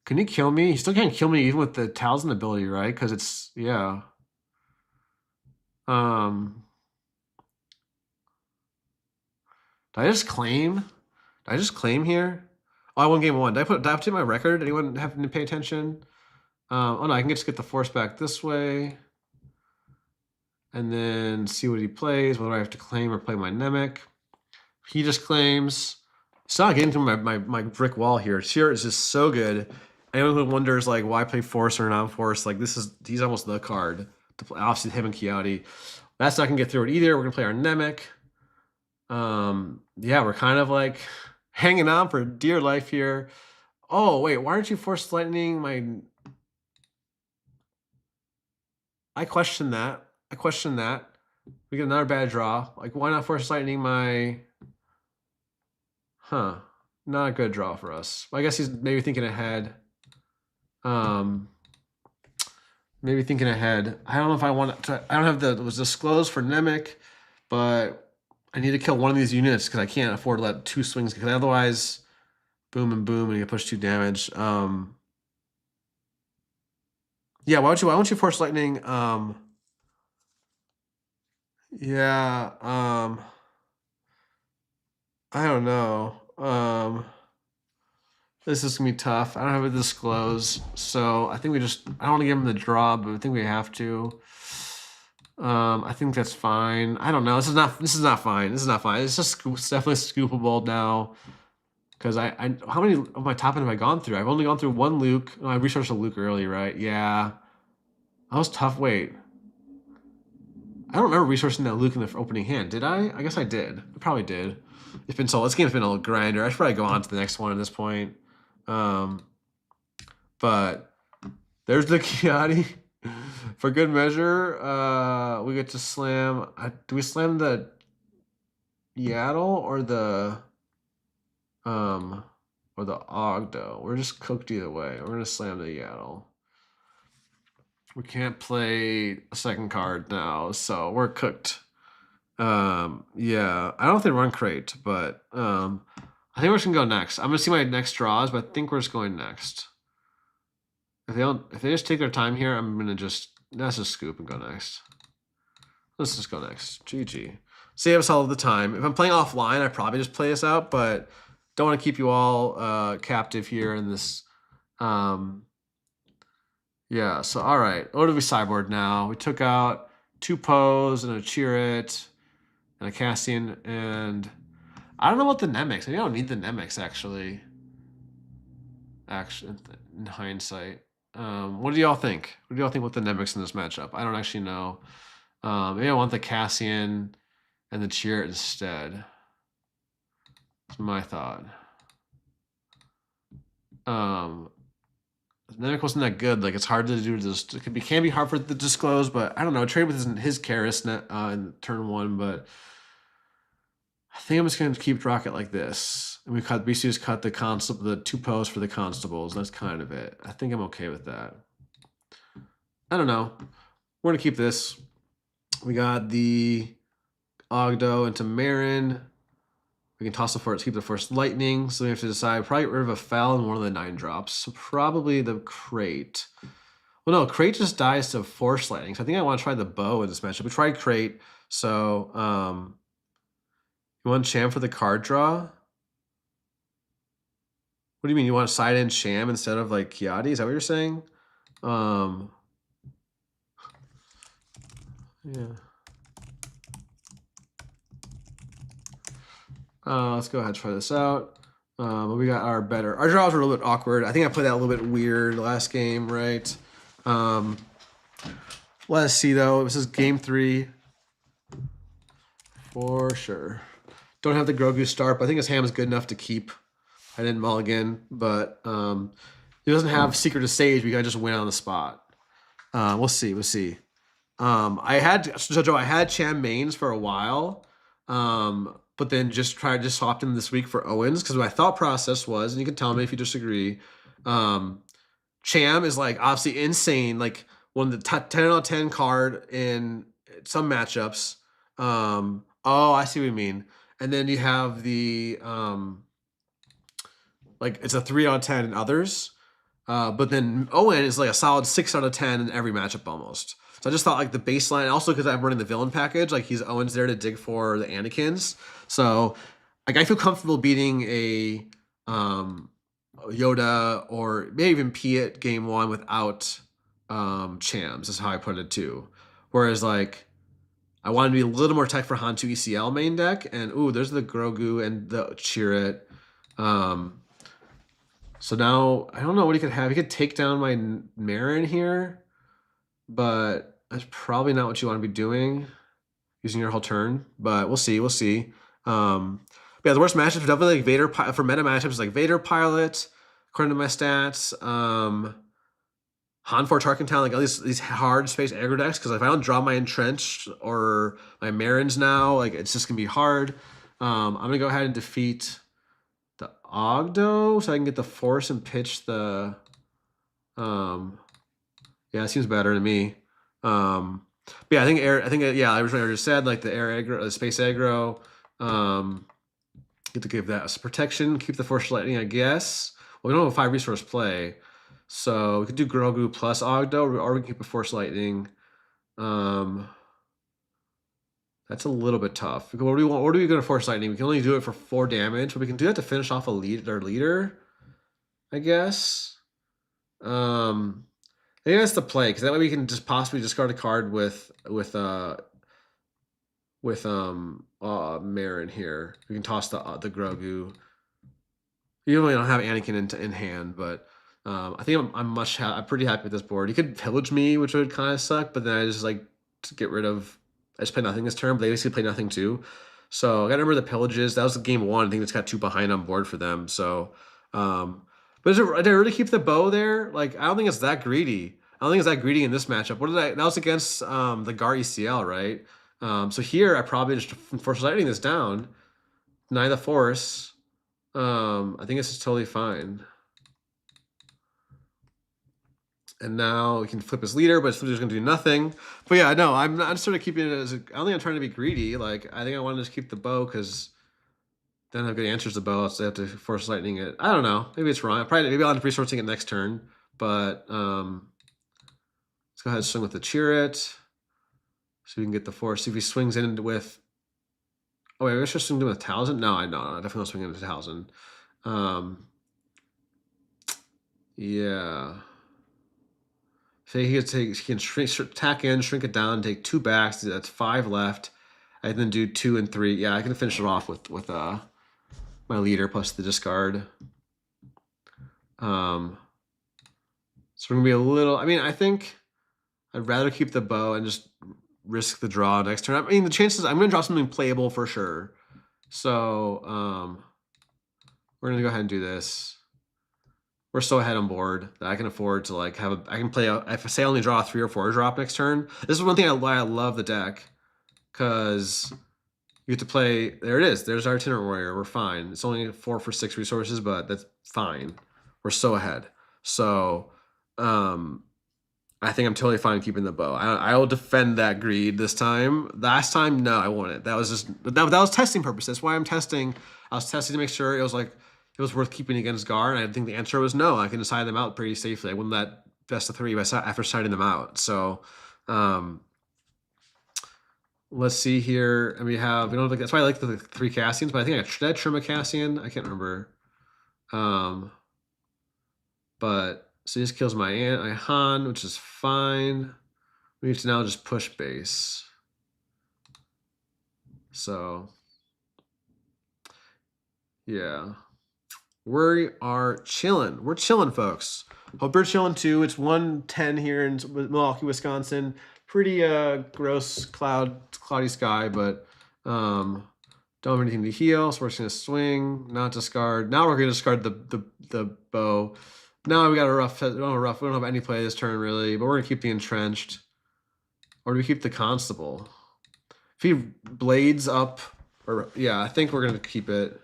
Can he kill me? He still can't kill me even with the Talzin ability, right? Because it's, yeah. Did I just claim? Did I just claim here? Oh, I won game 1. Did I put my record? Anyone have to pay attention? Oh no, I can just get the Force back this way. And then see what he plays, whether I have to claim or play my Nemec. He just claims. It's not getting through my brick wall here. Cheer is just so good. Anyone who wonders like why play Force or non-Force, like he's almost the card to play. Obviously him and Kiadi. That's not gonna get through it either. We're gonna play our Nemec. Yeah, we're kind of like hanging on for dear life here. Oh wait, why aren't you Force Lightning my? I question that. We get another bad draw. Like, why not Force Lightning my... Huh. Not a good draw for us. I guess he's maybe thinking ahead. Maybe thinking ahead. I don't know if I want to... I don't have it was disclosed for Nemec, but I need to kill one of these units because I can't afford to let 2 swings, because otherwise, boom and boom, and you push 2 damage. Yeah, why don't you Force Lightning... Yeah, I don't know. This is gonna be tough. I don't have it disclosed, so I think I don't want to give him the draw, but I think we have to. I think that's fine. I don't know. This is not fine. This is not fine. It's just it's definitely scoopable now. Because how many of my top end have I gone through? I've only gone through one Luke. Oh, I researched a Luke early, right? Yeah. That was tough. Wait. I don't remember resourcing that Luke in the opening hand. Did I? I guess I did. I probably did. It's been so. This game's been a little grinder. I should probably go on to the next one at this point. But there's the Kiati. For good measure, we get to slam. Do we slam the Yaddle or the Ogdo? We're just cooked either way. We're gonna slam the Yaddle. We can't play a second card now, so we're cooked. Yeah, I don't think run crate, but I think we're just gonna go next. I'm gonna see my next draws, but I think we're just going next. If they just take their time here, I'm gonna let's just scoop and go next. Let's just go next. GG. Save us all of the time. If I'm playing offline, I probably just play this out, but don't want to keep you all captive here in this. Yeah, so all right. What do we sideboard now? We took out 2 Poes and a Chirrut and a Cassian, and I don't know what the Nemix. Maybe I don't need the Nemix actually. In hindsight. What do y'all think? What do y'all think with the Nemix in this matchup? I don't actually know. Maybe I want the Cassian and the Chirrut instead. That's my thought. Nemec wasn't that good. Like, it's hard to do this. It can be hard for the disclose, but I don't know. Trade with his Karis in turn 1, but I think I'm just going to keep Rocket like this. And we basically just cut the Constable, the 2 posts for the Constables. That's kind of it. I think I'm okay with that. I don't know. We're going to keep this. We got the Ogdo into Marin. We can toss the Force, keep the Force Lightning. So we have to decide. Probably get rid of a Fel and one of the 9 drops. So probably the Crate. Well, no, Crate just dies to Force Lightning. So I think I want to try the Bow in this matchup. We tried Crate. So you want Cham for the card draw? What do you mean? You want to side in Cham instead of like Kiati? Is that what you're saying? Yeah. Let's go ahead and try this out. We got our draws were a little bit awkward. I think I played that a little bit weird last game, right? Let's see though. This is game 3 for sure. Don't have the Grogu start, but I think his hand is good enough to keep. I didn't mulligan, but he doesn't have Secret of Sage. We gotta just win on the spot. We'll see. We'll see. I had Cham mains for a while. But then just swapped him this week for Owens because my thought process was, and you can tell me if you disagree, Cham is like obviously insane, like one of the 10 out of 10 card in some matchups. Oh, I see what you mean. And then you have the like it's a 3 out of 10 in others. But then Owen is like a solid 6 out of 10 in every matchup almost. So I just thought like the baseline, also because I'm running the villain package, like he's Owen's there to dig for the Anakins. So like I feel comfortable beating a Yoda or maybe even Piet game 1 without Chams. Is how I put it too. Whereas like I wanted to be a little more tech for Han2 ECL main deck, and ooh, there's the Grogu and the Chirrut. So now I don't know what he could have. He could take down my Marin here, but that's probably not what you want to be doing, using your whole turn. But we'll see. We'll see. Yeah, the worst matchups are definitely like Vader for meta matchups, like Vader Pilot, according to my stats. Han4 Tarkentown, like all these hard space aggro decks. Because if I don't draw my Entrenched or my Marins now, like it's just gonna be hard. I'm gonna go ahead and defeat the Ogdo so I can get the Force and pitch the. Yeah, it seems better to me. But yeah, I think I originally just said like the air aggro, the space aggro. Get to give that some protection, keep the Force Lightning, I guess. Well, we don't have a 5 resource play, so we could do Grogu plus Ogdo, or we can keep a Force Lightning. That's a little bit tough. What do we want? What are we going to Force Lightning? We can only do it for 4 damage, but we can do that to finish off our leader, I guess. I think that's the play, because that way we can just possibly discard a card with Marin here. We can toss the Grogu. You really don't have Anakin in hand, but I think I'm pretty happy with this board. You could pillage me, which would kind of suck, but then I just like to get rid of. I just play nothing this turn, but they basically play nothing too. So I got to remember the pillages. That was game 1. I think it's got 2 behind on board for them. So, but did I really keep the bow there? Like, I don't think it's that greedy. I don't think it's that greedy in this matchup. What did I? That was against the Gar ECL, right? So here I probably just force lightning this down, deny the force. I think this is totally fine. And now we can flip his leader, but his leader's gonna do nothing. But yeah, no, I'm not sort of keeping it as I don't think I'm trying to be greedy. Like, I think I want to just keep the bow because then I have good answers to bow, so I have to force lightning it. I don't know. Maybe it's wrong. Maybe I'll end up resourcing it next turn. But let's go ahead and swing with the chariot. So we can get the force. See if he swings in with. Oh wait, I should swing with Talzin. No, I definitely not swing into Talzin. Yeah. So he can tack in, shrink it down, take 2 backs. That's 5 left. I then do 2 and 3. Yeah, I can finish it off with my leader plus the discard. So we're gonna be a little. I mean, I think I'd rather keep the bow and just risk the draw next turn. I mean, the chances I'm gonna draw something playable for sure. So we're gonna go ahead and do this. We're so ahead on board that I can afford to like have I can play if I say I only draw a 3 or 4 drop next turn. This is one thing why I love the deck, because you get to play. There it is. There's our itinerant warrior. We're fine. It's only 4 for 6 resources, but that's fine. We're so ahead. So I think I'm totally fine keeping the bow. I will defend that greed this time. Last time, no, I won't. That was just that was testing purposes. That's why I'm testing. I was testing to make sure it was like it was worth keeping against Gar, and I think the answer was no. I can decide them out pretty safely. I won that best of 3 after siding them out. So let's see here. And we don't have, that's why I like the 3 Cassians, but I think I trim a Cassian. I can't remember. But so he just kills my Han, which is fine. We need to now just push base. So yeah. We are chilling. We're chilling, folks. Hope you're chilling too. It's 1:10 here in Milwaukee, Wisconsin. Pretty gross cloudy sky, but don't have anything to heal, so we're just gonna swing, not discard. Now we're gonna discard the bow. Now we got a rough. We don't have any play this turn really, but we're gonna keep the entrenched. Or do we keep the constable? If he blades up, or yeah, I think we're gonna keep it.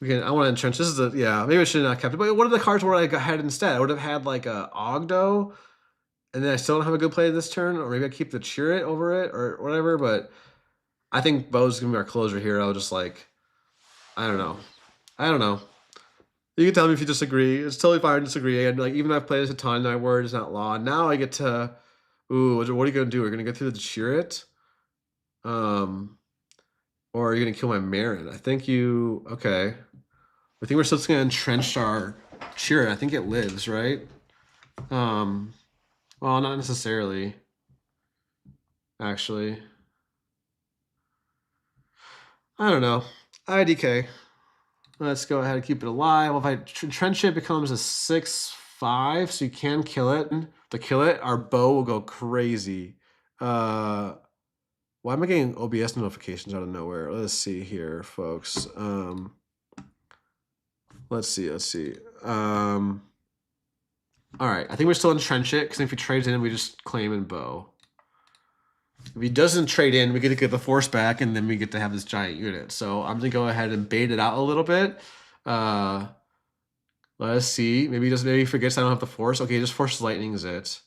I want to entrench. This is maybe I should not have kept it. But what are the cards where I had instead? I would have had like a Ogdo, and then I still don't have a good play this turn, or maybe I keep the chariot over it or whatever. But I think Bo's gonna be our closer here. I'll just like, I don't know. You can tell me if you disagree. It's totally fine to disagree. And like, even though I've played this a ton, my word is not law. Now I get to, what are you gonna do? We're gonna go through the chariot, or are you gonna kill my Marin? I think you. Okay. I think we're still just gonna entrench our chariot. I think it lives, right? Well, not necessarily. Actually, I don't know. IDK. Let's go ahead and keep it alive. Well, if I entrench it, becomes a 6/5, so you can kill it. To kill it, our bow will go crazy. Why am I getting OBS notifications out of nowhere? Let's see here, folks. Let's see. All right, I think we're still entrench it, because if he trades in, we just claim and bow. If he doesn't trade in, we get to get the force back, and then we get to have this giant unit. So I'm gonna go ahead and bait it out a little bit. Let's see. Maybe he forgets I don't have the force. Okay, just force lightnings it.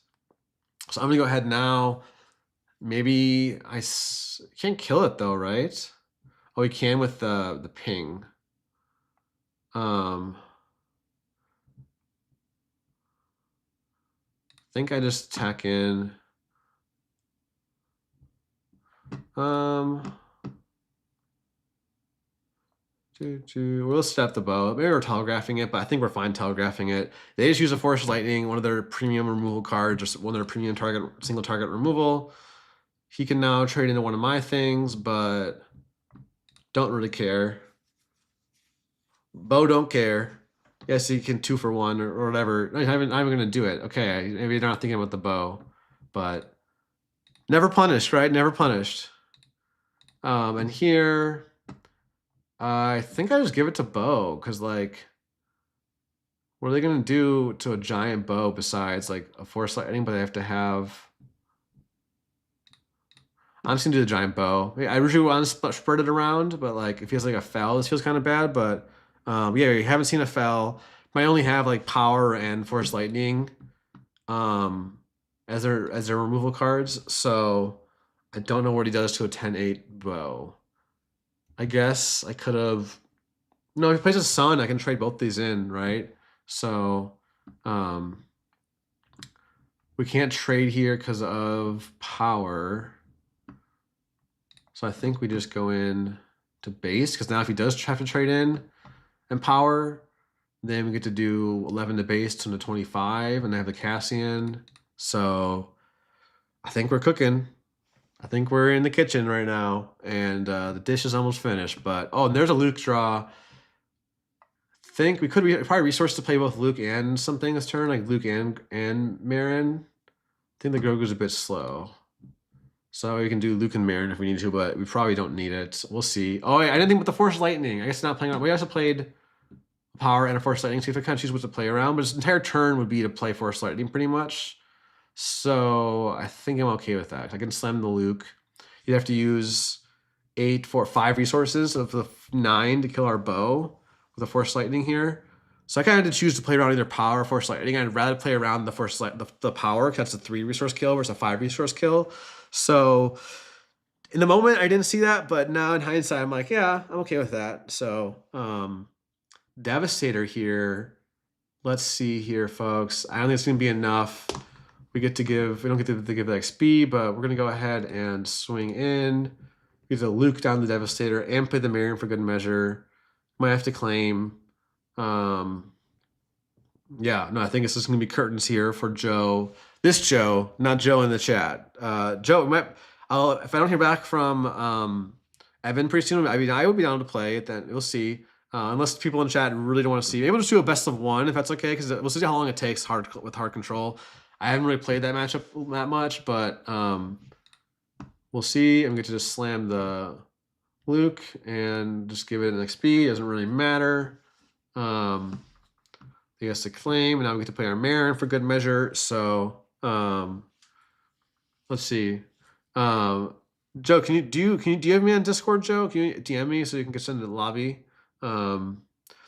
So I'm gonna go ahead now. Maybe I can't kill it though, right? Oh, we can with the ping. I think I just tack in. We'll step the bow. Maybe we're telegraphing it, but I think we're fine telegraphing it. They just use a Force Lightning, one of their premium removal cards, just one of their premium target, single target removal. He can now trade into one of my things, but don't really care. Bo don't care. Yes, he can 2 for 1 or whatever. I'm even gonna do it. Okay, maybe they're not thinking about the bow, but never punished, right? Never punished. And here, I think I just give it to Bo, because like, what are they gonna do to a giant bow besides like a Force Lightning? But they have to have. I'm just gonna do the giant bow. I usually want to spread it around, but like it feels like a foul. This feels kind of bad, but yeah, you haven't seen a foul. Might only have like power and Force Lightning as their removal cards. So I don't know what he does to a 10-8 bow. I guess I could have. No, if he plays a Sun, I can trade both these in, right? So we can't trade here because of power. So I think we just go in to base, because now if he does have to trade in and power, then we get to do 11 to base to 25, and I have the Cassian. So I think we're cooking. I think we're in the kitchen right now, and the dish is almost finished. But oh, and there's a Luke draw. I think we could probably resource to play both Luke and something this turn, like Luke and Marin. I think the Grogu's a bit slow. So we can do Luke and Marin if we need to, but we probably don't need it. We'll see. Oh, I didn't think about the Force Lightning. I guess not playing on. We also played power and a Force Lightning, so you have to kind of choose what to play around. But his entire turn would be to play Force Lightning pretty much. So I think I'm okay with that. I can slam the Luke. You'd have to use 5 resources of the 9 to kill our bow with a Force Lightning here. So I kind of had to choose to play around either power or Force Lightning. I'd rather play around the power, because that's a 3 resource kill versus a 5 resource kill. So in the moment, I didn't see that, but now in hindsight, I'm like, yeah, I'm okay with that. So Devastator here. Let's see here, folks. I don't think it's going to be enough. We don't get to give the XP, but we're going to go ahead and swing in. We get to Luke down the Devastator and play the Marin for good measure. Might have to claim. Yeah, no, I think it's just going to be curtains here for Joe. This Joe, not Joe in the chat. Joe, if I don't hear back from Evan pretty soon, I mean, I would be down to play it. Then we'll see. Unless people in the chat really don't want to see. Maybe we'll just do a best of 1 if that's okay, because we'll see how long it takes with hard control. I haven't really played that matchup that much, but we'll see. I'm going to just slam the Luke and just give it an XP. It doesn't really matter. He has to claim, and now we get to play our Marin for good measure. So let's see. Joe, do you have me on Discord, Joe? Can you DM me so you can get sent to the lobby? But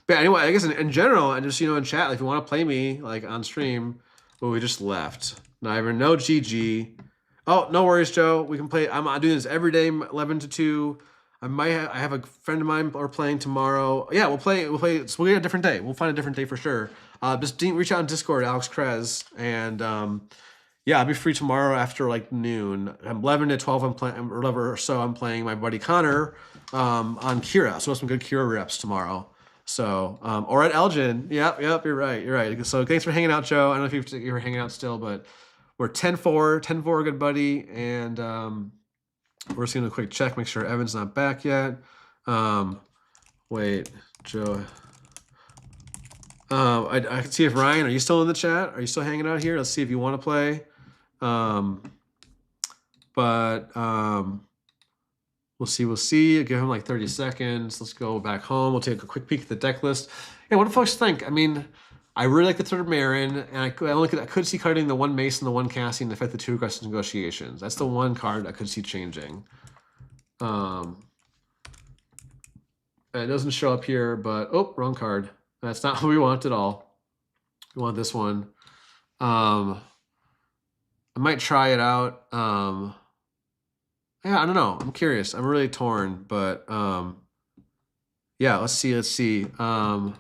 anyway, I guess in general, and just in chat, like, if you want to play me like on stream, well, we just left. Neither no GG. Oh, no worries, Joe. We can play. I'm doing this every day, 11 to 2. I have a friend of mine are playing tomorrow. Yeah, we'll play. So we'll get a different day. We'll find a different day for sure. Just reach out on Discord, alexkrez, and yeah, I'll be free tomorrow after like noon. 11 to 12, I'm playing, or 11 or so, I'm playing my buddy Connor on Kira. So some good Kira reps tomorrow. So, or at Elgin. Yep, you're right. So thanks for hanging out, Joe. I don't know if you're hanging out still, but we're 10-4, good buddy. And we're just gonna quick check, make sure Evan's not back yet. Wait, Joe. I can see if Ryan, are you still in the chat? Are you still hanging out here? Let's see if you want to play. We'll see. I'll give him like 30 seconds. Let's go back home. We'll take a quick peek at the deck list. Yeah, what do folks think? I mean, I really like the third Marin, and I could see cutting the 1 Mace and the 1 Cassian to fit the 2 aggressive negotiations. That's the 1 card I could see changing. It doesn't show up here, but oh, wrong card. That's not what we want at all. We want this one. I might try it out. Yeah, I don't know. I'm curious. I'm really torn, but yeah, let's see. I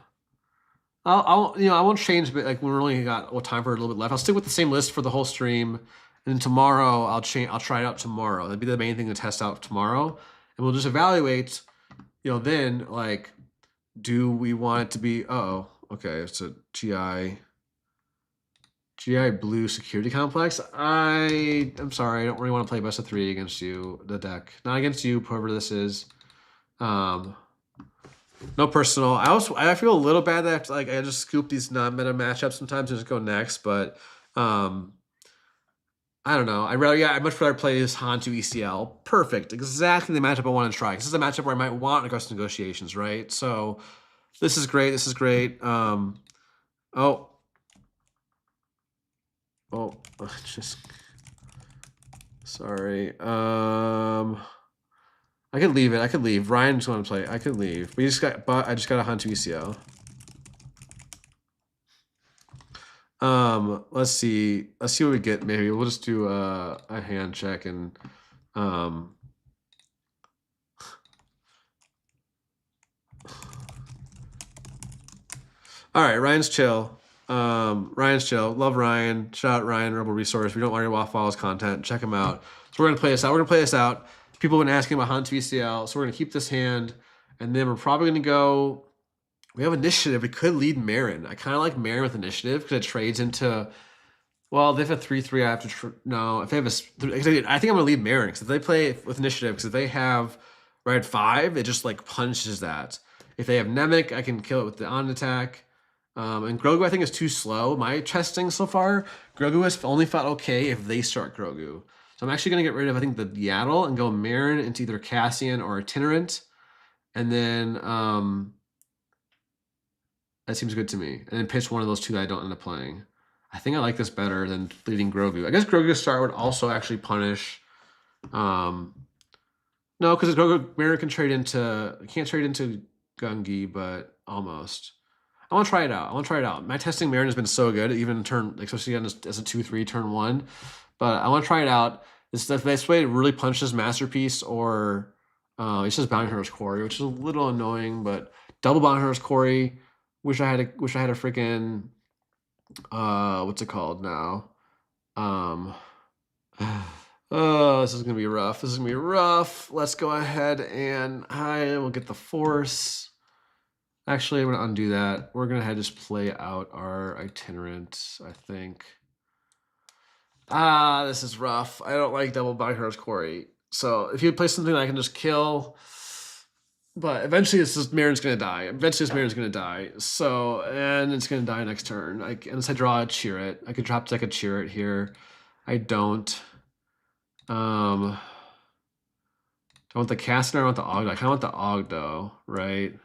won't change, but like we're only got time for a little bit left. I'll stick with the same list for the whole stream, and then tomorrow I'll try it out tomorrow. That'd be the main thing to test out tomorrow, and we'll just evaluate. Then like Do we want it to be, okay, it's a GI Blue Security Complex. I'm sorry, I don't really want to play best of 3 against you, the deck. Not against you, whoever this is. No personal. I feel a little bad that I just scoop these non-meta matchups sometimes and just go next, but I don't know. I'd much rather play this Han2 ECL. Perfect. Exactly the matchup I want to try. This is a matchup where I might want aggressive negotiations, right? So this is great. This is great. Just sorry. I could leave it. I could leave. Ryan just want to play. I could leave. I just got a Han2 ECL. Let's see what we get. Maybe we'll just do a hand check and all right, Ryan's chill. Ryan's chill. Love Ryan. Shout out Ryan, Rebel Resource. We don't want to follow his content. Check him out. So we're gonna play this out. People have been asking about Han2 ECL, so we're gonna keep this hand, and then we're probably gonna go. We have initiative. We could lead Marin. I kind of like Marin with initiative because it trades into. Well, they have a 3/3. I have to. No, if they have a. I think I'm gonna lead Marin because if they play with initiative, because if they have red 5, it just like punches that. If they have Nemec, I can kill it with the on attack. And Grogu, I think, is too slow. My testing so far, Grogu has only felt okay if they start Grogu. So I'm actually going to get rid of, I think, the Yaddle and go Marin into either Cassian or Itinerant. And then that seems good to me. And then pitch one of those 2 that I don't end up playing. I think I like this better than leading Grogu. I guess Grogu's start would also actually punish. No, because Marin can trade into. Can't trade into Gungi, but almost. I want to try it out. My testing Marin has been so good, even especially as a 2/3 turn 1. But I want to try it out. This way it really punches Masterpiece, or it's just Bounty Hunter's Quarry, which is a little annoying. But double Bounty Hunter's Quarry. Wish I had a freaking what's it called now? Oh, this is gonna be rough. Let's go ahead and I will get the Force. Actually, I'm going to undo that. We're going to just play out our Itinerant, I think. This is rough. I don't like double Bounty Hunter's Quarry. So if you play something that I can just kill, but eventually Marin's going to die. So, and it's going to die next turn. Unless I draw a Cheer-It. I could drop deck a Cheer-It here. I don't. Do I want the Cassian or I want the Ogdo? I kind of want the Ogdo, right?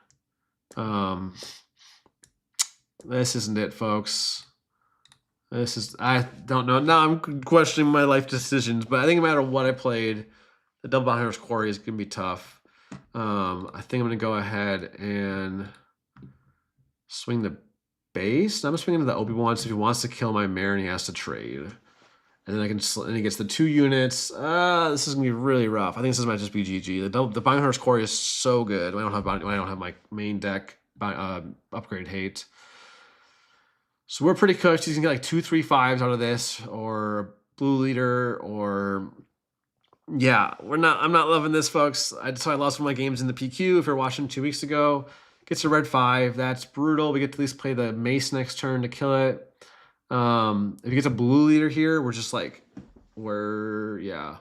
This isn't it, folks. I don't know. Now I'm questioning my life decisions, but I think no matter what I played, the double Bounty Hunter's Quarry is going to be tough. I think I'm going to go ahead and swing the base. I'm swinging to the Obi-Wan, so if he wants to kill my Marin, he has to trade. And then and he gets the 2 units. This is gonna be really rough. I think this might just be GG. The Bounty Hunter's Quarry is so good. I don't have my main deck upgrade hate. So we're pretty cooked. He's gonna get like 2, 3, 5s out of this, or Blue Leader, or yeah. I'm not loving this, folks. So I lost one of my games in the PQ. If you're watching 2 weeks ago, gets a red 5. That's brutal. We get to at least play the Mace next turn to kill it. If he gets a Blue Leader here, we're just like, yeah.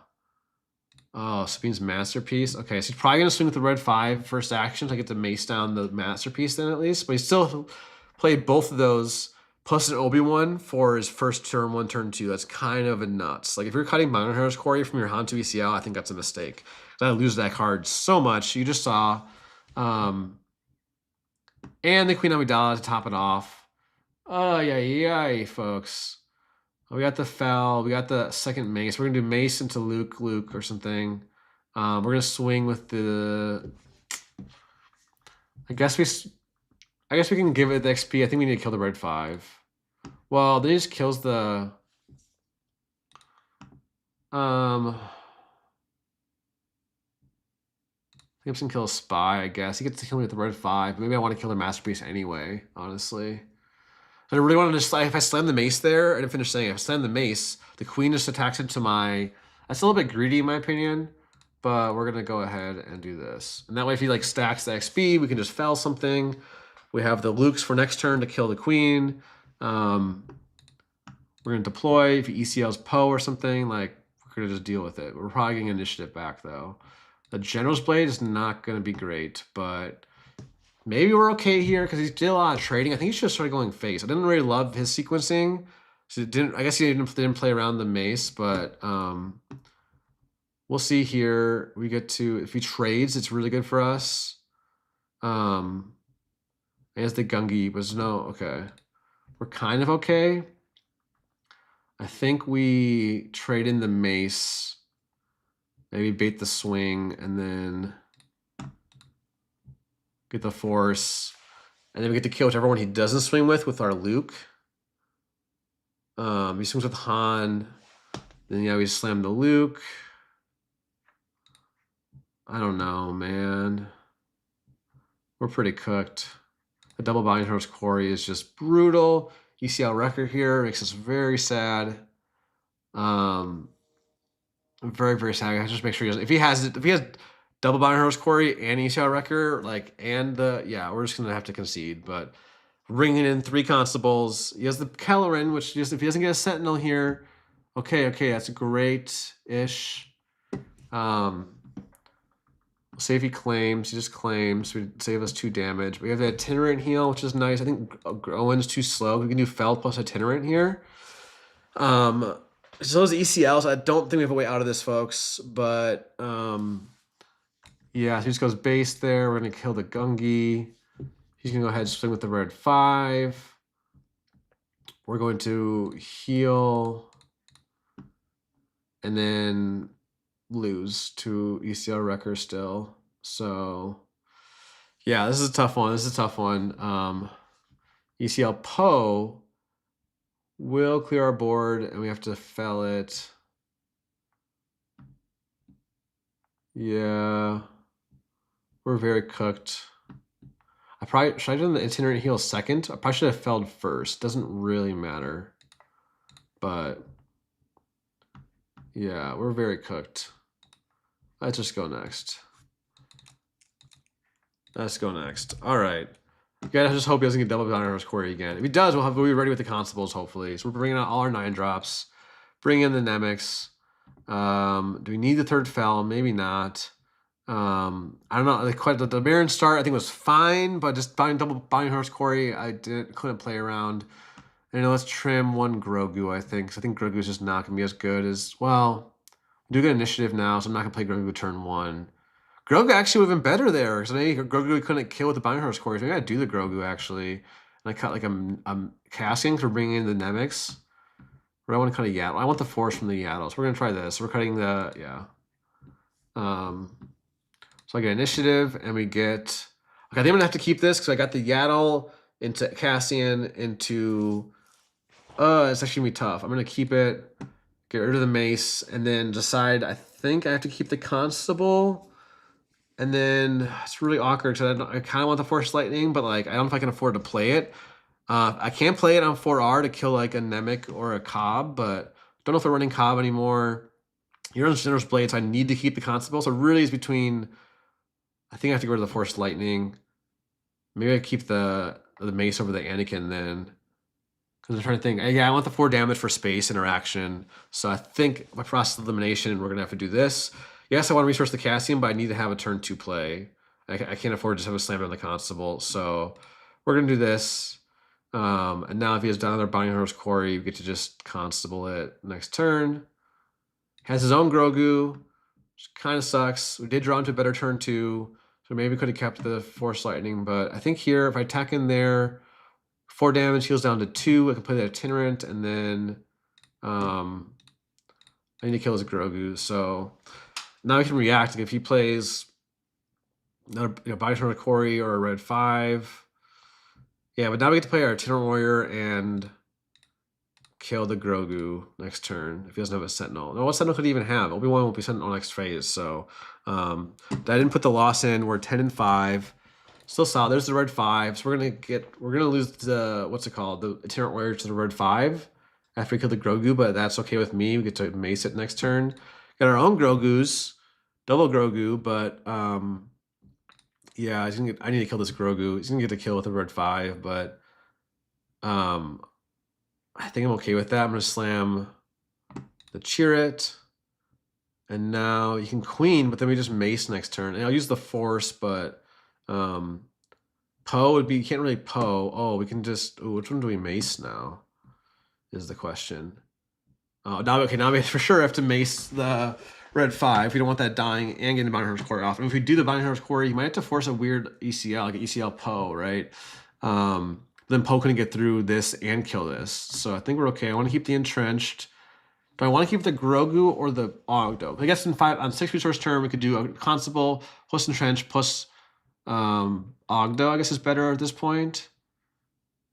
Oh, Sabine's Masterpiece. Okay, so he's probably going to swing with the red 5 first action to get the Mace down the Masterpiece then at least. But he still played both of those plus an Obi-Wan for his first turn 1, turn 2. That's kind of a nuts. Like, if you're cutting Bounty Hunter's Quarry from your Han2 ECL, I think that's a mistake. I lose that card so much. You just saw. And the Queen Amidala to top it off. Oh, yeah, folks. We got the Fel. We got the second Mace. We're going to do Mace into Luke or something. We're going to swing with the... I guess we can give it the XP. I think we need to kill the red 5. Well, they just kills the... I think I'm just going to kill a Spy, I guess. He gets to kill me with the red 5. Maybe I want to kill the Masterpiece anyway, honestly. I really want to just, if I slam the Mace there, I didn't finish saying, if I slam the Mace, the Queen just attacks into my, that's a little bit greedy in my opinion. but we're gonna go ahead and do this. And that way, if he like stacks the XP, we can just fell something. We have the Lukes for next turn to kill the queen. We're gonna deploy. If he ECLs Poe or something, like we're gonna just deal with it. We're probably getting initiative back though. The General's Blade is not gonna be great, but maybe we're okay here because he did a lot of trading. I think he should have started going face. I didn't really love his sequencing. So it didn't. I guess he didn't play around the mace, but we'll see here. We get to, if he trades, it's really good for us. As the Gungi was no, okay. We're kind of okay. I think we trade in the mace, maybe bait the swing, and then get the force. And then we get to kill whichever one he doesn't swing with our Luke. He swings with Han. Then yeah, we slam the Luke. I don't know, man. We're pretty cooked. The double binding horse Quarry is just brutal. ECL record here makes us very sad. Very, very sad. I just make sure he doesn't. If he has double binding horse Quarry and ECL record, like, and the, yeah, we're just gonna have to concede. But bringing in 3 constables. He has the Kelleran, which just, if he doesn't get a sentinel here, okay, that's great-ish. We'll see if he claims. He just claims. So we save us 2 damage. We have the itinerant heal, which is nice. I think Owen's too slow. We can do fell plus itinerant here. So those ECLs, I don't think we have a way out of this, folks. But yeah, so he just goes base there. We're gonna kill the Gungi. He's gonna go ahead and swing with the red 5. We're going to heal and then lose to ECL Wrecker still. So yeah, this is a tough one. ECL Poe will clear our board and we have to fell it. Yeah, we're very cooked. Should I have done the itinerant heal second? I probably should have felled first. Doesn't really matter. But yeah, we're very cooked. Let's just go next. All right. You gotta just hope he doesn't get double binding horse Quarry again. If he does, we'll be ready with the constables, hopefully. So we're bringing out all our 9 drops. Bring in the Nemix. Do we need the 3rd fell? Maybe not. I don't know. The Baron start I think was fine, but just double binding horse Quarry, I couldn't play around. And let's trim 1 Grogu, I think. Because I think Grogu is just not gonna be as good as, well, we do get initiative now, so I'm not gonna play Grogu turn 1. Grogu actually would have been better there, because I know Grogu couldn't kill with the binding horse Quarry. So I gotta do the Grogu actually. And I cut like I'm casting for bringing in the Nemix. Or I want to cut a Yaddle. I want the force from the Yaddle. So we're gonna try this. We're cutting the, yeah. So I get initiative, and we get, okay, I think I'm gonna have to keep this because I got the Yaddle into Cassian into, it's actually gonna be tough. I'm gonna keep it, get rid of the mace, and then decide, I think I have to keep the constable. And then it's really awkward because I kind of want the Force Lightning, but like I don't know if I can afford to play it. I can play it on 4R to kill like a Nemec or a Cobb, but don't know if they're running Cobb anymore. You're on General's Blade, so I need to keep the Constable. So really it's between, I think I have to go to the Force Lightning. Maybe I keep the Mace over the Anakin then. Because I'm trying to think. Yeah, I want the 4 damage for space interaction. So I think by process of elimination, we're going to have to do this. Yes, I want to resource the Cassian, but I need to have a turn 2 play. I can't afford to just have a slam on the Constable. So we're going to do this. And now if he has down another Binding Horse Quarry, we get to just Constable it next turn. Has his own Grogu, which kind of sucks. We did draw into a better turn 2, so maybe we could have kept the Force Lightning. But I think here, if I attack in there, 4 damage, heals down to 2. I can play the Itinerant, and then I need to kill his Grogu. So now we can react. If he plays another Binding Horse Quarry or a red 5. Yeah, but now we get to play our Itinerant Warrior and kill the Grogu next turn if he doesn't have a Sentinel. No, what Sentinel could he even have? Obi-Wan won't be Sentinel next phase, so I didn't put the loss in. We're 10-5. Still solid. There's the red 5. So we're gonna lose the, what's it called? The Itinerant Warrior to the red 5 after we kill the Grogu, but that's okay with me. We get to mace it next turn. Got our own Grogus double Grogu, but yeah, I need to kill this Grogu. He's gonna get a kill with a red 5, but I think I'm okay with that. I'm gonna slam the Chirrut. And now you can queen, but then we just mace next turn. And I'll use the force, but Poe would be, you can't really Poe. Oh, we can just, ooh, which one do we mace now? Is the question. Oh, now, okay, now we for sure have to mace the red 5. We don't want that dying and getting the Bounty Hunter's Quarry off. And if we do the Bounty Hunter's Quarry, you might have to force a weird ECL, like an ECL Poe, right? Then Poe couldn't get through this and kill this. So I think we're okay. I want to keep the Entrenched. Do I want to keep the Grogu or the Ogdo? I guess on 6 resource turn, we could do a Constable plus Entrench plus Ogdo, I guess is better at this point,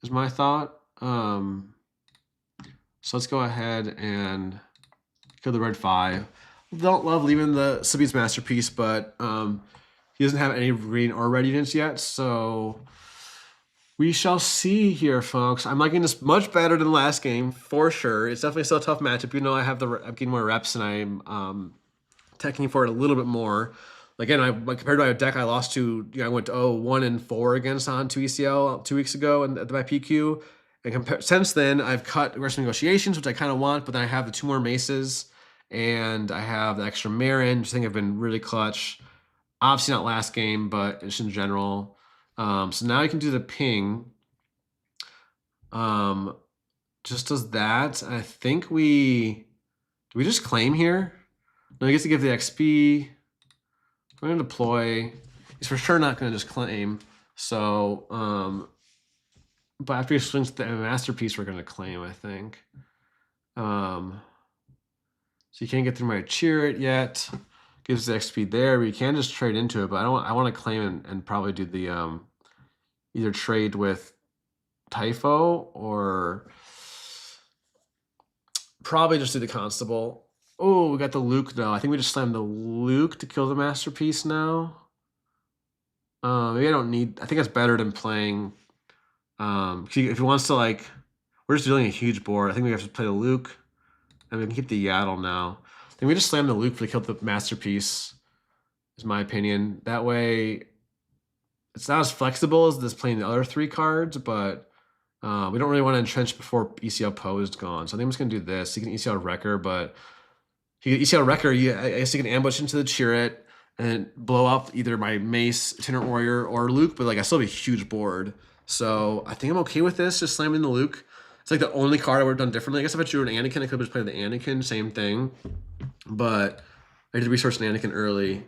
is my thought. So let's go ahead and kill the red 5. Don't love leaving the Sabine's Masterpiece, but he doesn't have any green or red units yet, so we shall see here, folks. I'm liking this much better than the last game, for sure. It's definitely still a tough matchup. You know, I'm getting more reps, and I'm teching for it a little bit more. Again, compared to my deck, I lost to, I went 1-4 against Han2 ECL 2 weeks ago at my PQ. And since then, I've cut aggressive negotiations, which I kind of want, but then I have the 2 more maces, and I have the extra Marin, which I think have been really clutch. Obviously not last game, but just in general. So now I can do the ping. Just does that. I think do we just claim here? No, he gets to give the XP. We're gonna deploy. He's for sure not gonna just claim. So, but after he swings the Masterpiece, we're gonna claim, I think. So you can't get through my Chirrut yet. Gives the XP there, but you can just trade into it. But I want to claim and probably do the either trade with Typho or probably just do the Constable. Oh, we got the Luke though. I think we just slammed the Luke to kill the Masterpiece now. Maybe I don't need. I think that's better than playing. If he wants to, like, we're just dealing a huge board. I think we have to play the Luke, and we can keep the Yaddle now. I think we just slam the Luke to kill the Masterpiece, is my opinion. That way, it's not as flexible as this playing the other 3 cards, but we don't really want to entrench before ECL Poe is gone. So I think I'm just going to do this. He can ECL Wrecker, but if you can ECL Wrecker, I guess you can ambush into the Chirrut and blow up either my Mace, Itinerant Warrior, or Luke, but like I still have a huge board. So I think I'm okay with this, just slamming the Luke. It's like the only card I would have done differently. I guess if I drew an Anakin, I could have just played the Anakin, same thing. But I did resource an Anakin early.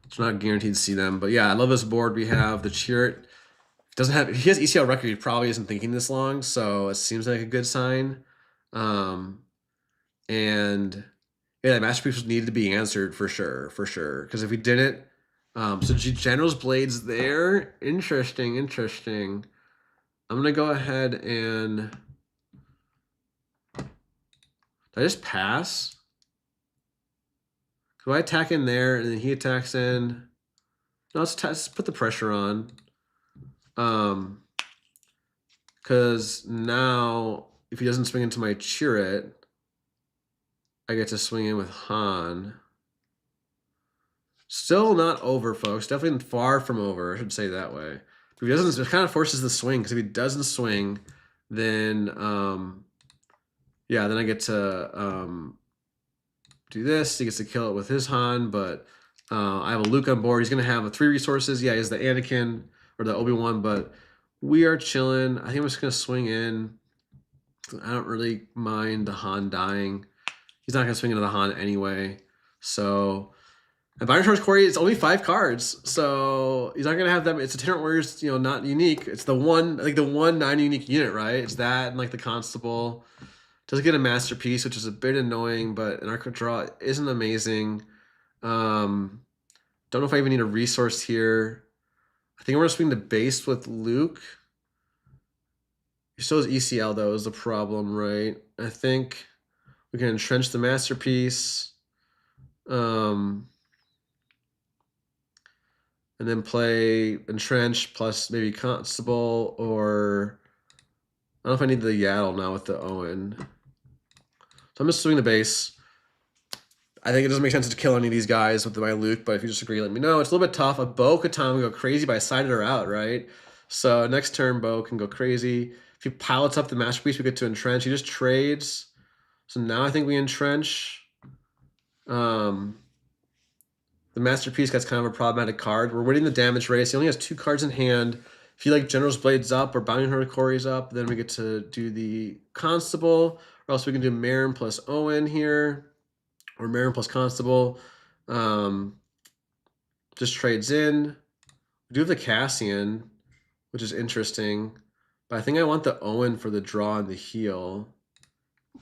It's not guaranteed to see them. But yeah, I love this board. We have the Chirrut. If he has ECL record, he probably isn't thinking this long, so it seems like a good sign. And yeah, that Masterpiece needed to be answered for sure. Because if we didn't, so General's Blades there. Interesting. I'm gonna go ahead and. Did I just pass? Could I attack in there and then he attacks in? No, let's put the pressure on. Because now if he doesn't swing into my Chirrut, I get to swing in with Han. Still not over, folks. Definitely far from over. I should say that way. If he doesn't, it kind of forces the swing. Because if he doesn't swing, then yeah, then I get to do this. He gets to kill it with his Han, but I have a Luke on board. He's going to have 3 resources. Yeah, he has the Anakin or the Obi-Wan, but we are chilling. I think I'm just going to swing in. I don't really mind the Han dying. He's not going to swing into the Han anyway. So, and Binary Charge Quarry, it's only 5 cards. So he's not going to have them. It's a Itinerant Warriors, not unique. It's the one, like the one non-unique unit, right? It's that and like the Constable. Does get a Masterpiece, which is a bit annoying, but an Arc Draw isn't amazing. Don't know if I even need a resource here. I think I'm going to swing the base with Luke. He still has ECL, though, is the problem, right? I think we can entrench the Masterpiece. And then play Entrench plus maybe Constable, or I don't know if I need the Yaddle now with the Owen. So I'm just swinging the base. I think it doesn't make sense to kill any of these guys with my Luke, but if you disagree, let me know. It's a little bit tough. A Bo-Katan would go crazy, but I sided her out, right? So next turn, Bo can go crazy. If he pilots up the Masterpiece, we get to entrench. He just trades. So now I think we entrench. The Masterpiece gets kind of a problematic card. We're winning the damage race. He only has 2 cards in hand. If you like General's Blades up or Bounding Hurricories up, then we get to do the Constable, or else we can do Marin plus Owen here, or Marin plus Constable. Just trades in. We do have the Cassian, which is interesting, but I think I want the Owen for the draw and the heal,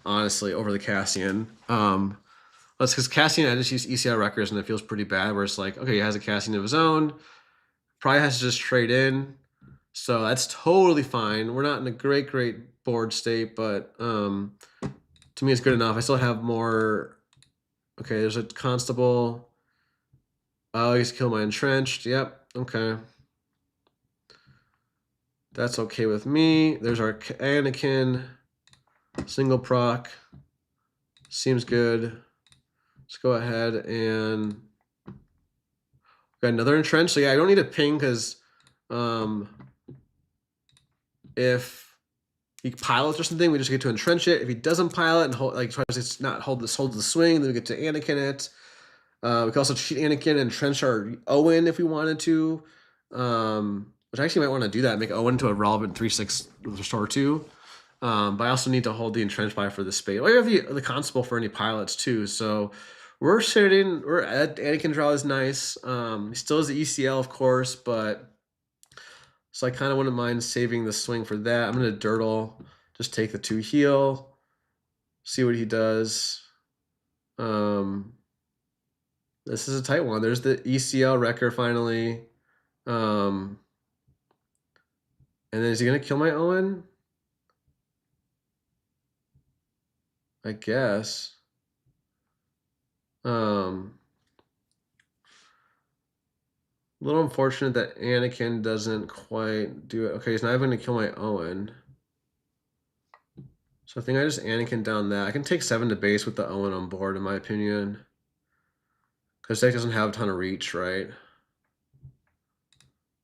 honestly, over the Cassian. That's because Cassian, I just use ECL records and it feels pretty bad, where it's like, okay, he has a Cassian of his own, probably has to just trade in. So that's totally fine. We're not in a great board state, but to me it's good enough. I still have more. Okay, there's a Constable. Oh, he's kill my entrenched. Yep, okay. That's okay with me. There's our Anakin. Single proc. Seems good. Let's go ahead and got another entrenched. So yeah, I don't need a ping because if he pilots or something, we just get to entrench it. If he doesn't pilot and hold, like tries to not hold the swing, then we get to Anakin it. We can also cheat Anakin and entrench our Owen if we wanted to. Which I actually might want to do that, make Owen to a relevant 3/6 restore 2. But I also need to hold the entrenched by for the space. Well, you have the Constable for any pilots too. So we're sitting, we're at Anakin draw is nice. He still has the ECL, of course, but so I kind of wouldn't mind saving the swing for that. I'm going to Dirtle, just take the 2 heal, see what he does. This is a tight one. There's the ECL wrecker finally. And then is he going to kill my Owen? I guess. A little unfortunate that Anakin doesn't quite do it. Okay, he's not even going to kill my Owen. So I think I just Anakin down that. I can take 7 to base with the Owen on board, in my opinion. Because deck doesn't have a ton of reach, right?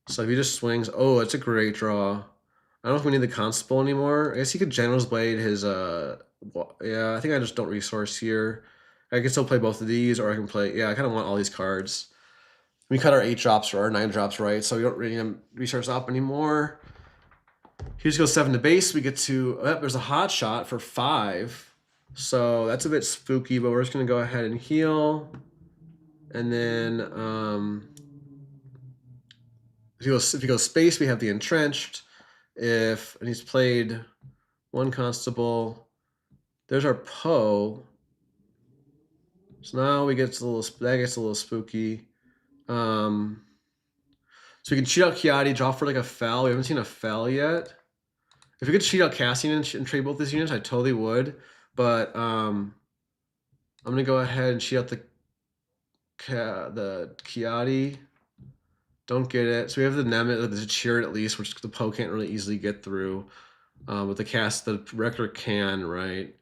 So if he just swings, oh, it's a great draw. I don't know if we need the Constable anymore. I guess he could General's Blade his, yeah, I think I just don't resource here. I can still play both of these, or I can play, yeah, I kind of want all these cards. We cut our 8 drops or our 9 drops, right? So we don't really resource up anymore. He just goes 7 to base. We get to, oh, there's a hot shot for 5. So that's a bit spooky, but we're just going to go ahead and heal. And then if he goes space, we have the entrenched. And he's played 1 Constable. There's our Poe. So now that gets a little spooky. So we can cheat out Kiadi, draw for like a Fel. We haven't seen a Fel yet. If we could cheat out Cassian and trade both these units, I totally would. But I'm gonna go ahead and cheat out the Kiadi. Don't get it. So we have the Nemeth, the Cheered at least, which the Poe can't really easily get through. But the Wrecker can, right?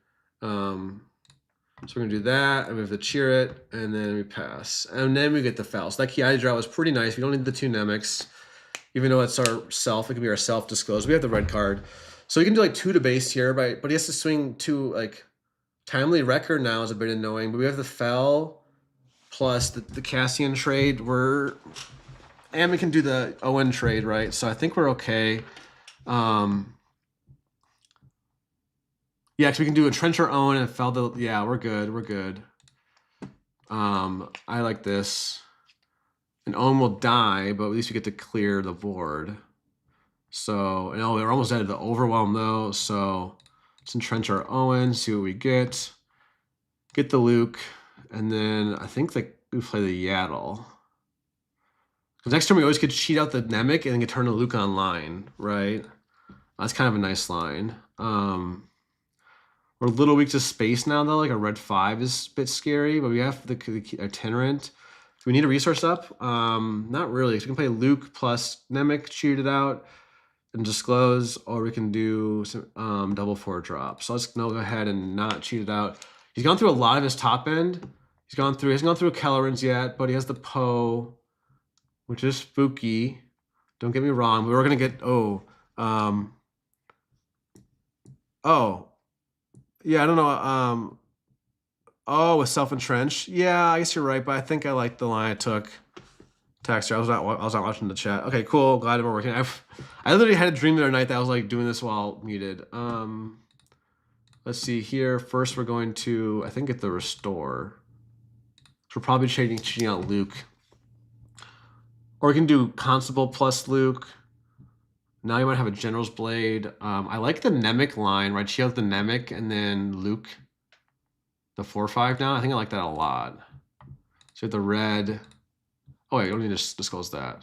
So we're gonna do that, and we have to cheer it, and then we pass. And then we get the Fel. So that Kiadi draw was pretty nice. We don't need the 2 Nemeks. Even though it's our self, it can be our self-disclosed. We have the red card. So we can do like 2 to base here, but he has to swing 2, like, Timely Wrecker now is a bit annoying, but we have the Fel plus the Cassian trade. And we can do the Owen trade, right? So I think we're okay. Yeah, because we can do a Trencher Owen and Fel. Yeah, we're good. We're good. I like this. And Owen will die, but at least we get to clear the board. So, and oh, we're almost out of the Overwhelm though. So let's entrench our Owen, see what we get. Get the Luke, and then I think that we play the Yaddle. Because next turn we always could cheat out the Nemec and then get turn the Luke online, right? That's kind of a nice line. We're a little weak to space now though, like a red 5 is a bit scary, but we have the Itinerant. Do we need a resource up? Not really. So we can play Luke plus Nemec, cheat it out, and disclose, or we can do some double 4 drop. So let's go ahead and not cheat it out. He's gone through a lot of his top end. He hasn't gone through Kellerman's yet, but he has the Poe, which is spooky. Don't get me wrong. We were gonna get yeah, I don't know. Oh, with self-entrenched. Yeah, I guess you're right, but I think I like the line I took. Texter, I was not watching the chat. Okay, cool. Glad we're working. I literally had a dream the other night that I was like doing this while muted. Let's see here. First, we're going to I think get the restore. So we're probably cheating out Luke, or we can do Constable plus Luke. Now you might have a General's Blade. I like the Nemec line, right? She has the Nemec and then Luke, the 4/5 now. I think I like that a lot. So you have the red. Oh wait, you don't need to disclose that.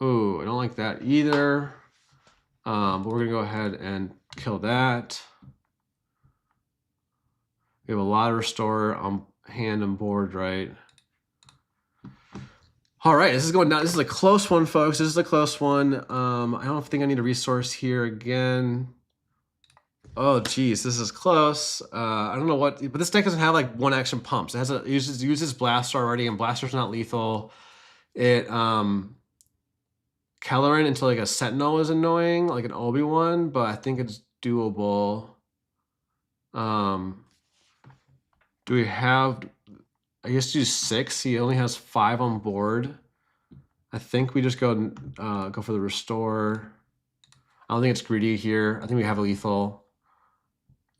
Oh, I don't like that either. But we're gonna go ahead and kill that. We have a lot of restore on hand and board, right? All right, this is going down. This is a close one, folks. This is a close one. I don't think I need a resource here again. Oh, geez, this is close. I don't know what, but this deck doesn't have like one action pumps. It has it uses Blaster already, and Blaster's not lethal. It Kelleran into like a Sentinel is annoying, like an Obi-Wan, but I think it's doable. Do we have? I guess do 6. He only has 5 on board. I think we just go for the restore. I don't think it's greedy here. I think we have a lethal.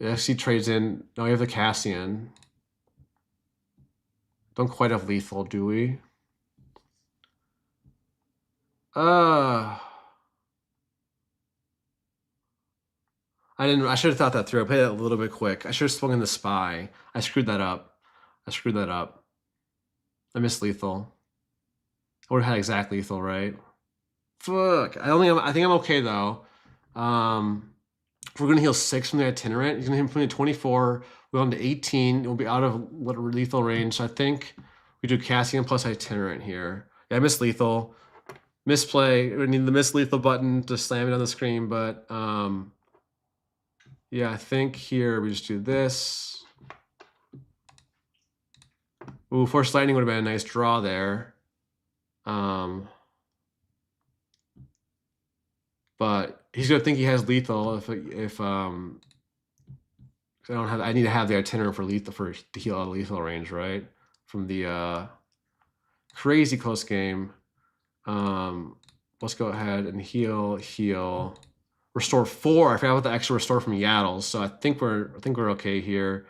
It actually trades in. No, we have the Cassian. Don't quite have lethal, do we? I should have thought that through. I played that a little bit quick. I should have swung in the spy. I screwed that up. I missed lethal. I would have had exact lethal, right? Fuck. I think I'm okay though. We're gonna heal 6 from the itinerant. He's gonna hit 24. We're on to 18. We'll be out of lethal range. So I think we do Cassian plus itinerant here. Yeah, I missed lethal. Misplay. We need the miss lethal button to slam it on the screen, but yeah, I think here we just do this. Ooh, Force Lightning would have been a nice draw there. But he's gonna think he has lethal if I don't have. I need to have the itinerant for lethal to heal out of lethal range, right? From the crazy close game. Let's go ahead and heal. Restore 4. I forgot about the extra restore from Yaddles, so I think we're okay here.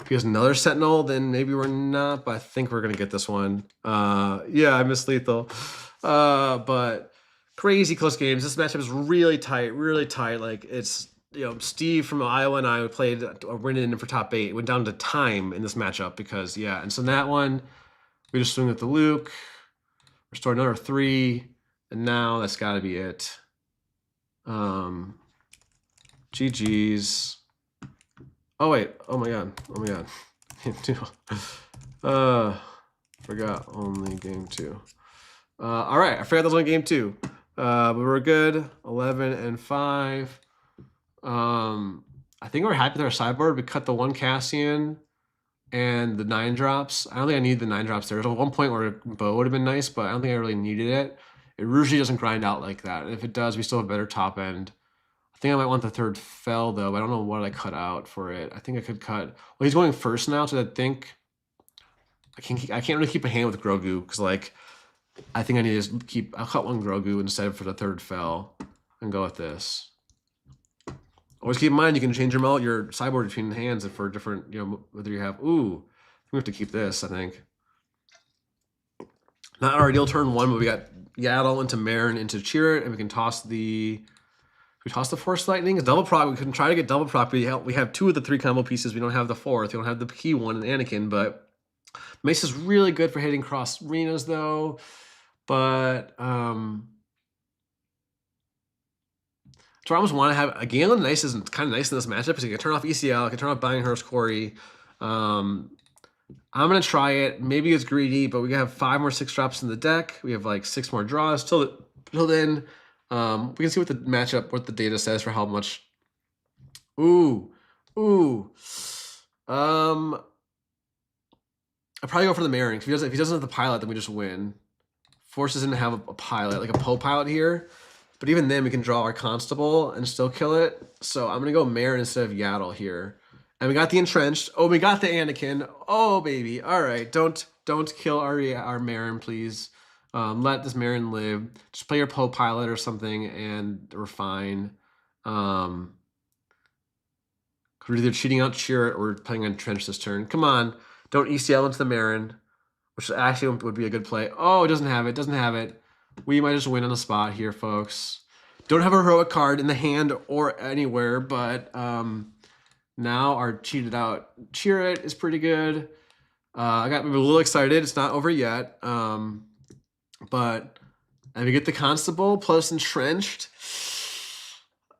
If he has another Sentinel, then maybe we're not, but I think we're gonna get this one. Yeah, I missed lethal. But crazy close games. This matchup is really tight, Like it's, you know, Steve from Iowa and I played winning in for top 8. It went down to time in this matchup because and so in that one we just swing with the Luke, restore another 3, and now that's got to be it. GG's. Oh wait, oh my god. Forgot only game 2. All right, I forgot that was only game 2. But we're good. 11-5. I think we're happy with our sideboard. We cut the 1 Cassian and the 9 drops. I don't think I need the 9 drops there. There's one point where Bow would have been nice, but I don't think I really needed it. It usually doesn't grind out like that. And if it does, we still have a better top end. I think I might want the 3rd fell though, but I don't know what I cut out for it. I think I could cut. Well, he's going first now, so I think I can't really keep a hand with Grogu because like I think I need to just I'll cut 1 Grogu instead for the 3rd fell and go with this. Always keep in mind you can change your sideboard between hands and for different, you know, whether you have. Ooh, we have to keep this. I think not our ideal turn 1, but we got Yaddle into Marin into Chirrut, and we can toss the. We toss the Force Lightning. It's double proc. We can try to get double proc. We have 2 of the 3 combo pieces. We don't have the 4th. We don't have the key one in Anakin, but Mace is really good for hitting cross arenas though. But so I almost want to have a Galen nice is kind of nice in this matchup because you can turn off ECL, I can turn off Banghurst Corey. I'm gonna try it. Maybe it's greedy, but we have 5 more 6 drops in the deck. We have like 6 more draws till then. We can see what the matchup, what the data says for how much. Ooh. I'll probably go for the Marin. If he doesn't have the pilot, then we just win. Forces him to have a pilot, like a pilot here. But even then, we can draw our Constable and still kill it. So I'm gonna go Marin instead of Yaddle here. And we got the Entrenched. Oh, we got the Anakin. Oh, baby. All right, don't kill our Marin, please. Let this Marin live. Just play your pilot or something, and we're fine. We're either cheating out Cheer or playing Entrenched this turn. Come on, don't ECL into the Marin, which actually would be a good play. Oh, it doesn't have it. Doesn't have it. We might just win on the spot here, folks. Don't have a heroic card in the hand or anywhere, but now our cheated out Cheer It is pretty good. I got a little excited. It's not over yet. But and we get the Constable plus Entrenched.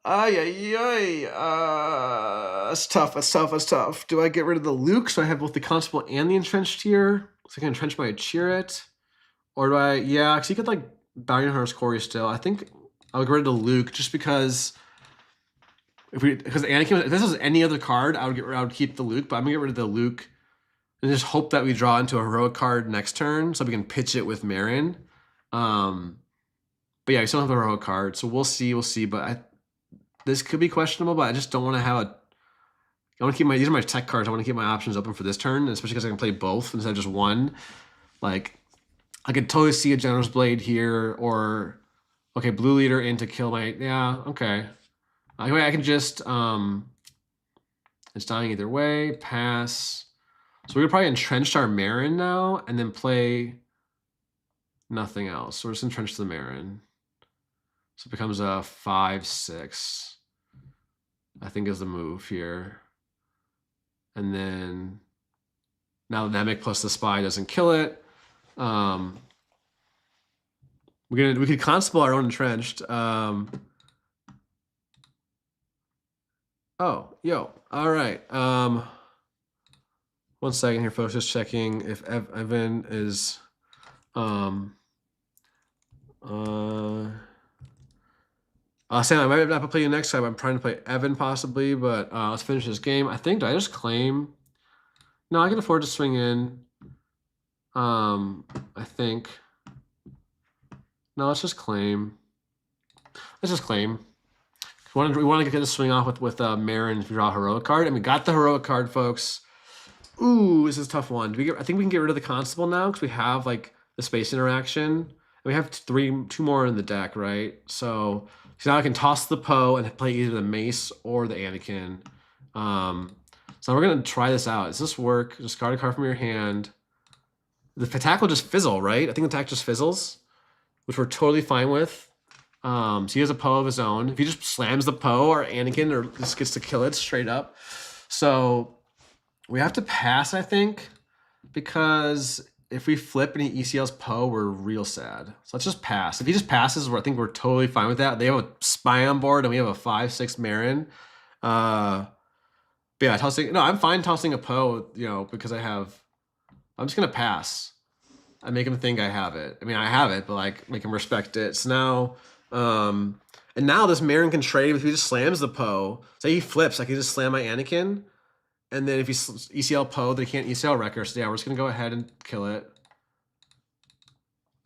That's tough. Do I get rid of the Luke so I have both the Constable and the Entrenched here? So I can Entrench my Cheer It. Or do I, yeah, because you could like Bounty Hunter's Corey still. I think I'll get rid of the Luke just because because Anakin, if this was any other card, I would keep the Luke, but I'm gonna get rid of the Luke and just hope that we draw into a heroic card next turn so we can pitch it with Marin. But yeah, we still don't have a heroic card, so we'll see. But this could be questionable, but I just don't want to have a. I want to keep these are my tech cards. I want to keep my options open for this turn, especially because I can play both instead of just one. Like, I could totally see a General's Blade here, or okay, Blue Leader in to kill my. Yeah, okay. Anyway, I can just it's dying either way. Pass. So we're gonna probably entrench our Marin now, and then play nothing else. So we're just entrench the Marin. So it becomes a 5/6. I think is the move here. And then now the Namek plus the Spy doesn't kill it. We could Constable our own Entrenched. Oh, yo. All right. 1 second here, folks. Just checking if Evan is Sam, I might not play you next time. I'm trying to play Evan possibly, but let's finish this game. I think, did I just claim? No, I can afford to swing in. I think. No, let's just claim. Let's just claim. We want to get this swing off with Marin to draw a heroic card, and we got the heroic card, folks. Ooh, this is a tough one. I think we can get rid of the Constable now because we have like the space interaction. And we have two more in the deck, right? So now I can toss the Poe and play either the Mace or the Anakin. So we're gonna try this out. Does this work? Discard a card from your hand. The attack will just fizzle, right? I think the attack just fizzles, which we're totally fine with. So he has a Poe of his own. If he just slams the Poe or Anakin, or just gets to kill it straight up. So we have to pass, I think, because if we flip and he ECL's Poe, we're real sad. So let's just pass. If he just passes, I think we're totally fine with that. They have a Spy on board, and we have a 5/6 Marin. But yeah, tossing. No, I'm fine tossing a Poe, because I'm just gonna pass. I make him think I have it. I mean, I have it, but like make him respect it. So now, and now this Marin can trade if he just slams the Poe. Say he flips, I can just slam my Anakin. And then if he ECL Poe, they can't ECL Wrecker. So yeah, we're just gonna go ahead and kill it.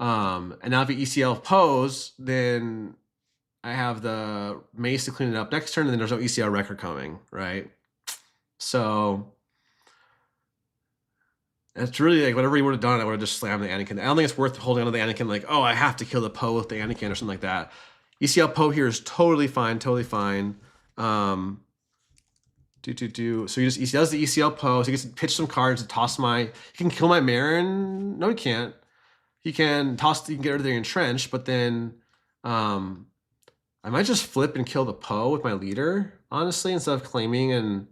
And now if he ECL Poes, then I have the Mace to clean it up next turn, and then there's no ECL Wrecker coming, right? So it's really like whatever he would have done, I would have just slammed the Anakin. I don't think it's worth holding on to the Anakin like, oh, I have to kill the Poe with the Anakin or something like that. ECL Poe here is totally fine, totally fine. So he does the ECL Poe, so he gets to pitch some cards to toss he can kill my Marin. No, he can't. He can get rid of the Entrenched, but then I might just flip and kill the Poe with my leader, honestly, instead of claiming and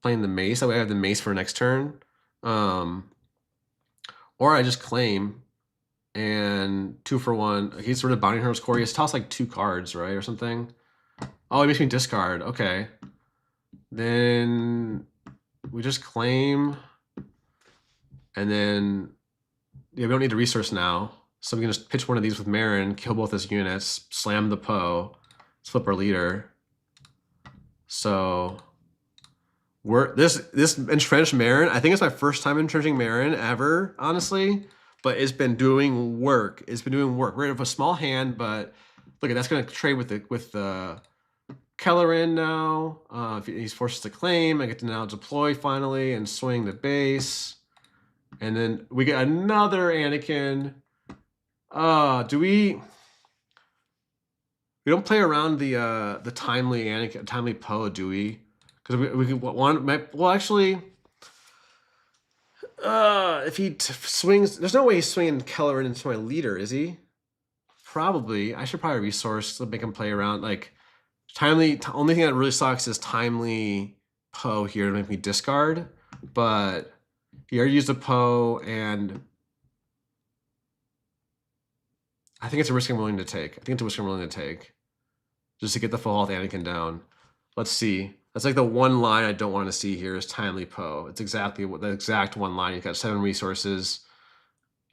playing the Mace. That way I have the Mace for next turn. Or I just claim and 2 for 1. He's sort of Bounty Hunter's Core. He has to toss like 2 cards, right, or something. Oh, he makes me discard. Okay. Then we just claim, and then we don't need a resource now. So we can just pitch one of these with Marin, kill both his units, slam the Poe, flip our leader. So we're this entrenched Marin. I think it's my first time entrenching Marin ever, honestly. But it's been doing work. It's been doing work. We're gonna have a small hand, but look, that's gonna trade with the Kellerin now. If he's forced to claim, I get to now deploy finally and swing the base. And then we get another Anakin. Do we don't play around the timely Anakin, timely Poe, do we? Because we could want, well, actually, if he swings, there's no way he's swinging Kellerin into my leader, is he? Probably. I should probably resource to make him play around. Like, timely, only thing that really sucks is timely Poe here to make me discard. But he already used a Poe, and I think it's a risk I'm willing to take. I think it's a risk I'm willing to take. Just to get the full health Anakin down. Let's see. That's like the one line I don't want to see here is timely Poe. It's exactly what the exact one line. You've got 7 resources.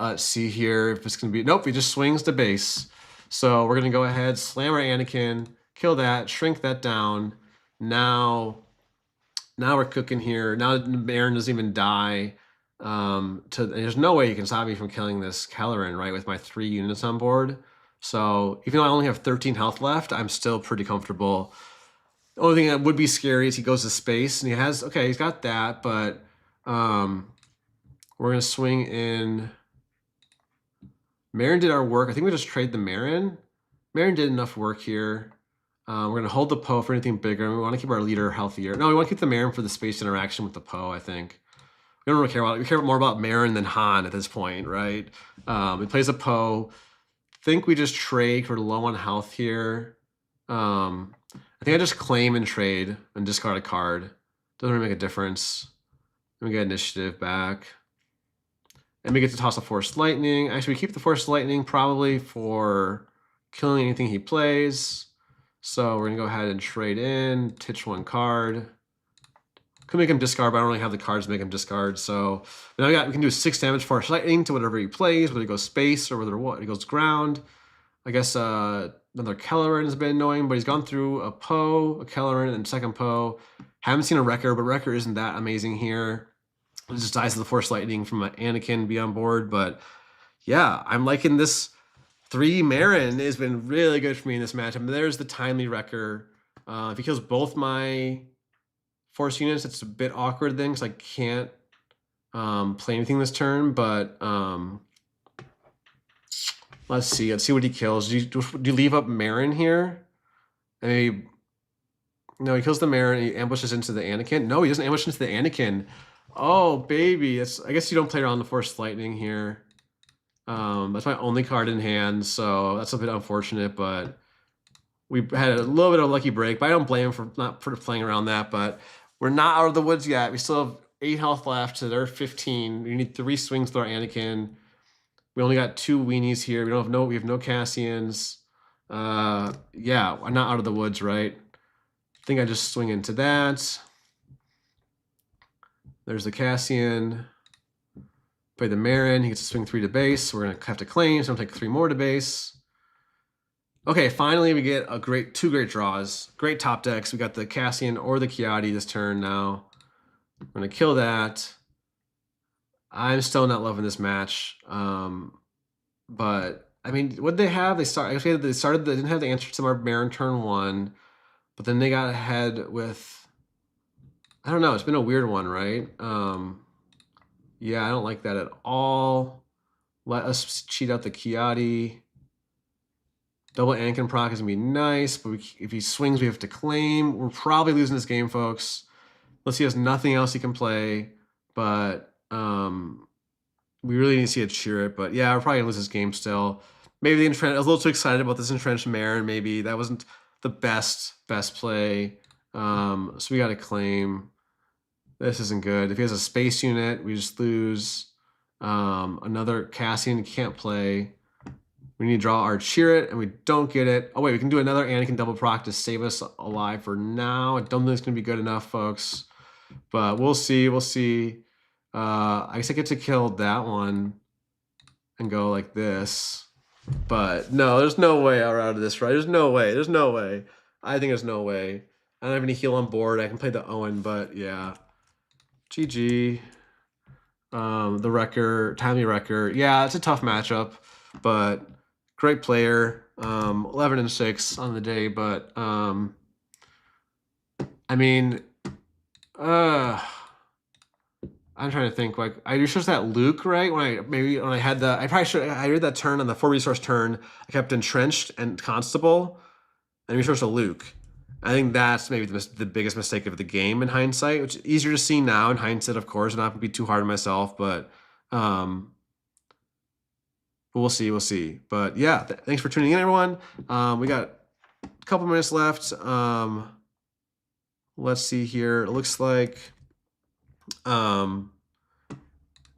Let's see here if it's going to be... Nope, he just swings the base. So we're going to go ahead, slam our Anakin, kill that, shrink that down. Now we're cooking here. Now Marin doesn't even die. There's no way you can stop me from killing this Kellerin, right, with my 3 units on board. So even though I only have 13 health left, I'm still pretty comfortable. The only thing that would be scary is he goes to space, and he has, okay, he's got that, but we're going to swing in. Marin did our work. I think we just trade the Marin. Marin did enough work here. We're going to hold the Poe for anything bigger. We want to keep our leader healthier. No, we want to keep the Marin for the space interaction with the Poe, I think. We don't really care about it. We care more about Marin than Han at this point, right? He plays a Poe. I think we just trade for low on health here. I think I just claim and trade and discard a card. Doesn't really make a difference. Then we get initiative back. And we get to toss a Force Lightning. Actually, we keep the Force Lightning probably for killing anything he plays. So we're going to go ahead and trade in, titch 1 card. Could make him discard, but I don't really have the cards to make him discard. So now we can do 6 damage Force Lightning to whatever he plays, whether he goes space or whether he goes ground. I guess another Kellerin has been annoying, but he's gone through a Poe, a Kellerin, and second Poe. Haven't seen a Wrecker, but Wrecker isn't that amazing here. It just dies to the Force Lightning from an Anakin be on board. But yeah, I'm liking this 3 Marin has been really good for me in this matchup. There's the timely Wrecker. If he kills both my Force units, it's a bit awkward then because I can't play anything this turn. But let's see what he kills. Do you leave up Marin here? And maybe, no, he kills the Marin. He ambushes into the Anakin. No, he doesn't ambush into the Anakin. Oh, baby. I guess you don't play around the Force Lightning here. That's my only card in hand, so that's a bit unfortunate, but we had a little bit of a lucky break, but I don't blame him for not playing around that, but we're not out of the woods yet. We still have 8 health left, so they're 15. We need 3 swings through our Anakin. We only got 2 weenies here. We have no Cassians. Yeah, I'm not out of the woods, right? I think I just swing into that. There's the Cassian. Play the Marin. He gets to swing 3 to base. We're gonna have to claim, so I'm gonna take 3 more to base. Okay, finally we get a 2 great draws. Great top decks. We got the Cassian or the Kiadi this turn now. We're gonna kill that. I'm still not loving this match. But I mean, what did they have? They didn't have the answer to our Marin turn 1, but then they got ahead with, I don't know, it's been a weird one, right? Yeah, I don't like that at all. Let us cheat out the Kiadi. Double Anakin proc is gonna be nice, but if he swings, we have to claim. We're probably losing this game, folks. Unless he has nothing else he can play, but we really need to see it cheer it. But yeah, we're probably gonna lose this game still. Maybe I was a little too excited about this entrenched Marin. Maybe that wasn't the best play. So we got to claim. This isn't good. If he has a space unit, we just lose. Another Cassian can't play. We need to draw our cheer it, and we don't get it. Oh wait, we can do another Anakin double proc to save us alive for now. I don't think it's gonna be good enough, folks. But we'll see. We'll see. I guess I get to kill that one. and go like this. But no, there's no way out of this, right? There's no way. There's no way. I think there's no way. I don't have any heal on board. I can play the Owen, but yeah. GG. The Wrecker, Tommy Wrecker. Yeah, it's a tough matchup, but great player. 11-6 on the day, but I mean, I'm trying to think. Like, I just that Luke, right? When I had the, I did that turn on the 4-resource turn. I kept Entrenched and Constable, and resource a Luke. I think that's maybe the biggest mistake of the game in hindsight, which is easier to see now in hindsight, of course. I'm not gonna be too hard on myself, but we'll see. We'll see. But yeah, thanks for tuning in, everyone. We got a couple minutes left. Let's see here. It looks like. Yeah,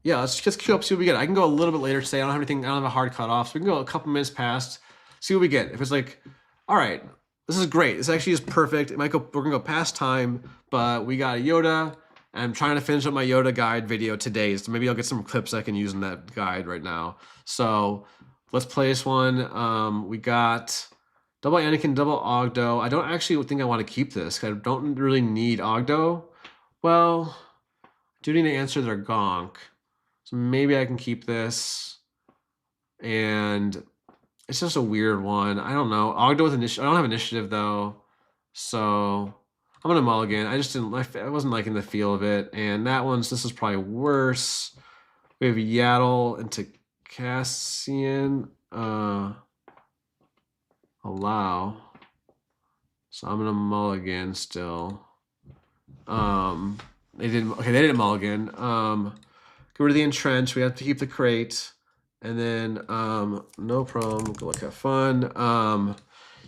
let's just queue up, see what we get. I can go a little bit later today. I don't have anything, I don't have a hard cutoff, so we can go a couple minutes past, see what we get. If it's like, all right, this is great. This actually is perfect. It might go, we're gonna go past time, but we got a Yoda. I'm trying to finish up my Yoda guide video today, so maybe I'll get some clips I can use in that guide right now. So let's play this one. We got double Anakin, double Ogdo. I don't actually think I want to keep this. I don't really need Ogdo. Well, I do need to answer their gonk. So maybe I can keep this. And it's just a weird one. I don't know. Ogdo with initiative. I don't have initiative though. So I'm gonna mulligan. I just didn't, I wasn't liking the feel of it. And this is probably worse. We have Yaddle into Cassian. Allow. So I'm gonna mulligan still. They didn't mulligan. Get rid of the entrench. We have to keep the crate. And then no problem. Good luck, have fun.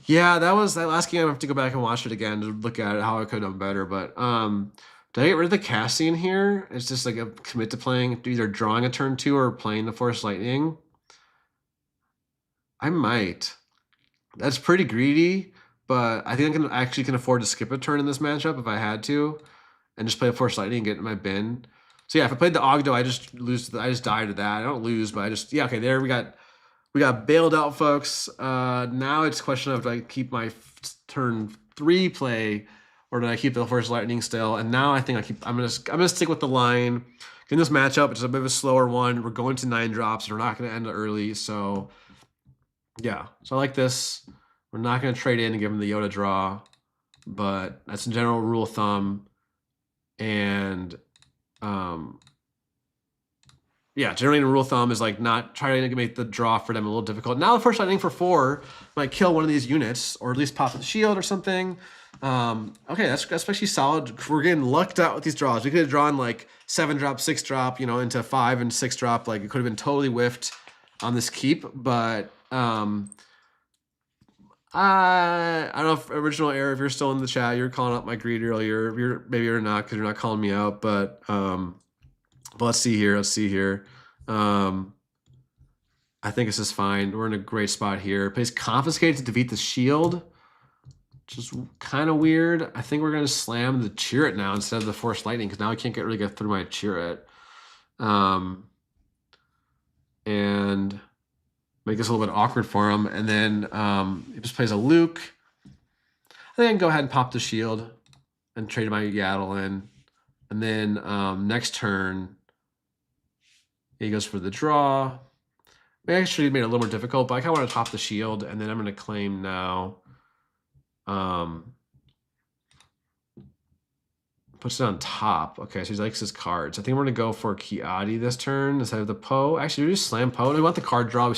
Yeah, that last game. I have to go back and watch it again to look at it, how I could have done better. But did I get rid of the Cassian here? It's just like a commit to playing, either drawing a turn 2 or playing the Force Lightning. I might. That's pretty greedy, but I think I actually can afford to skip a turn in this matchup if I had to, and just play a Force Lightning and get in my bin. So yeah, if I played the Ogdo, I just die to that. I don't lose, but okay, there we got bailed out, folks. Now it's a question of, do I keep my turn 3 play, or do I keep the Force Lightning still? And now I think I'm gonna stick with the line. In this matchup, it's a bit of a slower one. We're going to 9 drops. We're not gonna end early, so yeah. So I like this. We're not gonna trade in and give him the Yoda draw, but that's a general rule of thumb. And yeah, generally the rule of thumb is like not trying to make the draw for them a little difficult. Now the Force Lightning for 4 might kill one of these units, or at least pop the shield or something. Okay, that's actually solid. We're getting lucked out with these draws. We could have drawn like 7 drop, 6 drop, you know, into 5 and 6 drop. Like it could have been totally whiffed on this keep, but I don't know if Original Error, if you're still in the chat, you're calling out my greed earlier. Maybe you're not, because you're not calling me out, but let's see here. I think this is fine. We're in a great spot here. Plays Confiscate to defeat the shield, which is kind of weird. I think we're going to slam the Chirrut now instead of the Force Lightning, because now I can't really get through my Chirrut. And make this a little bit awkward for him. And then he just plays a Luke. I think I can go ahead and pop the shield and trade my Yaddle in. And then next turn, he goes for the draw. We actually made it a little more difficult, but I kind of want to top the shield, and then I'm going to claim now. Puts it on top. Okay, so he likes his cards. I think we're going to go for Kiadi this turn instead of the Poe. Actually, we just slam Poe. We want the card draw.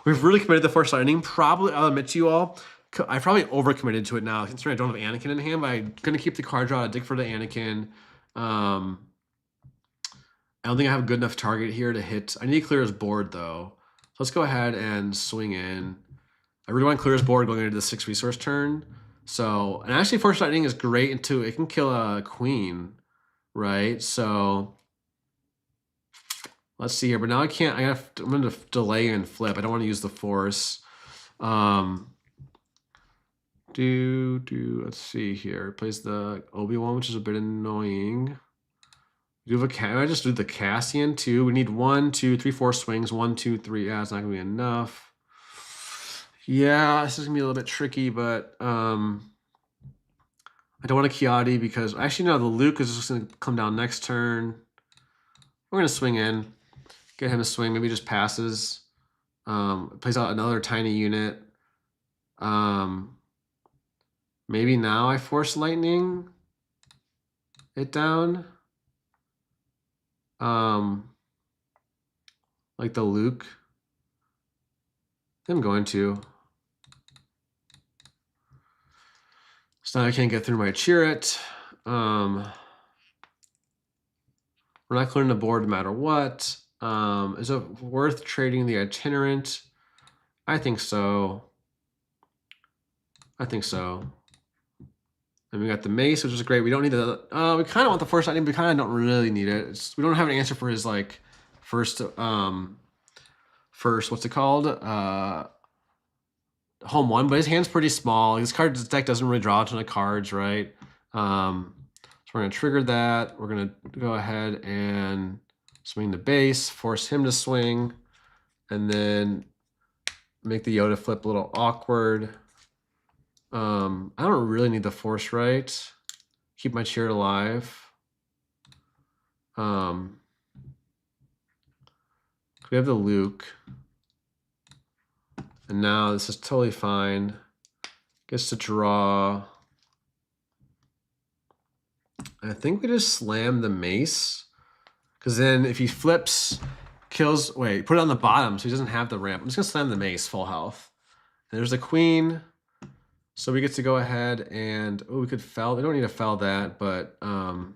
We've really committed to the Force Lightning. Probably, I'll admit to you all, I probably overcommitted to it now, considering I don't have Anakin in hand, but I'm going to keep the card draw. I dig for the Anakin. I don't think I have a good enough target here to hit. I need to clear his board, though. So let's go ahead and swing in. I really want to clear his board going into the 6 resource turn. So, and actually Force Lightning is great into, it can kill a queen, right? So let's see here, but now I can't, I'm going to delay and flip. I don't want to use the Force. Let's see here. Plays the Obi-Wan, which is a bit annoying. Do I just do the Cassian too? We need 1, 2, 3, 4 swings. 1, 2, 3. Yeah, it's not gonna be enough. Yeah, this is gonna be a little bit tricky, but I don't want a Kiadi because actually no, the Luke is just gonna come down next turn. We're gonna swing in, get him to swing. Maybe he just passes. Plays out another tiny unit. Maybe now I force lightning it down. Like the Luke. I'm going to. So now I can't get through my Chirrut. We're not clearing the board no matter what. Is it worth trading the itinerant? I think so. I think so. And we got the mace, which is great. We don't need the. We kind of want the force lightning, but we kind of don't really need it. We don't have an answer for his like first. What's it called? Home one, but his hand's pretty small. His deck doesn't really draw a ton of cards, right? So we're gonna trigger that. We're gonna go ahead and swing the base, force him to swing, and then make the Yoda flip a little awkward. I don't really need the force right. Keep my Chirrut alive. We have the Luke. And now this is totally fine. Gets to draw. I think we just slam the mace. Because then if he flips, kills, wait, put it on the bottom so he doesn't have the ramp. I'm just gonna slam the mace, full health. And there's the queen. So we get to go ahead and, oh, we could fell. We don't need to fell that, but I'm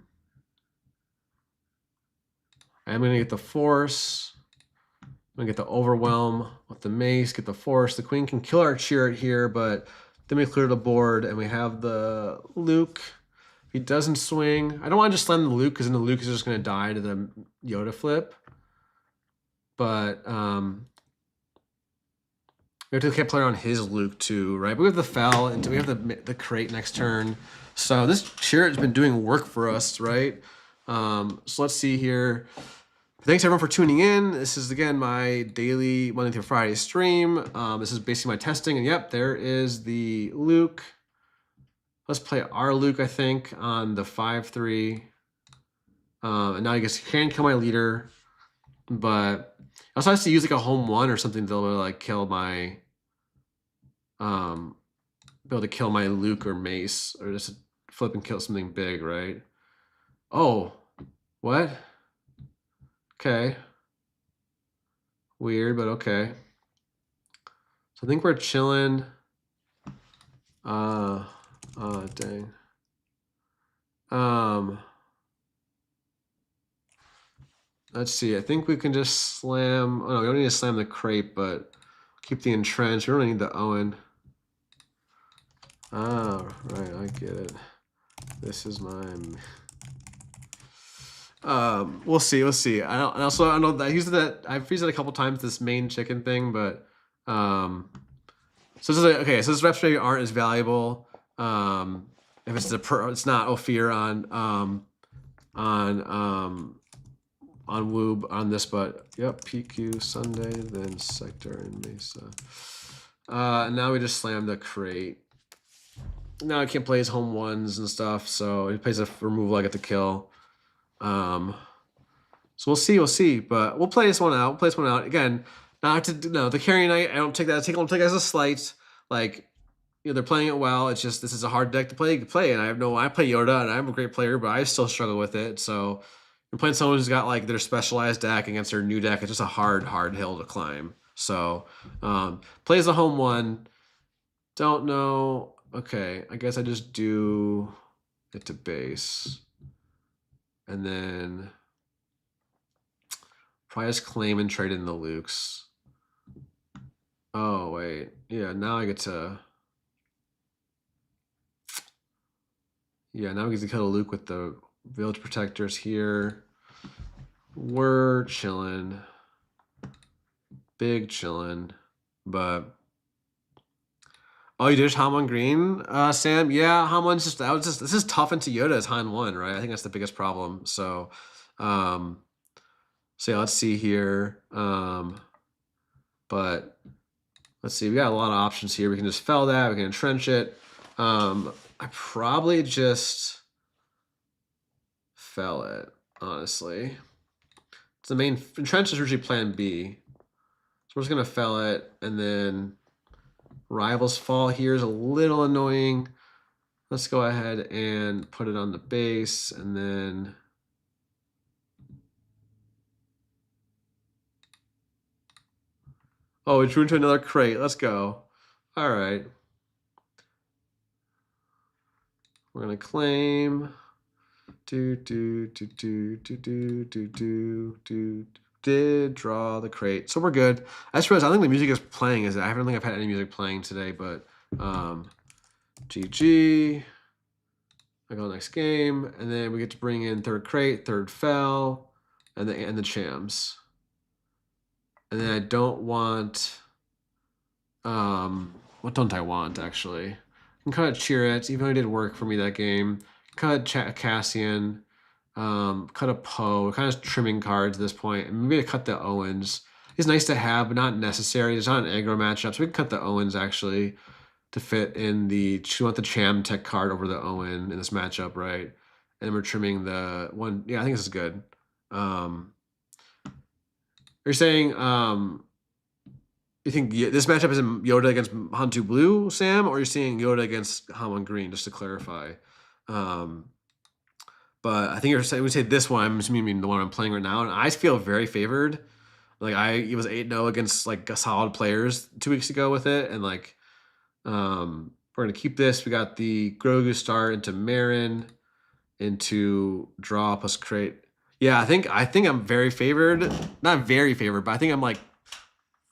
gonna get the force. I'm gonna get the overwhelm with the mace, get the force. The queen can kill our Chirrut here, but then we clear the board and we have the Luke. If he doesn't swing, I don't want to just slam the Luke because then the Luke is just gonna die to the Yoda flip. But we have to keep playing on his Luke too, right? But we have the fell, and we have the crate next turn. So this Chirrut has been doing work for us, right? So let's see here. Thanks everyone for tuning in. This is again my daily Monday through Friday stream. This is basically my testing, and yep, there is the Luke. Let's play our Luke, I think, on the 5/3. And now I guess he can kill my leader, but I also have to use like a home one or something to like kill my, be able to kill my Luke or mace, or just flip and kill something big, right? Oh, what? Okay. Weird, but okay. So I think we're chilling. Dang. Let's see. I think we can just slam. Oh no, we don't need to slam the crate, but keep the entrench. We don't need the Owen. Ah, right. I get it. This is mine. We'll see. We'll see. I know that I've used it a couple times. This main chicken thing, but so this is okay. So this reps maybe aren't as valuable. If it's not Ophir on Woob on this, but yep, PQ Sunday, then Sector and Mesa. And now we just slam the crate. Now I can't play his home ones and stuff, so he plays a removal. I get to kill. So we'll see, but we'll play this one out. Again. Not to the carry knight. I don't take that. I don't take it as a slight. Like, you know, they're playing it well. It's just this is a hard deck to play. And I play Yoda, and I'm a great player, but I still struggle with it. So you're playing someone who's got like their specialized deck against their new deck. It's just a hard hill to climb. So plays the home one. Don't know. Okay, I guess I just do it to base, and then probably just claim and trade in the Lukes. Oh, wait. Yeah, now I get to... Yeah, now we get to kill a Luke with the Village Protectors here. We're chilling. Big chilling. But... Oh, you did Han 1 green, Sam? Yeah, Han 1's just... This is tough into Yoda as Han 1, right? I think that's the biggest problem. So... So yeah, let's see here. But let's see, we got a lot of options here. We can just fell that, we can entrench it. I probably just fell it, honestly. It's the main, entrench is usually plan B. So we're just gonna fell it, and then Rival's Fall here is a little annoying. Let's go ahead and put it on the base, and then oh, we drew into another crate. Let's go. All right. We're gonna claim. Did draw the crate. So we're good. I just realized I think the music is playing. I don't think I've had any music playing today, but GG. I go next game, and then we get to bring in third crate, third fell, and the Chams. And then I don't want what don't I want actually? I can cut Chirrut, even though he did work for me that game. Cut Cassian, cut a Poe. We're kind of trimming cards at this point. And maybe to cut the Owens. He's nice to have, but not necessary. There's not an aggro matchup, so we can cut the Owens actually to fit in the. We want the Cham tech card over the Owen in this matchup, right? And we're trimming the one. Yeah, I think this is good. You're saying you think this matchup is Yoda against Han2 Blue, Sam, or you're seeing Yoda against Han1 Green, just to clarify. But I think you're saying, we say this one, I'm assuming the one I'm playing right now, and I feel very favored. Like it was 8-0 against like solid players 2 weeks ago with it, and like we're gonna keep this. We got the Grogu start into Marin, into draw plus crate. Yeah, I think I'm very favored. Not very favored, but I think I'm like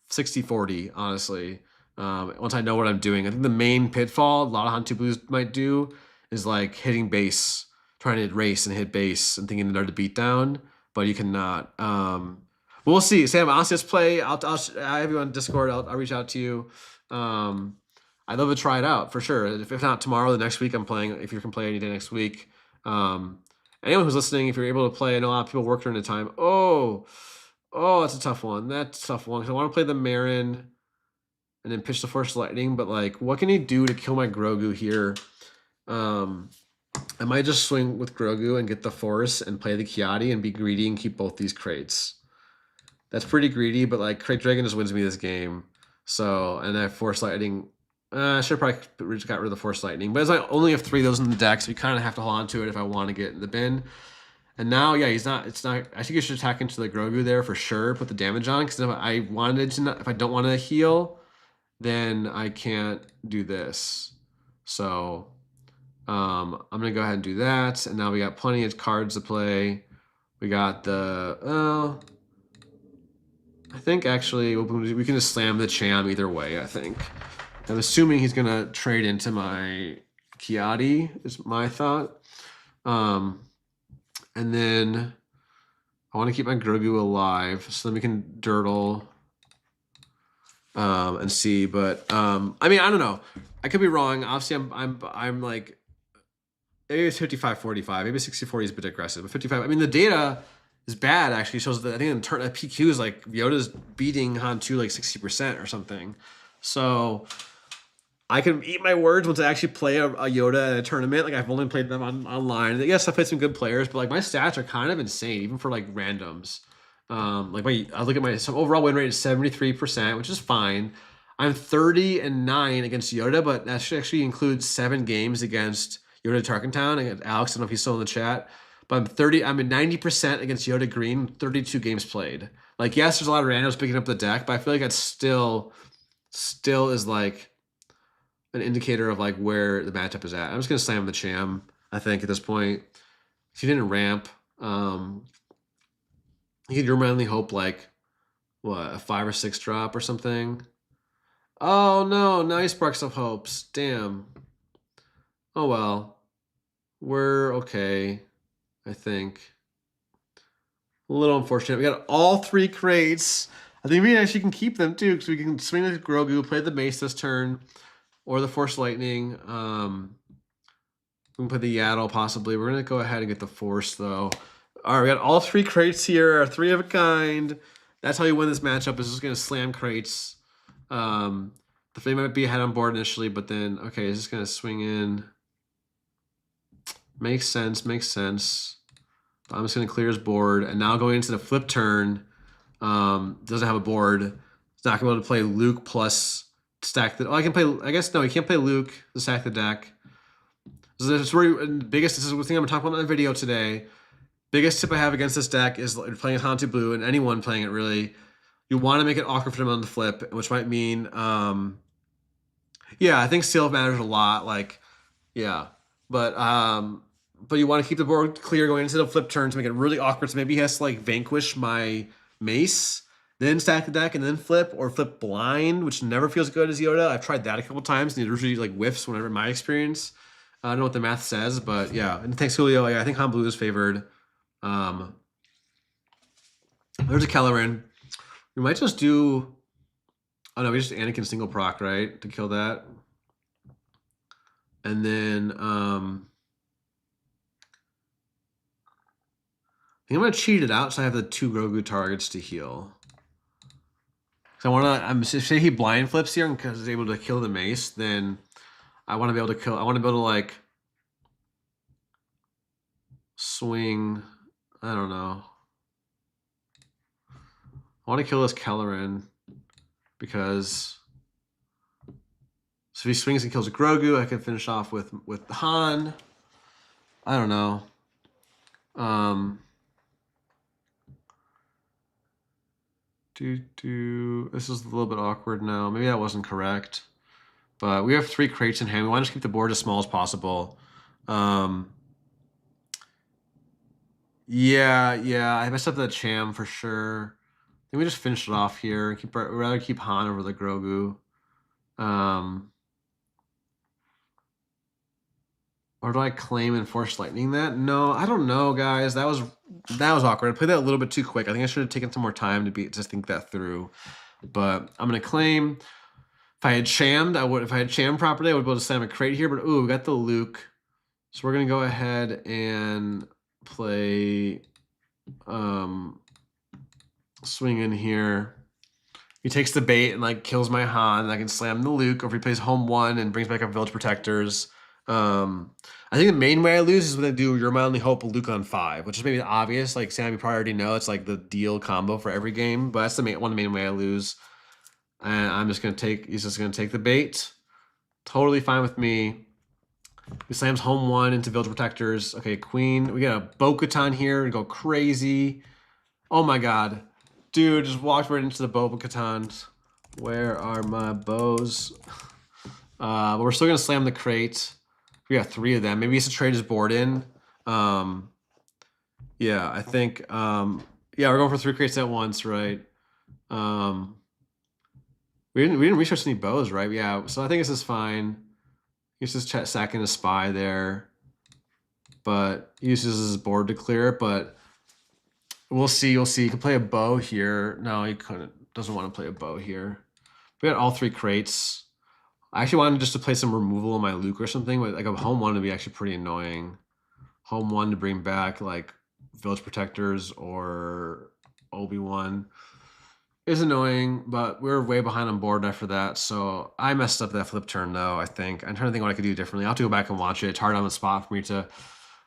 60-40, honestly. Once I know what I'm doing. I think the main pitfall a lot of Han2 Blues might do is like hitting base, trying to race and hit base and thinking they're the beatdown, but you cannot. We'll see. Sam, honestly, let's play. I have you on Discord. I'll reach out to you. I'd love to try it out for sure. If not tomorrow, the next week I'm playing. If you can play any day next week. Anyone who's listening, if you're able to play, I know a lot of people work during the time. Oh, that's a tough one. That's a tough one because I want to play the Marin and then pitch the Force Lightning. But like, what can he do to kill my Grogu here? I might just swing with Grogu and get the Force and play the Kiadi and be greedy and keep both these crates. That's pretty greedy, but like Crate Dragon just wins me this game. So, and I have Force Lightning. I should have probably got rid of the Force Lightning, but it's like only have 3 of those in the deck, so you kind of have to hold on to it if I want to get in the bin. And now, yeah, it's not. I think you should attack into the Grogu there for sure. Put the damage on, because if I wanted to, if I don't want to heal, then I can't do this. So, I'm gonna go ahead and do that. And now we got plenty of cards to play. We got the. I think actually we can just slam the Cham either way. I think. I'm assuming he's gonna trade into my Kiadi, is my thought. And then I want to keep my Grogu alive, so then we can dirtle and see. But I mean, I don't know. I could be wrong. Obviously, I'm like maybe it's 55-45, maybe 60-40 is a bit aggressive, but 55. I mean, the data is bad. Actually, shows that I think in turn PQ is like Yoda's beating Han2 like 60% or something. So I can eat my words once I actually play a Yoda in a tournament. Like I've only played them online. Yes, I played some good players, but like my stats are kind of insane, even for like randoms. Like I look at my overall win rate is 73%, which is fine. I'm 30-9 against Yoda, but that actually includes 7 games against Yoda Tarkentown. And Alex, I don't know if he's still in the chat, but I'm at 90% against Yoda Green, 32 games played. Like yes, there's a lot of randoms picking up the deck, but I feel like that's still is like an indicator of like where the matchup is at. I'm just gonna slam the Cham, I think, at this point. If he didn't ramp, you could randomly hope like what, a 5 or 6 drop or something. Oh no, now he sparks up hopes. Damn. Oh well. We're okay, I think. A little unfortunate. We got all 3 crates. I think we actually can keep them too, because we can swing the Grogu, play the Mace this turn. Or the Force Lightning. We can put the Yaddle possibly. We're going to go ahead and get the Force, though. All right, we got all 3 crates here, 3 of a kind. That's how you win this matchup, is just going to slam crates. The flame might be ahead on board initially, but then, okay, it's just going to swing in. Makes sense, makes sense. I'm just going to clear his board, and now going into the flip turn, doesn't have a board. It's not going to be able to play Luke plus stack the... Oh, I can play... I guess, no, he can't play Luke to stack the deck. So this is where this is the thing I'm going to talk about in the video today. Biggest tip I have against this deck is playing Han2 Blue, and anyone playing it really, you want to make it awkward for them on the flip, which might mean, yeah, I think seal matters a lot. Like, yeah, but you want to keep the board clear going into the flip turn to make it really awkward. So maybe he has to like vanquish my mace, then stack the deck, and then flip, or flip blind, which never feels good as Yoda. I've tried that a couple times, and it usually like whiffs whenever in my experience. I don't know what the math says, but yeah. And thanks, Julio. Yeah, I think Han Blue is favored. There's a Kelleran. We might just do... Oh no, we just Anakin single proc, right? To kill that. And then... I think I'm going to cheat it out so I have the 2 Grogu targets to heal. So I want to... say he blind flips here because he's able to kill the mace, then I want to be able to kill... I want to be able to, like... swing... I don't know. I want to kill this Kelleran because so if he swings and kills a Grogu, I can finish off with Han. I don't know. This is a little bit awkward now. Maybe that wasn't correct. But we have 3 crates in hand. We want to keep the board as small as possible. Yeah, I messed up the Cham for sure. I think we just finished it off here. We'd rather keep Han over the Grogu. Or do I claim and force lightning that? No, I don't know, guys. That was awkward. I played that a little bit too quick. I think I should have taken some more time to think that through. But I'm gonna claim. If I had chammed, if I had chammed properly, I would be able to slam a crate here. But ooh, we got the Luke. So we're gonna go ahead and play swing in here. He takes the bait and like kills my Han, and I can slam the Luke, or if he plays home 1 and brings back up Village Protectors. I think the main way I lose is when I do You're My Only Hope Luke on 5, which is maybe obvious. Like Sam, you probably already know it's like the deal combo for every game, but that's the one of the main way I lose. And I'm just gonna he's just gonna take the bait. Totally fine with me. He slams home 1 into Village Protectors. Okay, Queen. We got a Bo-Katan here and go crazy. Oh my god. Dude, just walked right into the Bo-Katans. Where are my bows? But we're still going to slam the crate. We got 3 of them. Maybe he has to trade his board in. Yeah, I think... yeah, we're going for 3 crates at once, right? We didn't research any bows, right? Yeah, so I think this is fine. He's just sacking a spy there. But he uses his board to clear it, but... We'll see. You'll see. He can play a bow here. No, he couldn't. Doesn't want to play a bow here. We got all 3 crates. I actually wanted just to play some removal on my Luke or something, but like a home 1 would be actually pretty annoying. Home 1 to bring back like Village Protectors or Obi-Wan is annoying, but we're way behind on board after that. So I messed up that flip turn though, I think. I'm trying to think what I could do differently. I'll have to go back and watch it. It's hard on the spot for me to...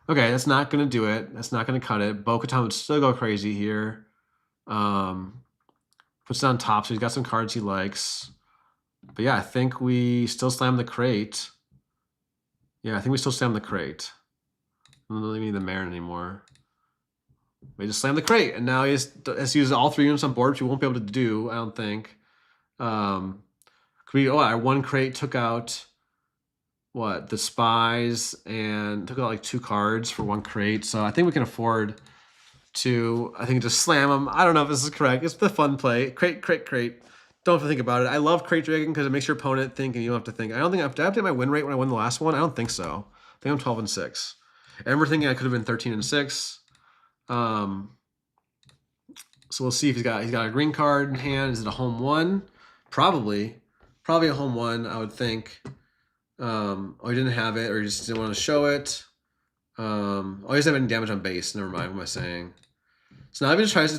Okay, that's not going to do it. That's not going to cut it. Bo-Katan would still go crazy here. Puts down top, so he's got some cards he likes. But yeah, I think we still slam the crate. Yeah, I think we still slam the crate. I don't really need the Marin anymore. We just slam the crate, and now he has to use all 3 units on board, which we won't be able to do, I don't think. Could we... Oh, our 1 crate took out... What, the spies, and took out like 2 cards for 1 crate. So I think we can afford to, I think, just slam them. I don't know if this is correct. It's the fun play. Crate. Don't have to think about it. I love crate dragging because it makes your opponent think and you don't have to think. I don't think I have to update my win rate when I win the last one. I don't think so. I think I'm 12-6. And we're thinking I could have been 13-6. So we'll see if he's got a green card in hand. Is it a home 1? Probably a home 1, I would think. Or he didn't have it, or he just didn't want to show it. Oh, he doesn't have any damage on base. Never mind. What am I saying? So now if he tries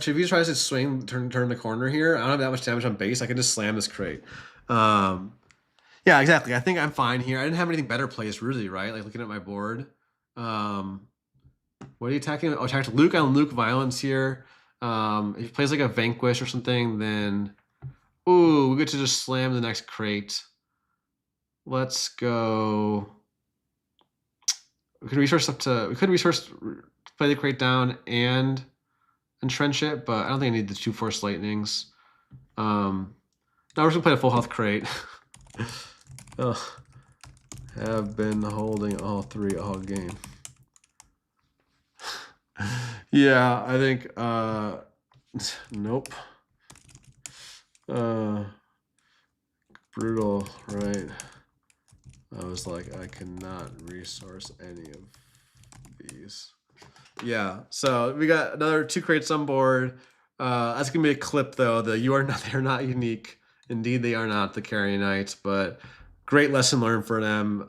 to swing, turn the corner here, I don't have that much damage on base. I can just slam this crate. Yeah, exactly. I think I'm fine here. I didn't have anything better placed, really, right? Like looking at my board. What are you attacking? Oh, attacked Luke on Luke violence here. If he plays like a Vanquish or something, then ooh, we get to just slam the next crate. Let's go. We could resource play the crate down and entrench it, but I don't think I need the 2 Force Lightnings. Now we're just gonna play a full health crate. Ugh. Have been holding all 3 all game. Yeah, I think nope. Brutal, right? I was like, I cannot resource any of these. Yeah, so we got another 2 crates on board. That's gonna be a clip though. They're not unique. Indeed, they are not the Carrionites, but great lesson learned for them.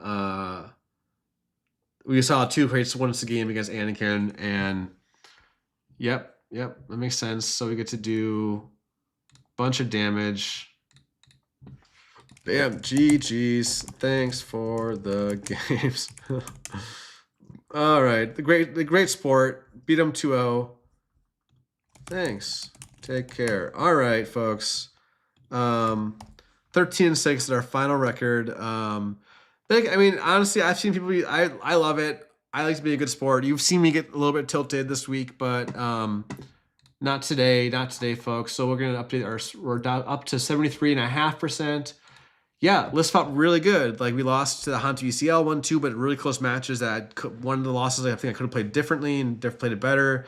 We saw 2 crates once a game against Anakin, and yep, that makes sense. So we get to do a bunch of damage. Bam, GG's. Thanks for the games. All right, the great sport. Beat them 2-0. Thanks. Take care. All right, folks. 13-6 is our final record. I mean, honestly, I've seen people. I love it. I like to be a good sport. You've seen me get a little bit tilted this week, but not today, folks. So we're gonna update we're down up to 73.5%. Yeah, list felt really good. Like we lost to the Han2 ECL 1-2, but really close matches. One of the losses I think I could have played differently and played it better.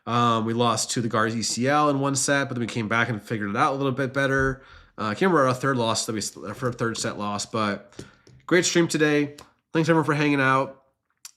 We lost to the Gar ECL in 1 set, but then we came back and figured it out a little bit better. I can't remember our third set loss, but great stream today. Thanks everyone for hanging out.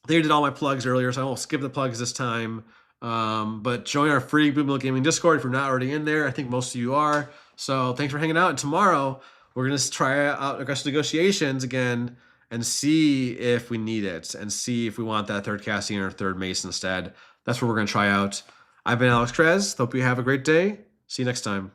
They did all my plugs earlier, so I won't skip the plugs this time. But join our free Blue Milk Gaming Discord if you're not already in there. I think most of you are. So thanks for hanging out. And tomorrow we're gonna try out aggressive negotiations again and see if we need it and see if we want that 3rd casting or 3rd mace instead. That's what we're gonna try out. I've been alexkrez. Hope you have a great day. See you next time.